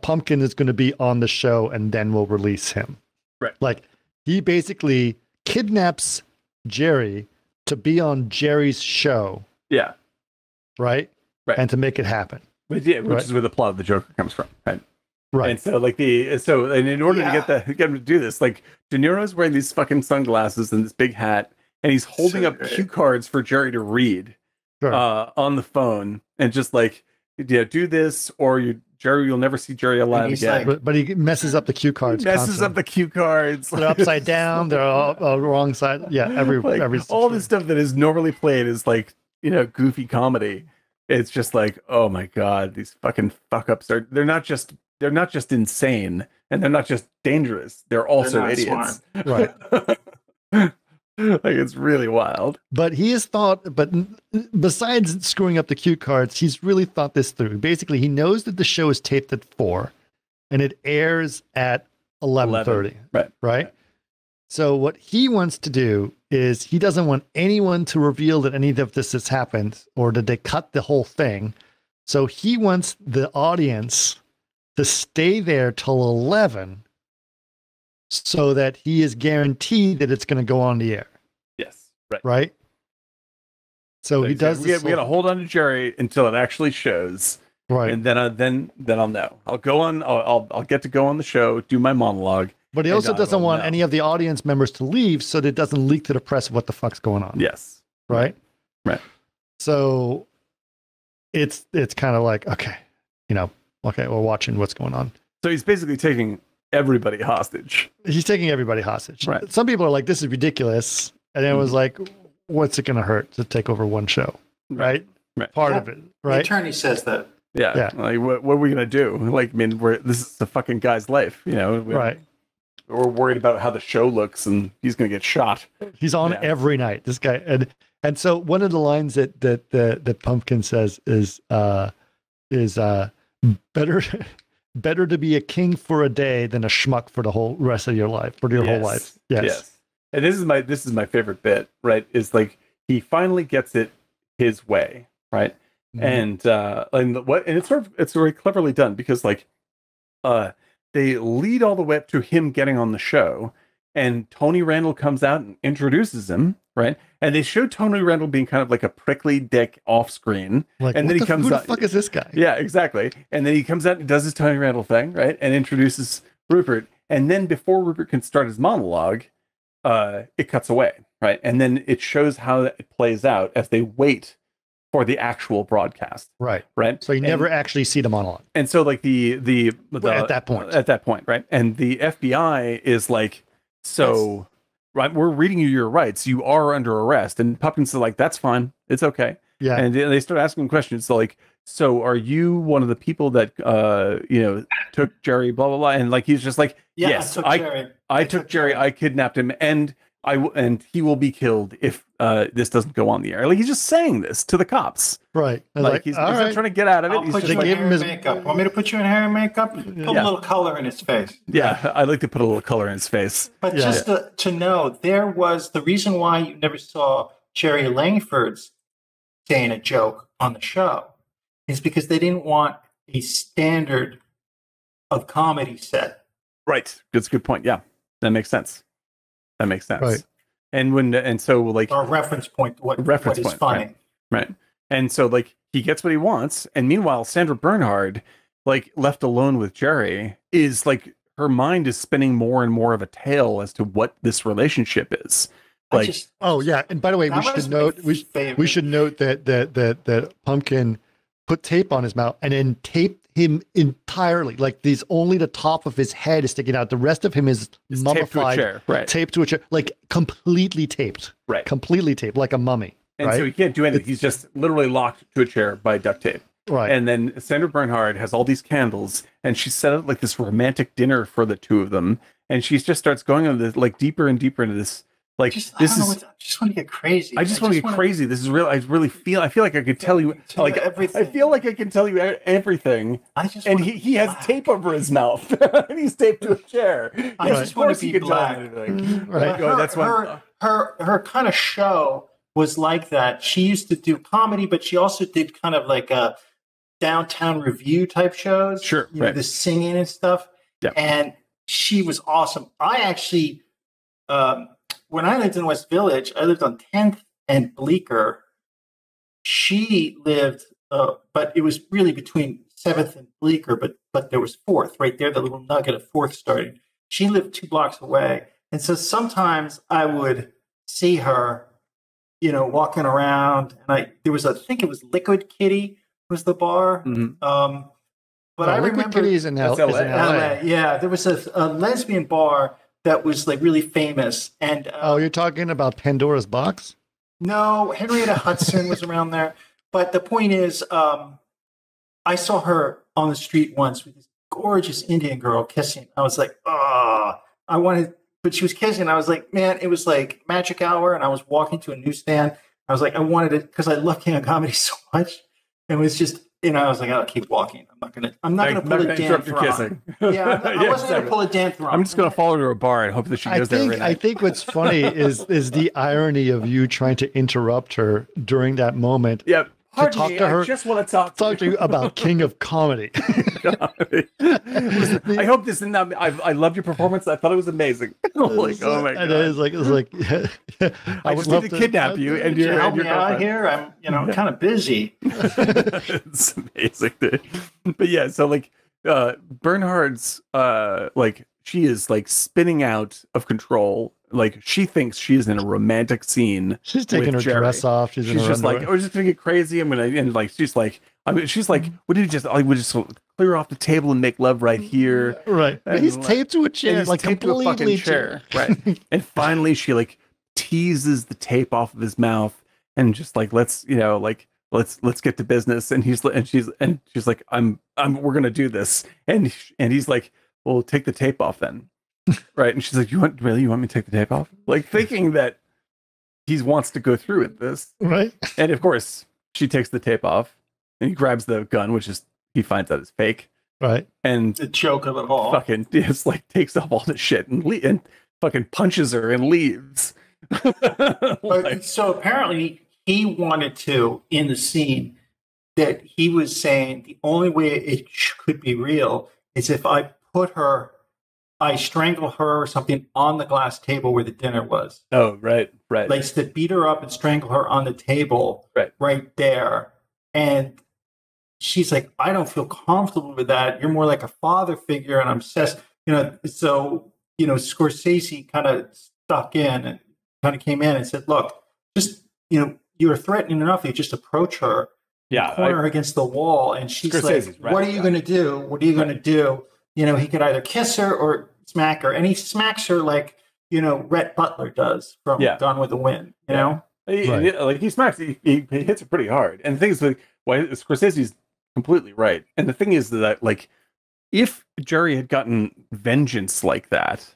Pumpkin is going to be on the show and then we'll release him. Right. Like he basically kidnaps Jerry to be on Jerry's show. Yeah. Right. Right. And to make it happen. Which is where the plot of the Joker comes from. Right. Right. And so and in order to get him to do this, like De Niro's wearing these fucking sunglasses and this big hat, and he's holding up cue cards for Jerry to read on the phone, and just like, yeah, do this or Jerry, you'll never see Jerry alive again. Like, but he messes up the cue cards. Up the cue cards. They're upside down. They're all wrong side. Yeah, every all this stuff that is normally played is like, you know, goofy comedy. It's just like, oh my god, these fucking fuck ups they're not just insane, and they're not just dangerous. They're also idiots. Smart. Right. Like it's really wild. But he has thought, but besides screwing up the cue cards, he's really thought this through. Basically, he knows that the show is taped at 4 and it airs at 11:30. Right. So what he wants to do is he doesn't want anyone to reveal that any of this has happened or that they cut the whole thing. So he wants the audience to stay there till 11 so that he is guaranteed that it's going to go on the air. Yes. Right. Right. So he does. We got to hold on to Jerry until it actually shows. Right. And then I'll know. I'll go on. I'll get to go on the show, do my monologue. But he also doesn't want any of the audience members to leave, so that it doesn't leak to the press what the fuck's going on. Yes. Right. Right. So it's kind of like, okay, okay, we're watching what's going on. So he's basically taking everybody hostage. He's taking everybody hostage. Right. Some people are like, this is ridiculous. And it was like, what's it going to hurt to take over one show? Right. Part of it. Right. The attorney says that. Yeah. Like, what are we going to do? Like, I mean, this is the fucking guy's life, right. We're worried about how the show looks and he's going to get shot. He's on every night, this guy. And so one of the lines that Pumpkin says is better to be a king for a day than a schmuck for the whole rest of your life, for your whole life. Yes. And this is my favorite bit, right? Is like he finally gets it his way, right? Mm-hmm. And it's very cleverly done because like they lead all the way up to him getting on the show, and Tony Randall comes out and introduces him, right? And they show Tony Randall being kind of like a prickly dick off screen. Like, and then he comes out. Who the fuck is this guy? Yeah, exactly. And then he comes out and does his Tony Randall thing, right? And introduces Rupert. And then before Rupert can start his monologue, it cuts away, right? And then it shows how it plays out as they wait for the actual broadcast. Right. So you never actually see the monologue. And so like the at that point, right? And the FBI is like, right, we're reading you your rights. You are under arrest. And Pumpkin's like, that's fine. It's okay. Yeah. And they start asking questions. So like, so are you one of the people that took Jerry, blah blah blah? And like he's just like, Yeah, yes, Jerry. I took Jerry, I kidnapped him, and and he will be killed if this doesn't go on the air. Like he's just saying this to the cops. Right. Like he's not trying to get out of it. I'll He's put just you in like, hair and makeup. Want me to put you in hair and makeup? Put a little color in his face. yeah, I like to put a little color in his face. But just to know, there was the reason why you never saw Jerry Langford's saying a joke on the show is because they didn't want a standard of comedy set. Right. That's a good point. Yeah, that makes sense. Right. And so like Or a reference point. What is funny. Right. And so like he gets what he wants. And meanwhile, Sandra Bernhard, like left alone with Jerry, is like her mind is spinning more and more of a tale as to what this relationship is. Like, and by the way, we should note that Pumpkin put tape on his mouth and then taped him entirely. Like these only the top of his head is sticking out. The rest of him is mummified, taped to a chair, like completely taped, completely taped, like a mummy. And so he can't do anything. He's just literally locked to a chair by duct tape. Right. And then Sandra Bernhard has all these candles, and she set up like this romantic dinner for the two of them, and she just starts going on this like deeper and deeper into this. Like I just want to get crazy. I just want to get crazy. This is real. I feel like I could tell you like everything. I feel like I can tell you everything. And he has tape over his mouth. And he's taped to a chair. I just want to be black. Right. That's her kind of show was like that. She used to do comedy, but she also did kind of like a downtown review type shows. Sure. The singing and stuff. Yeah. And she was awesome. I actually when I lived in West Village, I lived on 10th and Bleecker. She lived, but it was really between 7th and Bleecker, but there was 4th right there, the little nugget of 4th starting. She lived 2 blocks away. And so sometimes I would see her, walking around. And I think it was Liquid Kitty was the bar. Mm-hmm. But I Liquid remember Kitty is in LA. Yeah, there was a lesbian bar that was like really famous. And you're talking about Pandora's Box? No, Henrietta Hudson was around there. But the point is, I saw her on the street once with this gorgeous Indian girl kissing. I was like, but she was kissing. I was like, man, it was like magic hour. And I was walking to a newsstand. I was like, I wanted it because I love King of Comedy so much. It was just, I was like, I'll keep walking. I'm not gonna pull a Dan Thron. Yeah, I wasn't gonna pull a Dan Thron. I'm just gonna follow her to a bar and hope that she goes there right now. I think what's funny is the irony of you trying to interrupt her during that moment. Yep. To talk to her. I just want to talk to you about King of Comedy. Listen, I hope this. I loved your performance. I thought it was amazing. Like, oh my god! It's like I would love to kidnap you, and you're help me out here. I'm kind of busy. It's amazing, dude. But yeah, so like Bernhard's like she is like spinning out of control. Like she thinks she's in a romantic scene. She's taking her dress off. She's just like, we're just gonna get crazy. I'm gonna, and like she's like, would you just clear off the table and make love right here? Right. And he's taped to a chair, like completely to a fucking chair. Right. And finally, she like teases the tape off of his mouth and just like let's get to business. And she's like, we're gonna do this. And he's like, well, take the tape off then. Right. And she's like, you want me to take the tape off? Like thinking that he wants to go through with this. Right. And of course, she takes the tape off and he grabs the gun, which is, he finds out is fake. Right. And the joke of it all. Fucking just like takes off all the shit and fucking punches her and leaves. So apparently he wanted to, in the scene, that he was saying the only way it could be real is if I strangle her or something on the glass table where the dinner was. Oh, right. Like to beat her up and strangle her on the table right there. And she's like, I don't feel comfortable with that. You're more like a father figure. And I'm obsessed, so, Scorsese kind of stuck in and kind of came in and said, look, just, you're threatening enough. You just approach her, corner her against the wall. And she's Scorsese's like, what are you going to do? What are you going to do? He could either kiss her or smack her. And he smacks her like, Rhett Butler does from Gone with the Wind, you know? Like he smacks, he hits it pretty hard. And the thing is, like, why Scorsese's completely right. And the thing is that, like, if Jerry had gotten vengeance like that,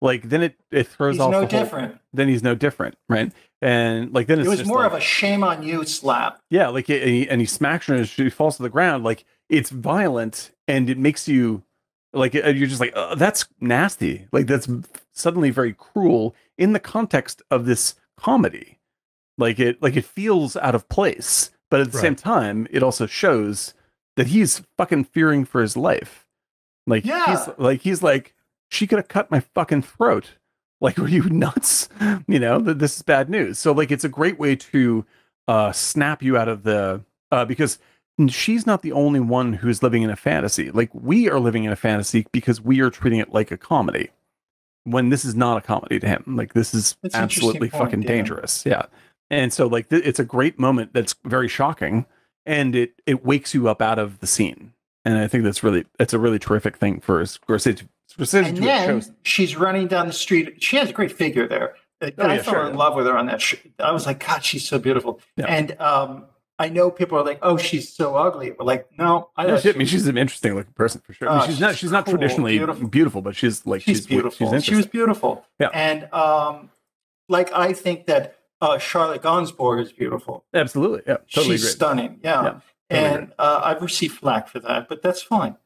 like then it throws He's off. no different. Then he's no different, right? And like then it was just more like, of a shame on you slap. Yeah, like and he smacks her and she falls to the ground. Like it's violent and it makes you like you're just like that's nasty. Like that's suddenly very cruel in the context of this comedy. Like it feels out of place, but at the same time, it also shows that he's fucking fearing for his life. Like he's like she could have cut my fucking throat. Like, were you nuts? This is bad news. So like it's a great way to snap you out of the because she's not the only one who's living in a fantasy. Like we are living in a fantasy because we are treating it like a comedy. When this is not a comedy to him. Like this is absolutely fucking dangerous. Yeah. And so like it's a great moment that's very shocking and it wakes you up out of the scene. And I think it's a really terrific thing for Scorsese. And then she's running down the street. She has a great figure there. I fell in love with her on that. I was like, God, she's so beautiful. Yeah. And I know people are like, oh, she's so ugly. But like, no, she's an interesting looking person for sure. I mean, she's not traditionally beautiful, but she's beautiful. She was beautiful. Yeah. And I think that Charlotte Gainsbourg is beautiful. Absolutely. Yeah. Totally she's stunning. Yeah. Totally and I've received flack for that, but that's fine.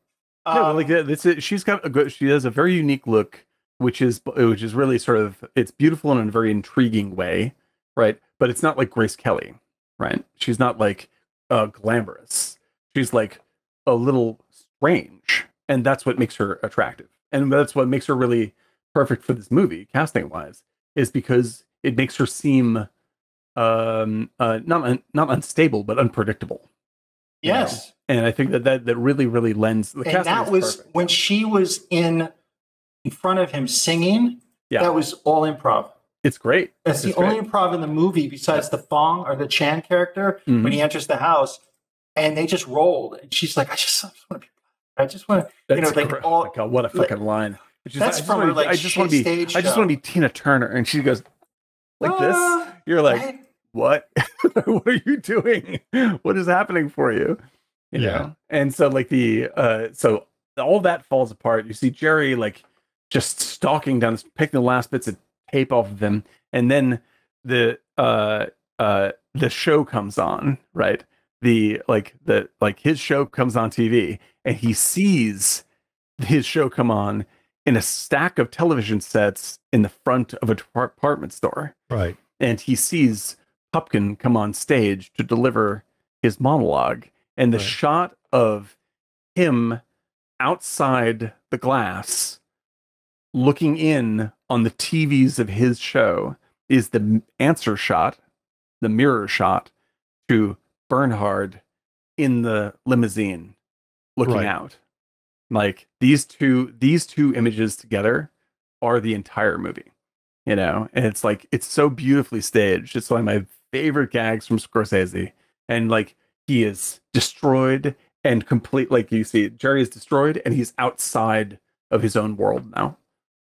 She's got she has a very unique look, which is really sort of, it's beautiful in a very intriguing way, right? But it's not like Grace Kelly, right? She's not like glamorous. She's like a little strange, and that's what makes her attractive, and that's what makes her really perfect for this movie, casting wise, is because it makes her seem not unstable but unpredictable. Yes. And I think that really, really lends the casting. And that was perfect. When she was in front of him singing. Yeah. That was all improv. It's great. That's the only improv in the movie besides the Fong or the Chan character when he enters the house, and they just rolled. And she's like, I just want to, oh my God, what a fucking line. That's from her like stage show. I just want to be Tina Turner, and she goes like this. You're like, what? What are you doing? What is happening for you? You know? And so like so all that falls apart. You see Jerry like just stalking down, picking the last bits of tape off of them, and then the show comes on, right? His show comes on TV, and he sees his show come on in a stack of television sets in the front of a department store. Right. And he sees Pupkin come on stage to deliver his monologue, and the shot of him outside the glass looking in on the TVs of his show is the answer shot, the mirror shot to Bernhard in the limousine looking out. Like these two images together are the entire movie, and it's like, it's so beautifully staged. It's one of my favorite gags from Scorsese. And like, he is destroyed and complete. Like you see, Jerry is destroyed and he's outside of his own world now.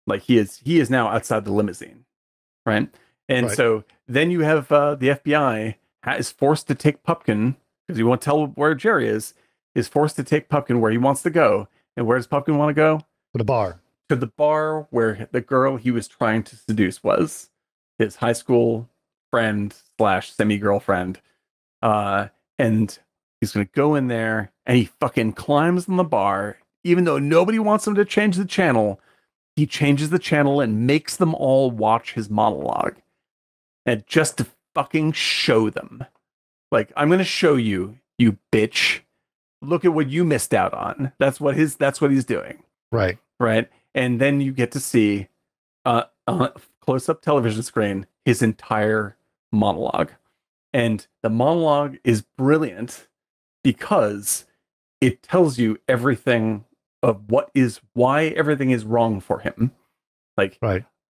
Like he is now outside the limousine. Right. And so then you have the FBI is forced to take Pupkin, because he won't tell where Jerry is forced to take Pupkin where he wants to go. And where does Pupkin want to go? To the bar. To the bar where the girl he was trying to seduce was, his high school friend / semi-girlfriend. And he's going to go in there, and he fucking climbs on the bar, even though nobody wants him to change the channel. He changes the channel and makes them all watch his monologue. And just to fucking show them. Like, I'm going to show you, you bitch. Look at what you missed out on. That's what he's doing. Right. Right. And then you get to see on a close-up television screen his entire monologue. And the monologue is brilliant because it tells you everything of why everything is wrong for him. Like,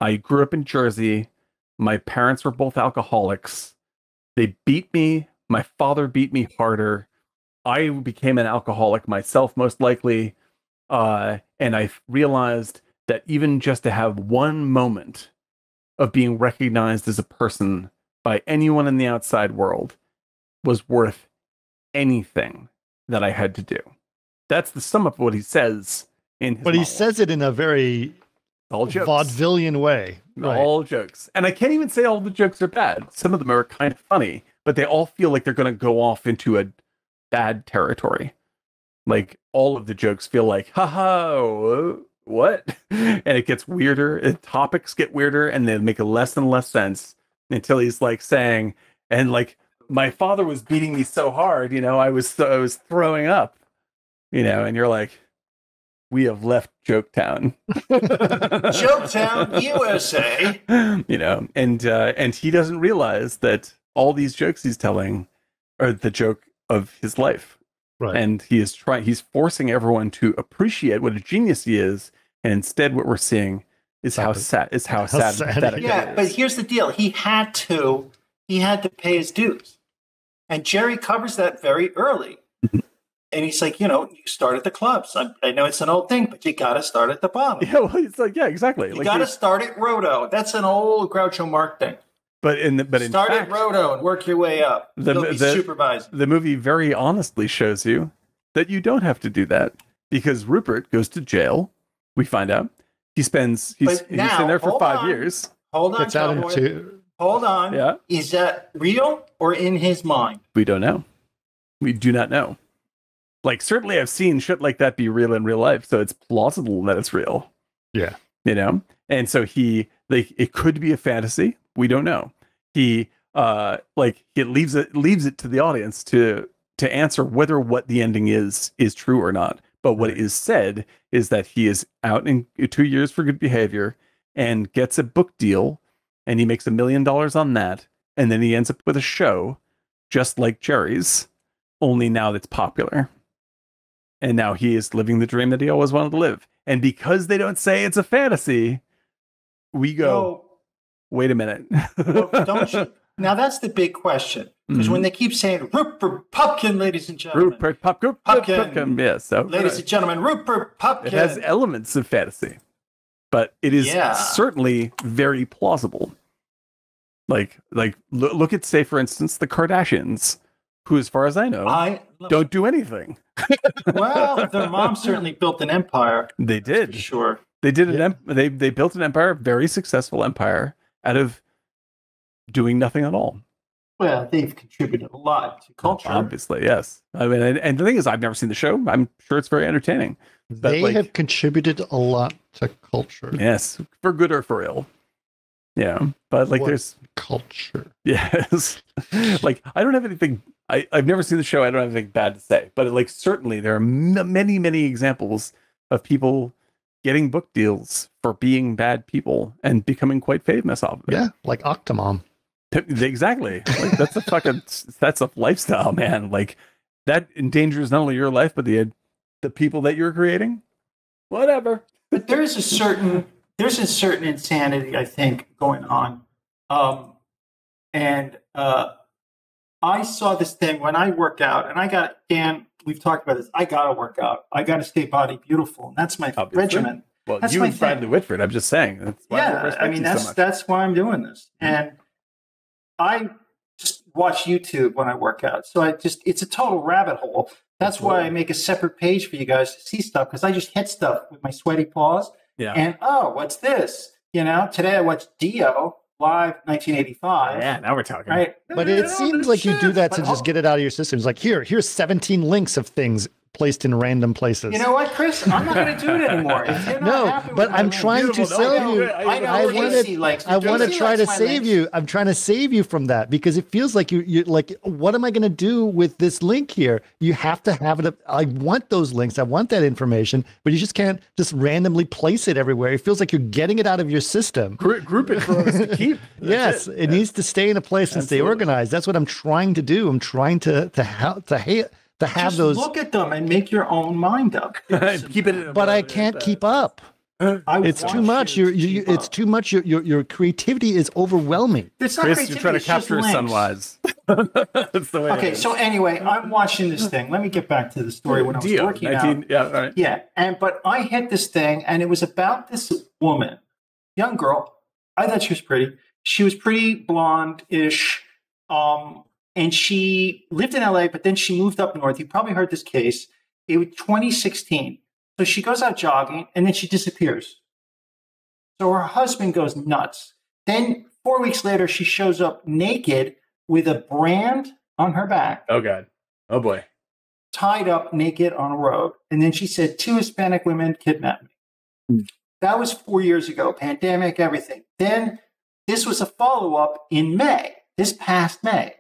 I grew up in Jersey. My parents were both alcoholics. They beat me. My father beat me harder. I became an alcoholic myself, most likely. And I realized that even just to have one moment of being recognized as a person by anyone in the outside world was worth anything that I had to do. That's the sum up of what he says in his But he monologue. says it in a very All jokes. vaudevillian way. Right. All jokes. And I can't even say all the jokes are bad. Some of them are kind of funny, but they all feel like they're going to go off into a bad territory. Like, all of the jokes feel like, haha, what? And it gets weirder. Topics get weirder, and they make less and less sense until he's like saying, and like, my father was beating me so hard, I was throwing up, and you're like, we have left Joketown. Joketown, USA. And he doesn't realize that all these jokes he's telling are the joke of his life. Right. And he's forcing everyone to appreciate what a genius he is, and instead what we're seeing is how sad and pathetic. Yeah, but here's the deal. He had to pay his dues. And Jerry covers that very early. And he's like, you start at the clubs. I know it's an old thing, but you got to start at the bottom. Yeah, well, it's like, yeah, exactly. You got to start at Roto. That's an old Groucho Marx thing. But start at Roto and work your way up. You'll be supervising. The movie very honestly shows you that you don't have to do that, because Rupert goes to jail. We find out he's in there for 5 years. Hold on, Gets out into. Hold on. Yeah. Is that real or in his mind? We don't know. We do not know. Like, certainly I've seen shit like that be real in real life, so it's plausible that it's real. Yeah. And so it could be a fantasy. We don't know. He leaves it to the audience to answer whether what the ending is true or not. But what is said is that he is out in 2 years for good behavior and gets a book deal, and he makes $1 million on that, and then he ends up with a show just like Jerry's, only now that's popular. And now he is living the dream that he always wanted to live. And because they don't say it's a fantasy, we go, wait a minute. Don't you? Now that's the big question. Because when they keep saying Rupert Pupkin, ladies and gentlemen. Rupert Pupkin. Yes. So, ladies and gentlemen, Rupert Pupkin. It has elements of fantasy. But it is certainly very plausible. Like look at, say, for instance, the Kardashians, who, as far as I know, don't do anything. Well, their mom certainly built an empire. They did. For sure. They did they built an empire, a very successful empire, out of doing nothing at all. Well, they've contributed a lot to culture. Obviously, yes. I mean, and the thing is, I've never seen the show. I'm sure it's very entertaining. But they have contributed a lot to culture. Yes, for good or for ill. Yeah, but there's culture. Yes. I don't have anything. I've never seen the show. I don't have anything bad to say. But certainly there are many, many examples of people getting book deals for being bad people and becoming quite famous off of it. Yeah, like Octomom. Exactly. That's a lifestyle, man. That endangers not only your life, but the people that you're creating. Whatever. But there's a certain insanity, I think, going on. I saw this thing when I work out, and Dan, we've talked about this. I got to work out. I got to stay body beautiful. And that's my regimen. Well, that's you and Bradley Whitford, I'm just saying. That's why that's why I'm doing this. And I just watch YouTube when I work out. So it's a total rabbit hole. That's why I make a separate page for you guys to see stuff, because I just hit stuff with my sweaty paws. Yeah. And, what's this? Today I watched Dio live 1985. Yeah, now we're talking. Right? But it seems like you do that to just get it out of your system. It's like, here's 17 links of things placed in random places. You know what, Chris? I'm not going to do it anymore. No, but I'm trying to save you. I want to try to save you. I'm trying to save you from that, because it feels like you're like, what am I going to do with this link here? You have to have it. I want those links. I want that information, but you just can't just randomly place it everywhere. It feels like you're getting it out of your system. Group it for us to keep. Yes, it needs to stay in a place and stay organized. That's what I'm trying to do. I'm trying to have just those. Look at them and make your own mind up. Keep it. But I can't keep up. It's too much. It's too much. Your creativity is overwhelming. It's not Chris, you're trying to capture sunwise. That's the way. Okay, so anyway, I'm watching this thing. Let me get back to the story when I was working out. Yeah, all right. Yeah, but I hit this thing, and it was about this woman, young girl. I thought she was pretty, She was pretty blonde-ish. And she lived in LA, but then she moved up north. You probably heard this case. It was 2016. So she goes out jogging and then she disappears. So her husband goes nuts. Then 4 weeks later, she shows up naked with a brand on her back. Oh, God. Oh, boy. Tied up naked on a road. And then she said, 2 Hispanic women kidnapped me. That was 4 years ago, pandemic, everything. Then this was a follow-up in May, this past May.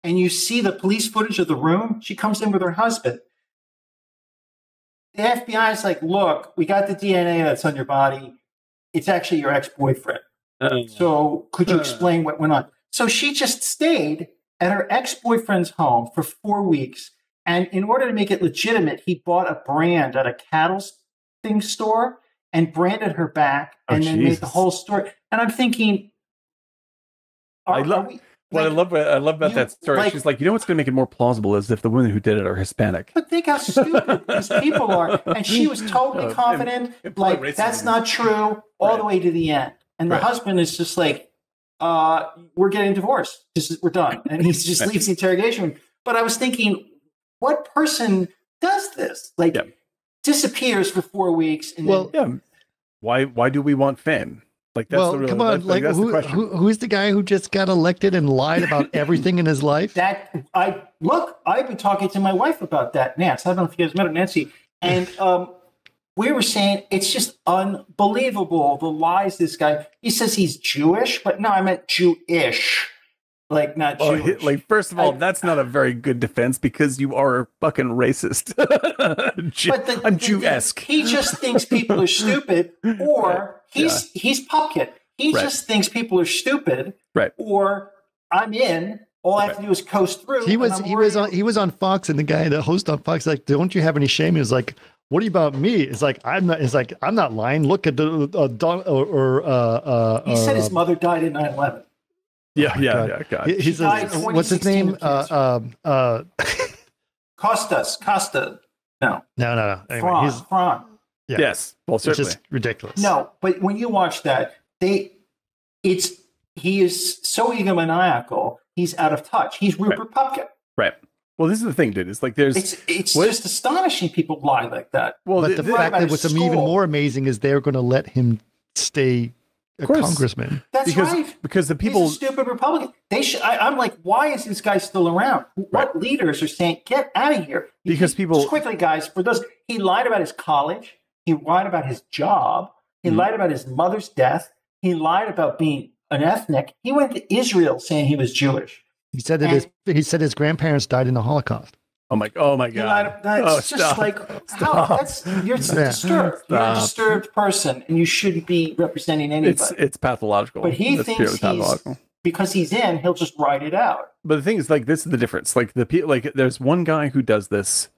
And you see the police footage of the room. She comes in with her husband. The FBI is like, look, we got the DNA that's on your body. It's actually your ex-boyfriend. So could you explain what went on? So she just stayed at her ex-boyfriend's home for 4 weeks. And in order to make it legitimate, he bought a brand at a cattle thing store and branded her back and then made the whole story. And I'm thinking, I love about that story. Like, she's like, you know what's going to make it more plausible is if the women who did it are Hispanic. But think how stupid these people are. And she was totally confident, like, that's not true, all the way to the end. And the husband is just like, we're getting divorced. We're done. And he just leaves the interrogation room. But I was thinking, what person does this? Like, disappears for 4 weeks. And then, why do we want fame? Like, that's the real, come on, like, that's the question. Who's the guy who just got elected and lied about everything in his life? I've been talking to my wife about that, Nancy. I don't know if you guys met her, Nancy. And we were saying it's just unbelievable, the lies this guy, he says he's Jewish, but no, I meant Jewish. Like, not Jewish. Like, first of all, that's not a very good defense because you are fucking racist. I'm Jew-esque. He just thinks people are stupid, or he's Pumpkin. He just thinks people are stupid, or I'm in. All I have to do is coast through. He was on Fox, and the host on Fox, like, don't you have any shame? He was like, what about me? It's like, I'm not lying. Look at the he said his mother died in 9/11. God. He says, what's his name? Costa. No. Anyway, Fran. Yeah. Yes. Well, certainly. It's just ridiculous. No, but when you watch that, he is so egomaniacal, he's out of touch. He's Rupert Pupkin. Right. Well, this is the thing, dude. It's like it's just astonishing people lie like that. Well, but the fact that what's even more amazing is they're going to let him stay a congressman. That's right. Because the people, he's a stupid Republican. They should. I'm like, why is this guy still around? What leaders are saying, get out of here? Because people, just quickly, guys, for those, he lied about his college. He lied about his job. He lied about his mother's death. He lied about being an ethnic. He went to Israel saying he was Jewish. He said that his grandparents died in the Holocaust. Oh my God! That's just like you're disturbed. You're a disturbed person, and you shouldn't be representing anybody. It's pathological. But he thinks because he's in, he'll just write it out. But the thing is, like, this is the difference. Like there's one guy who does this.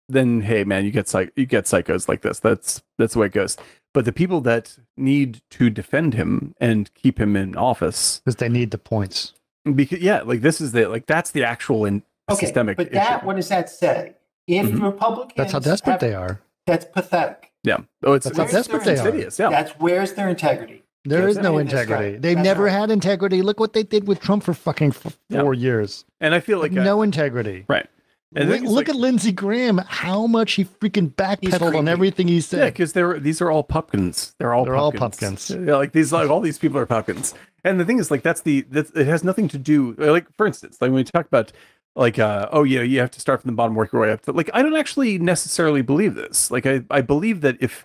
Then, hey, man, you get psychos like this. That's the way it goes. But the people that need to defend him and keep him in office, because they need the points. Because that's the actual systemic but issue. What does that say? If Republicans, that's how desperate they are. That's pathetic. Yeah. That's how desperate they are. Yeah. Where's their integrity? There is no integrity. They've never had integrity. Look what they did with Trump for fucking 4 years. And I feel like no integrity. Right. And look at Lindsey Graham, how much he freaking backpedaled on everything he said. Yeah, because these are all pumpkins. They're all pumpkins. Yeah, like all these people are pumpkins. And the thing is, like, it has nothing to do, like, for instance, like when we talk about, like, you have to start from the bottom, work your way up. Like, I don't actually necessarily believe this. Like, I believe that if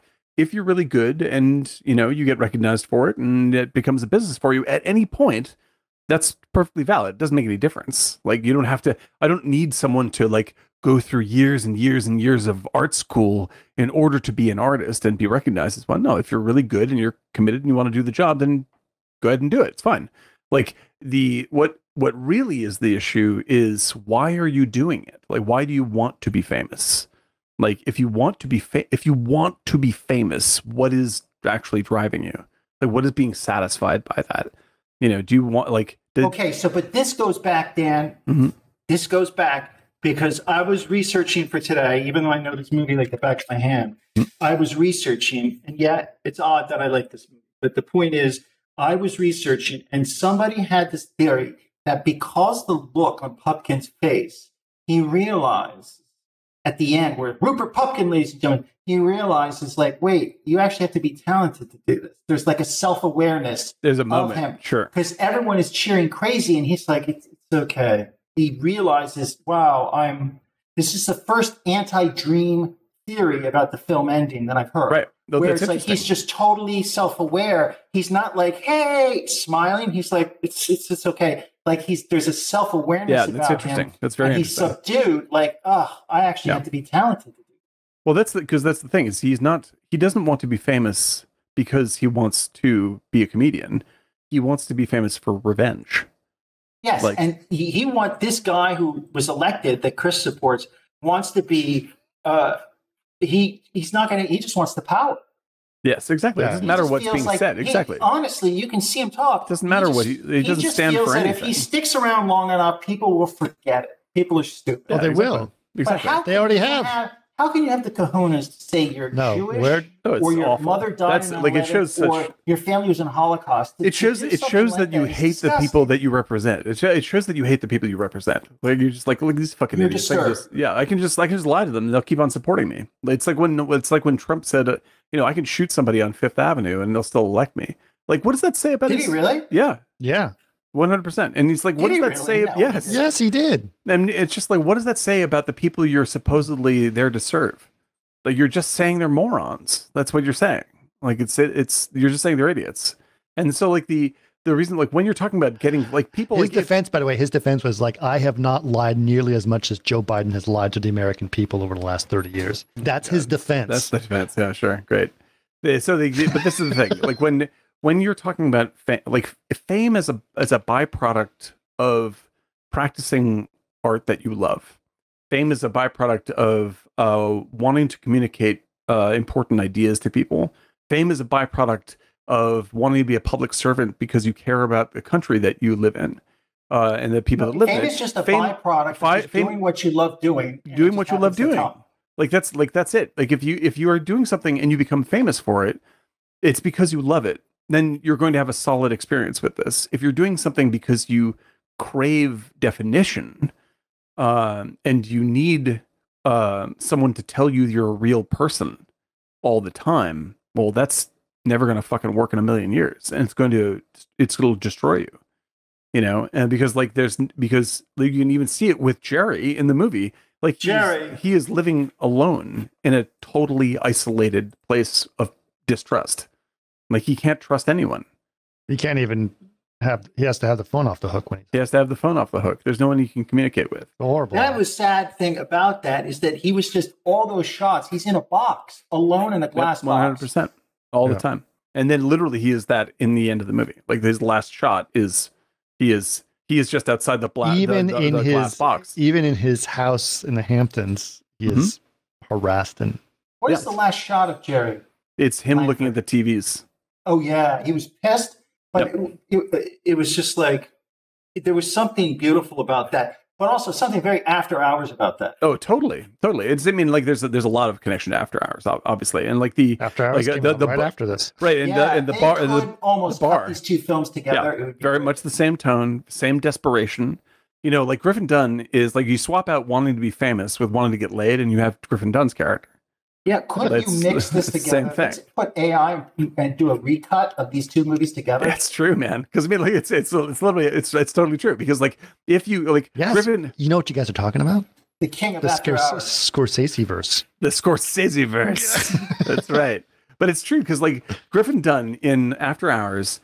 you're really good and, you get recognized for it and it becomes a business for you at any point, that's perfectly valid. It doesn't make any difference. Like, you don't have to, I don't need someone to, like, go through years and years and years of art school in order to be an artist and be recognized as one. No, if you're really good and you're committed and you want to do the job, then go ahead and do it. It's fine. Like, what really is the issue is, why are you doing it? Like, why do you want to be famous? Like, if you want to be famous, what is actually driving you? Like, what is being satisfied by that? Do you want, like... but this goes back, Dan. Mm-hmm. This goes back because I was researching for today, even though I know this movie like the back of my hand. I was researching, and yet it's odd that I like this movie. But the point is, I was researching, and somebody had this theory that because the look on Pupkin's face, he realized at the end, where Rupert Pupkin, ladies and gentlemen, he realizes, like, wait, you actually have to be talented to do this. There's like a self-awareness. There's a of moment, him. sure, because everyone is cheering crazy, and he's like, it's okay. He realizes, wow, this is the first anti-dream theory about the film ending that I've heard. Right. No, where it's like he's just totally self-aware. He's not like, hey, smiling. He's like, it's okay. Like there's a self-awareness that's about interesting. him. That's very interesting. He's subdued. Like, I actually have to be talented. Well, that's the thing is he doesn't want to be famous because he wants to be a comedian. He wants to be famous for revenge. Yes, and he wants this guy who was elected that Chris supports wants to be. He's not going to. He just wants the power. Yes, exactly. Yeah. It doesn't matter what's being said. Exactly. Honestly, you can see him talk. It doesn't matter what he doesn't stand for anything. If he sticks around long enough, people will forget it. People are stupid. Oh, they will. Exactly. They already have. How can you have the cojones to say you're Jewish, or your mother died in 9/11, it shows or your family was in the Holocaust? It shows that you hate the people that you represent. It shows that you hate the people you represent. Like you're just like, look at these fucking idiots. I can just lie to them and they'll keep on supporting me. It's like when Trump said, I can shoot somebody on Fifth Avenue and they'll still elect me. Like, what does that say about? Did he really? Yeah. Yeah. 100%. And he's like, what does that say? Yes, he did. And it's just like, what does that say about the people you're supposedly there to serve? Like, you're just saying they're morons. That's what you're saying. Like, you're just saying they're idiots. And so, like, the reason, like, when you're talking about getting, like, people. His defense, by the way, his defense was like, I have not lied nearly as much as Joe Biden has lied to the American people over the last 30 years. That's his defense. That's the defense. Yeah, sure. Great. But this is the thing. Like, when you're talking about fame as a byproduct of practicing art that you love, fame is a byproduct of wanting to communicate important ideas to people. Fame is a byproduct of wanting to be a public servant because you care about the country that you live in and the people that live in it. Fame is just a byproduct of doing what you love doing. Doing what you love doing. That's it. Like if you are doing something and you become famous for it, it's because you love it. Then you're going to have a solid experience with this. If you're doing something because you crave definition and you need someone to tell you you're a real person all the time, well, that's never going to fucking work in a million years, and it's going to destroy you. And because you can even see it with Jerry in the movie. Like he is living alone in a totally isolated place of distrust. Like he can't trust anyone. He can't even he has to have the phone off the hook he has to have the phone off the hook. There's no one he can communicate with. Horrible. That was sad thing about that is that he was just all those shots. He's in a box alone in a glass box. 100% all the time. And then literally he is that in the end of the movie. Like his last shot is he is just outside the glass box. Even in his house in the Hamptons, he is harassed. And what is the last shot of Jerry? It's him looking at the TVs. Oh yeah, he was pissed, but it was just like there was something beautiful about that, but also something very After Hours about that. Oh, totally. There's a lot of connection to After Hours, obviously, and like the After Hours came right after this, right? And the bar, almost cut these two films together. Yeah, very much the same tone, same desperation. Like Griffin Dunne is like you swap out wanting to be famous with wanting to get laid, and you have Griffin Dunne's character. Yeah, could you mix this together? Same thing. Let's put AI and do a recut of these two movies together. That's true, man. Because it's literally it's totally true. Because like if you Griffin, you know what you guys are talking about? The king of After Hours. Scorsese verse. The Scorsese verse. That's right. But it's true because like Griffin Dunne in After Hours,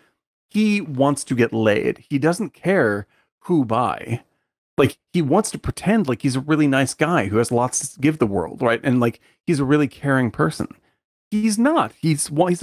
he wants to get laid. He doesn't care who by. Like he wants to pretend like he's a really nice guy who has lots to give the world, right? And like he's a really caring person. He's not. He wants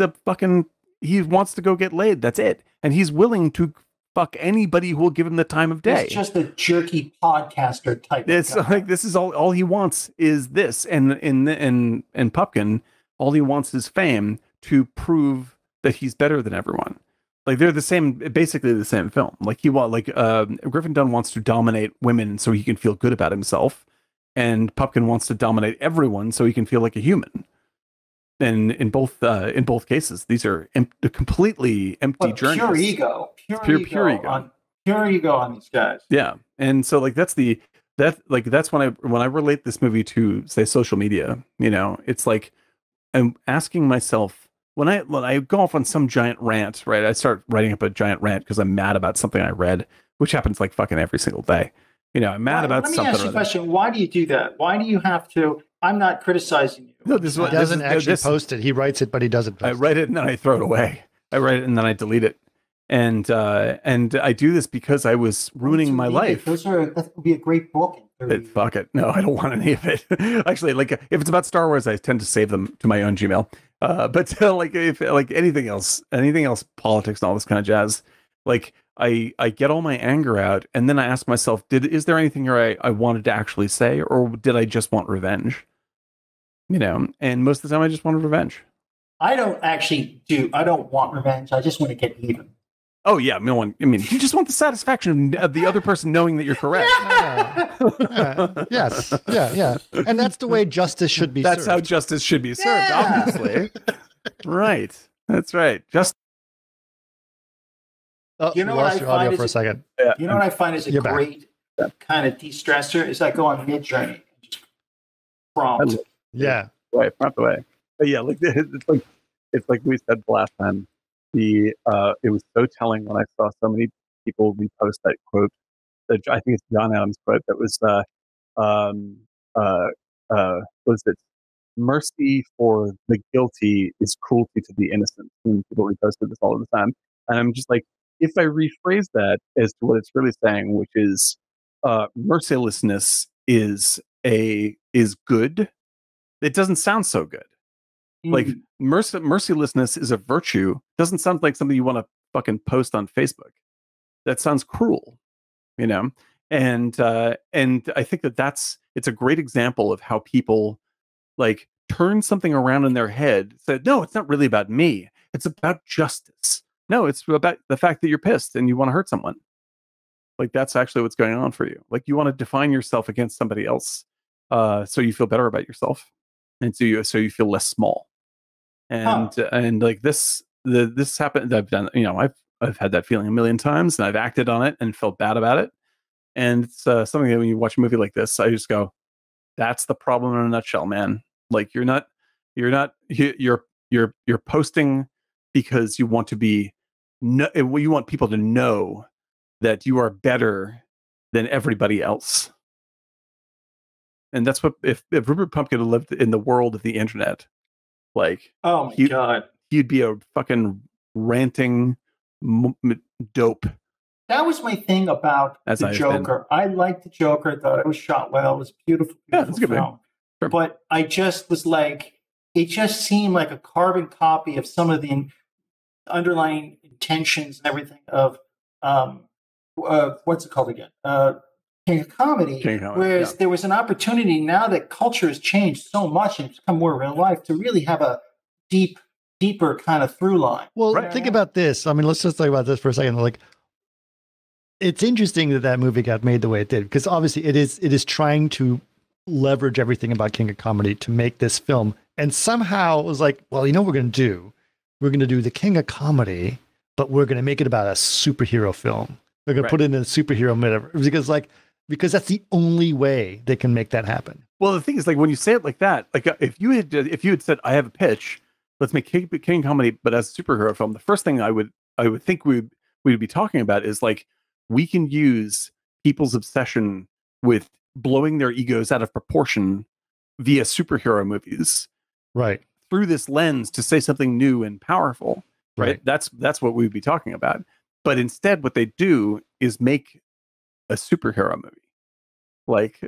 to go get laid. That's it. And he's willing to fuck anybody who will give him the time of day. It's just a jerky podcaster type. It's like this is all he wants is this. And in Pupkin, all he wants is fame to prove that he's better than everyone. Like they're basically the same film. Like Griffin Dunne wants to dominate women so he can feel good about himself, and Pupkin wants to dominate everyone so he can feel like a human. And in both cases, these are completely empty journeys. Pure ego, pure ego. Pure ego on these guys. Yeah, and so like that's when I relate this movie to, say, social media. You know, it's like I'm asking myself when I go off on some giant rant, right? I start writing up a giant rant because I'm mad about something I read, which happens like fucking every single day. You know, I'm mad about something. Let me ask you a question. Why do you do that? Why do you have to? I'm not criticizing you. No, he doesn't actually post it. He writes it, but he doesn't post it. I write it and then I throw it away. I write it and then I delete it. And I do this because I was ruining my life. That would be a great book. Fuck it. No, I don't want any of it. Actually, like if it's about Star Wars, I tend to save them to my own Gmail. But like if like anything else, politics and all this kind of jazz, like I get all my anger out and then I ask myself, is there anything here I wanted to actually say, or did I just want revenge? You know, and most of the time I just wanted revenge. I don't want revenge. I just want to get even. Oh yeah, you just want the satisfaction of the other person knowing that you're correct. Yes. Yeah. And that's the way justice should be served. That's how justice should be served, obviously. Right. That's right. You know what I find for a second. You know what I find is a great kind of de-stressor is I go on mid-journey and just prompt. Yeah. Prompt away. But yeah, like it's like we said the last time. It was so telling when I saw so many people repost that quote. I think it's John Adams' quote that was, what is it? Mercy for the guilty is cruelty to the innocent. And people reposted this all the time. And I'm just like, if I rephrase that as to what it's really saying, which is mercilessness is good, it doesn't sound so good. Like mercilessness is a virtue. Doesn't sound like something you want to fucking post on Facebook. That sounds cruel, you know. And I think it's a great example of how people like turn something around in their head. Said, no, it's not really about me. It's about justice. No, it's about the fact that you're pissed and you want to hurt someone. Like that's actually what's going on for you. Like you want to define yourself against somebody else, so you feel better about yourself, and so you feel less small. And like this happened. I've done, you know, I've had that feeling a million times, and I've acted on it and felt bad about it. And it's something that when you watch a movie like this, I just go, "That's the problem in a nutshell, man." Like you're posting because you want to be, you want people to know that you are better than everybody else. And that's what if Rupert Pumpkin had lived in the world of the internet. Like, oh my God, he'd be a fucking ranting dope. That was my thing about the Joker. I liked the Joker. I thought it was shot well. It was beautiful, beautiful it's a good film. Sure. But I just was like, it just seemed like a carbon copy of some of the underlying intentions and everything of what's it called again? King of Comedy. Whereas there was an opportunity now that culture has changed so much and it's become more real life to really have a deeper kind of through line. Well, think about this. I mean, let's just talk about this for a second. Like, it's interesting that movie got made the way it did, because obviously it is trying to leverage everything about King of Comedy to make this film. And somehow it was like, well, you know what we're going to do? We're going to do the King of Comedy, but we're going to make it about a superhero film. We're going to put it in a superhero metaverse because that's the only way they can make that happen. Well, the thing is, like, when you say it like that, like if you had said, I have a pitch, let's make King Comedy, but as a superhero film, the first thing I would think we'd be talking about is like, we can use people's obsession with blowing their egos out of proportion via superhero movies, right, through this lens to say something new and powerful. Right. That's what we'd be talking about. But instead, what they do is make a superhero movie. Like,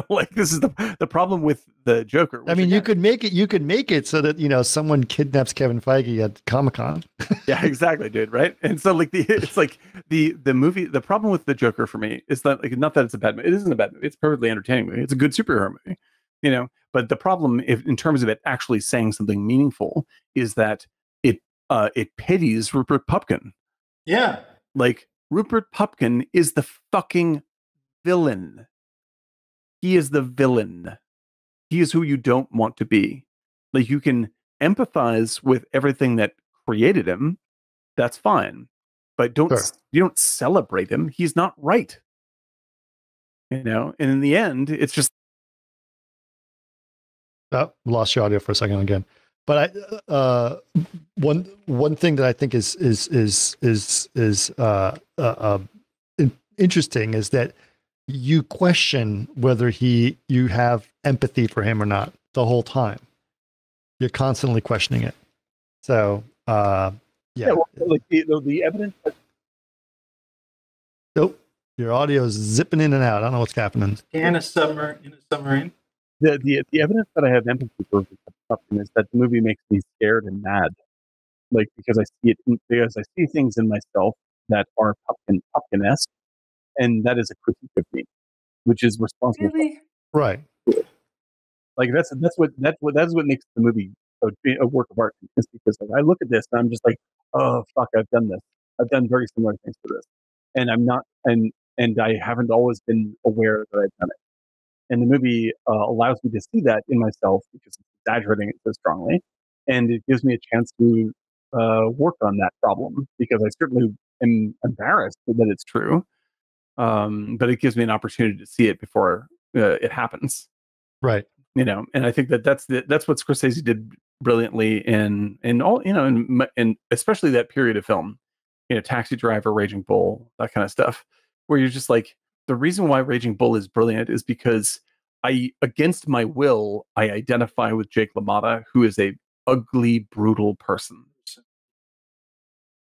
like this is the problem with the Joker. I mean, again, you could make it so that, you know, someone kidnaps Kevin Feige at Comic-Con. Yeah, exactly, dude. Right. And so like the movie, the problem with the Joker for me is that, like, not that it's a bad movie. It isn't a bad movie. It's a perfectly entertaining movie. It's a good superhero movie, you know, but the problem in terms of it actually saying something meaningful is that it pities Rupert Pupkin. Yeah. Like, Rupert Pupkin is the fucking villain. He is the villain. He is who you don't want to be. Like, you can empathize with everything that created him, that's fine. But you don't celebrate him. He's not right. And in the end, it's just lost your audio for a second again. But one thing that I think is interesting is that you question whether you have empathy for him or not the whole time. You're constantly questioning it. So like the evidence. Nope, your audio is zipping in and out. I don't know what's happening. In a submarine. The evidence that I have empathy for is that the movie makes me scared and mad, like because I see things in myself that are Pumpkin-esque, and that is a critique of me, which is responsible. Really? Right. Like that's what makes the movie a work of art. Is because I look at this and I'm just like, oh fuck, I've done this. I've done very similar things to this, and I'm not, and I haven't always been aware that I've done it. And the movie allows me to see that in myself because it's exaggerating it so strongly. And it gives me a chance to work on that problem because I certainly am embarrassed that it's true. But it gives me an opportunity to see it before it happens. Right. And I think that's what Scorsese did brilliantly in all, and especially that period of film, Taxi Driver, Raging Bull, that kind of stuff, where you're just like, the reason why Raging Bull is brilliant is because against my will, I identify with Jake LaMotta, who is a ugly, brutal person.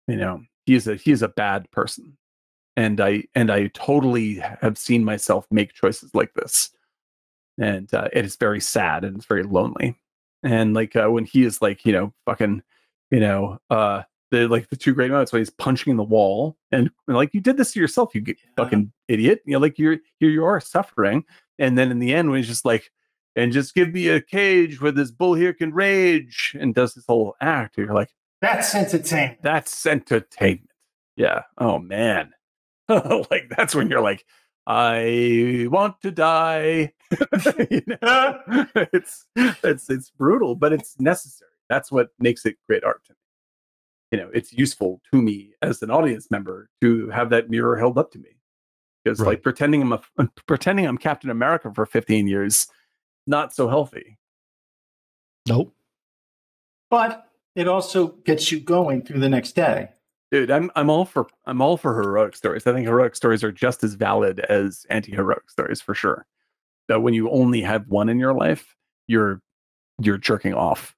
He is a bad person, and I totally have seen myself make choices like this, and it is very sad and it's very lonely. And like when he is like, fucking, the two great moments when he's punching the wall and like, you did this to yourself, you fucking idiot. Like you are suffering. And then in the end, when he's just like, and just give me a cage where this bull here can rage, and does this whole act, you're like, that's entertainment. That's entertainment. Yeah. Oh man. Like that's when you're like, I want to die. It's brutal, but it's necessary. That's what makes it great art to me. It's useful to me as an audience member to have that mirror held up to me, because like pretending I'm Captain America for 15 years, not so healthy. Nope. But it also gets you going through the next day. Dude, I'm all for heroic stories. I think heroic stories are just as valid as anti-heroic stories for sure. But when you only have one in your life, you're jerking off.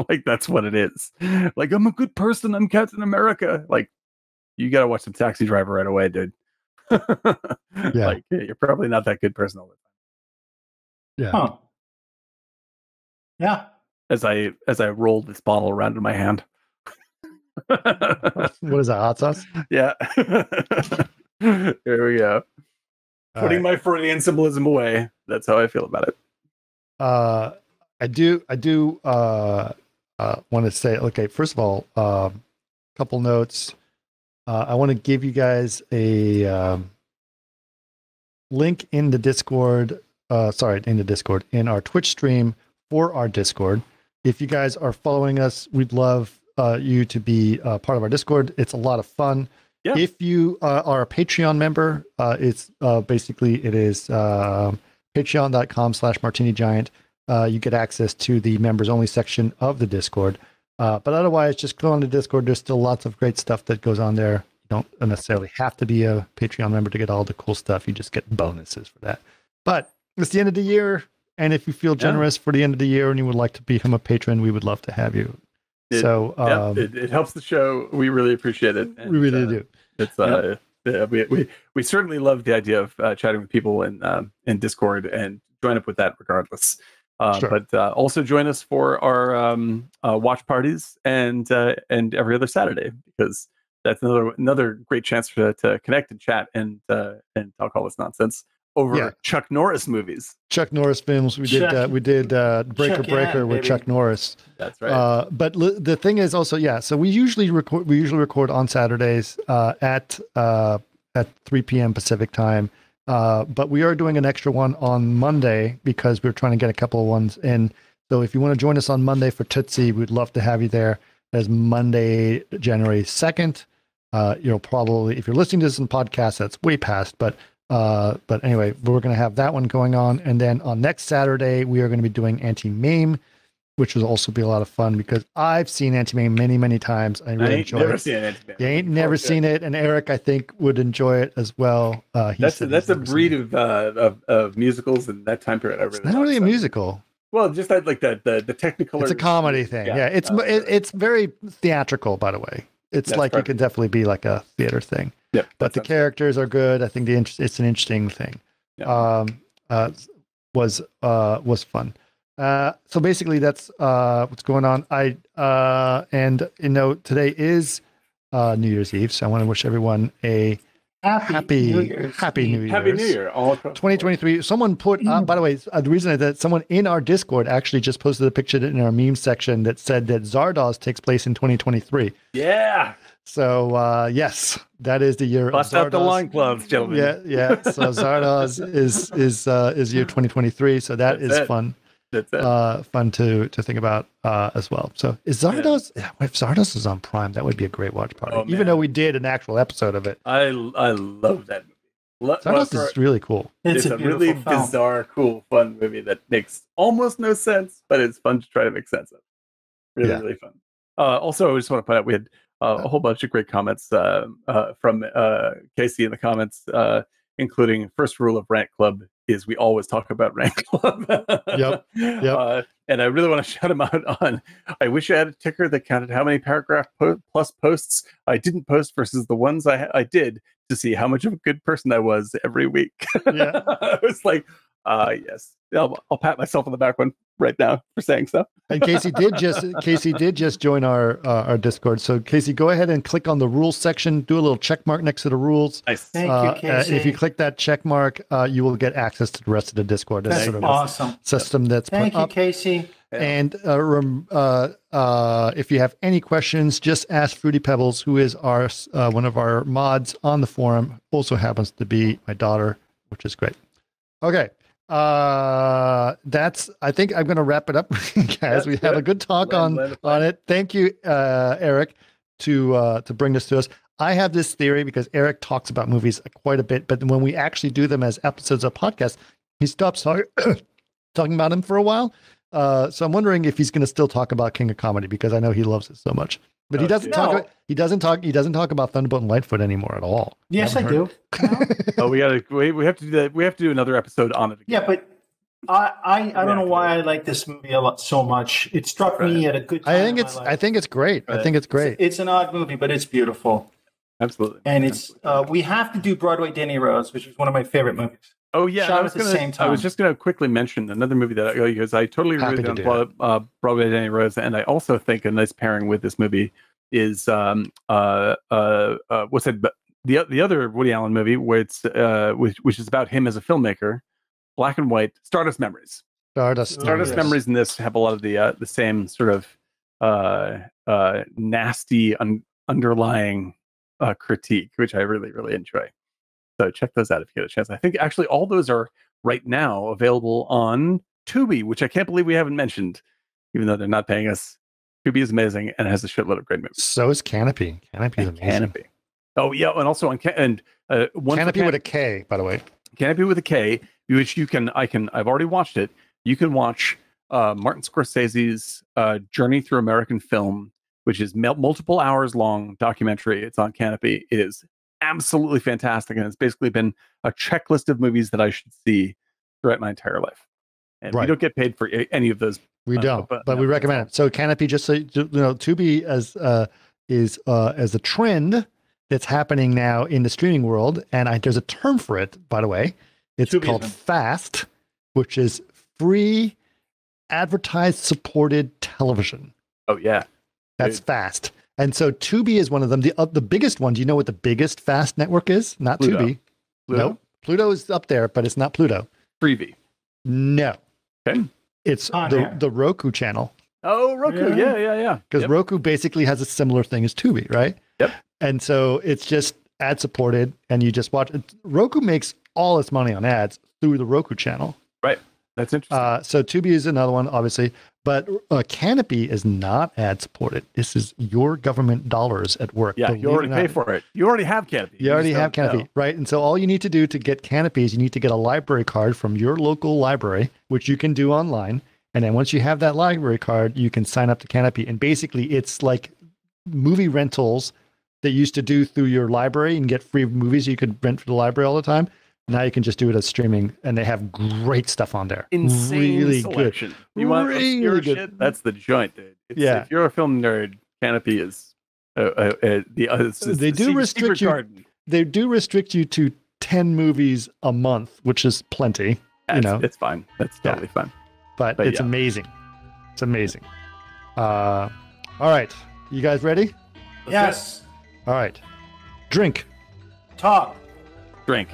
Like that's what it is. Like, I'm a good person, I'm Captain America. Like, you gotta watch some Taxi Driver right away, dude. Yeah. Like, you're probably not that good person all the Yeah. time. Huh. Yeah. As I rolled this bottle around in my hand. What is that, hot sauce? Yeah. There we go. Putting my Freudian symbolism away. That's how I feel about it. I do want to say, okay, first of all, couple notes. I want to give you guys a link in the Discord, in our Twitch stream for our Discord. If you guys are following us, we'd love you to be part of our Discord. It's a lot of fun. Yeah. If you are a Patreon member, it's basically it is patreon.com/martinigiant. You get access to the members only section of the Discord. But otherwise, just go on the Discord. There's still lots of great stuff that goes on there. You don't necessarily have to be a Patreon member to get all the cool stuff. You just get bonuses for that. But it's the end of the year. And if you feel generous for the end of the year and you would like to become a patron, we would love to have you. It helps the show. We really appreciate it. And, we really do. It's we certainly love the idea of chatting with people in Discord, and join up with that regardless. Sure. But also join us for our watch parties and every other Saturday, because that's another great chance to connect and chat and talk all this nonsense over Chuck Norris movies. Chuck Norris films. We did Breaker with Chuck Norris. That's right. But the thing is also, so we usually record on Saturdays at 3 p.m. Pacific time. But we are doing an extra one on Monday because we're trying to get a couple of ones in So if you want to join us on Monday for Tootsie, we'd love to have you there. That's Monday, January 2nd. Probably, if you're listening to this in podcast, that's way past. But anyway, we're going to have that one going on. And then on next Saturday, we are going to be doing Anti-Mame, which will also be a lot of fun because I've seen Anti-Mame many, many times. I really enjoy it. You ain't never seen it. And Eric, I think, would enjoy it as well. That's a breed of musicals in that time period. It's not really a musical. Well, just that, like the technical. It's a comedy thing. Yeah, it's very theatrical, by the way. It's like it can definitely be like a theater thing. Yeah, but the characters are good. I think it's an interesting thing. Yeah. Was fun. So basically, that's what's going on. Today is New Year's Eve, so I want to wish everyone a Happy New Year's. Happy New Year. All 2023. Someone put, by the way, the reason that someone in our Discord actually just posted a picture in our meme section that said that Zardoz takes place in 2023. Yeah. So, yes, that is the year Bust of Zardoz. out the loincloths, gentlemen. Yeah. So Zardoz is year 2023. So that's fun. That's it. Fun to think about as well. So is Zardoz? Yeah. If Zardoz is on Prime, that would be a great watch party. Even though we did an actual episode of it. I love that movie. Zardoz is really cool. It's a really bizarre, cool, fun movie that makes almost no sense, but it's fun to try to make sense of. Really fun. Also, I just want to point out we had a whole bunch of great comments from Casey in the comments, including first rule of Rant Club is we always talk about Rant Club. Yep. And I really want to shout him out on, I wish I had a ticker that counted how many paragraph plus posts I didn't post versus the ones I did to see how much of a good person I was every week. Yeah. I was like, yes, I'll pat myself on the back one right now for saying so. And Casey did just join our Discord. So Casey, go ahead and click on the rules section. Do a little check mark next to the rules. Nice. Thank you, Casey. If you click that check mark, you will get access to the rest of the Discord. That's sort of awesome system that's Thank put you, up. Casey. And if you have any questions, just ask Fruity Pebbles, who is our one of our mods on the forum. Also happens to be my daughter, which is great. Okay. I think I'm going to wrap it up, guys. We had a good talk on it. Thank you, Eric, to bring this to us. I have this theory because Eric talks about movies quite a bit, but when we actually do them as episodes of podcasts, he stops talking about them for a while. So I'm wondering if he's going to still talk about King of Comedy because I know he loves it so much. But he doesn't talk about Thunderbolt and Lightfoot anymore at all. Yes, I do. Oh, we have to do that. We have to do another episode on it again. Yeah, but I don't know why I like this movie so much. It struck me at a good time. I think it's great. Right. I think it's great. It's an odd movie, but it's beautiful. Absolutely. And it's we have to do Broadway DeNiro's, which is one of my favorite movies. Oh yeah, I was just going to quickly mention another movie that because I totally agree with Broadway DeNiro's, and I also think a nice pairing with this movie is what's it? The other Woody Allen movie where it's which is about him as a filmmaker, black and white, Stardust Memories. Stardust Memories in this have a lot of the same sort of nasty underlying critique, which I really, really enjoy. So check those out if you get a chance. I think actually all those are right now available on Tubi, which I can't believe we haven't mentioned, even though they're not paying us. Tubi is amazing and has a shitload of great movies. So is Canopy. Canopy is amazing. Canopy. Oh yeah, and also on Canopy with a K, by the way. Canopy with a K, which I've already watched it. You can watch Martin Scorsese's Journey Through American Film, which is multiple hours long documentary. It's on Canopy. It is absolutely fantastic, and it's basically been a checklist of movies that I should see throughout my entire life. And we don't get paid for any of those. We don't, but we recommend it. So Canopy, just so you know, Tubi is a trend that's happening now in the streaming world, and there's a term for it, by the way. It's called FAST, which is free advertised supported television. Oh yeah, that's FAST. And so Tubi is one of them. The biggest one. Do you know what the biggest FAST network is? Not Pluto. Tubi. No, Pluto is up there, but it's not Pluto. Freevee. No. Okay. It's the Roku channel. Oh, Roku. Yeah. Because Roku basically has a similar thing as Tubi, right? Yep. And so it's just ad supported, and you just watch it. Roku makes all its money on ads through the Roku channel. Right. That's interesting. So Tubi is another one, obviously, but Canopy is not ad supported. This is your government dollars at work. Yeah, you already pay for it. You already have Canopy. You already have Canopy, right? And so all you need to do to get Canopy is you need to get a library card from your local library, which you can do online. And then once you have that library card, you can sign up to Canopy. And basically, it's like movie rentals that you used to do through your library and get free movies you could rent for the library all the time. Now you can just do it as streaming, and they have great stuff on there. Insane really selection. Good. You want really obscure good. shit? That's the joint, dude. Yeah. If you're a film nerd, Canopy is They do restrict you. garden. They do restrict you to 10 movies a month, which is plenty. It's fine. That's totally fine. But it's amazing. It's amazing. All right, you guys ready? Yes. All right, drink. Talk. Drink.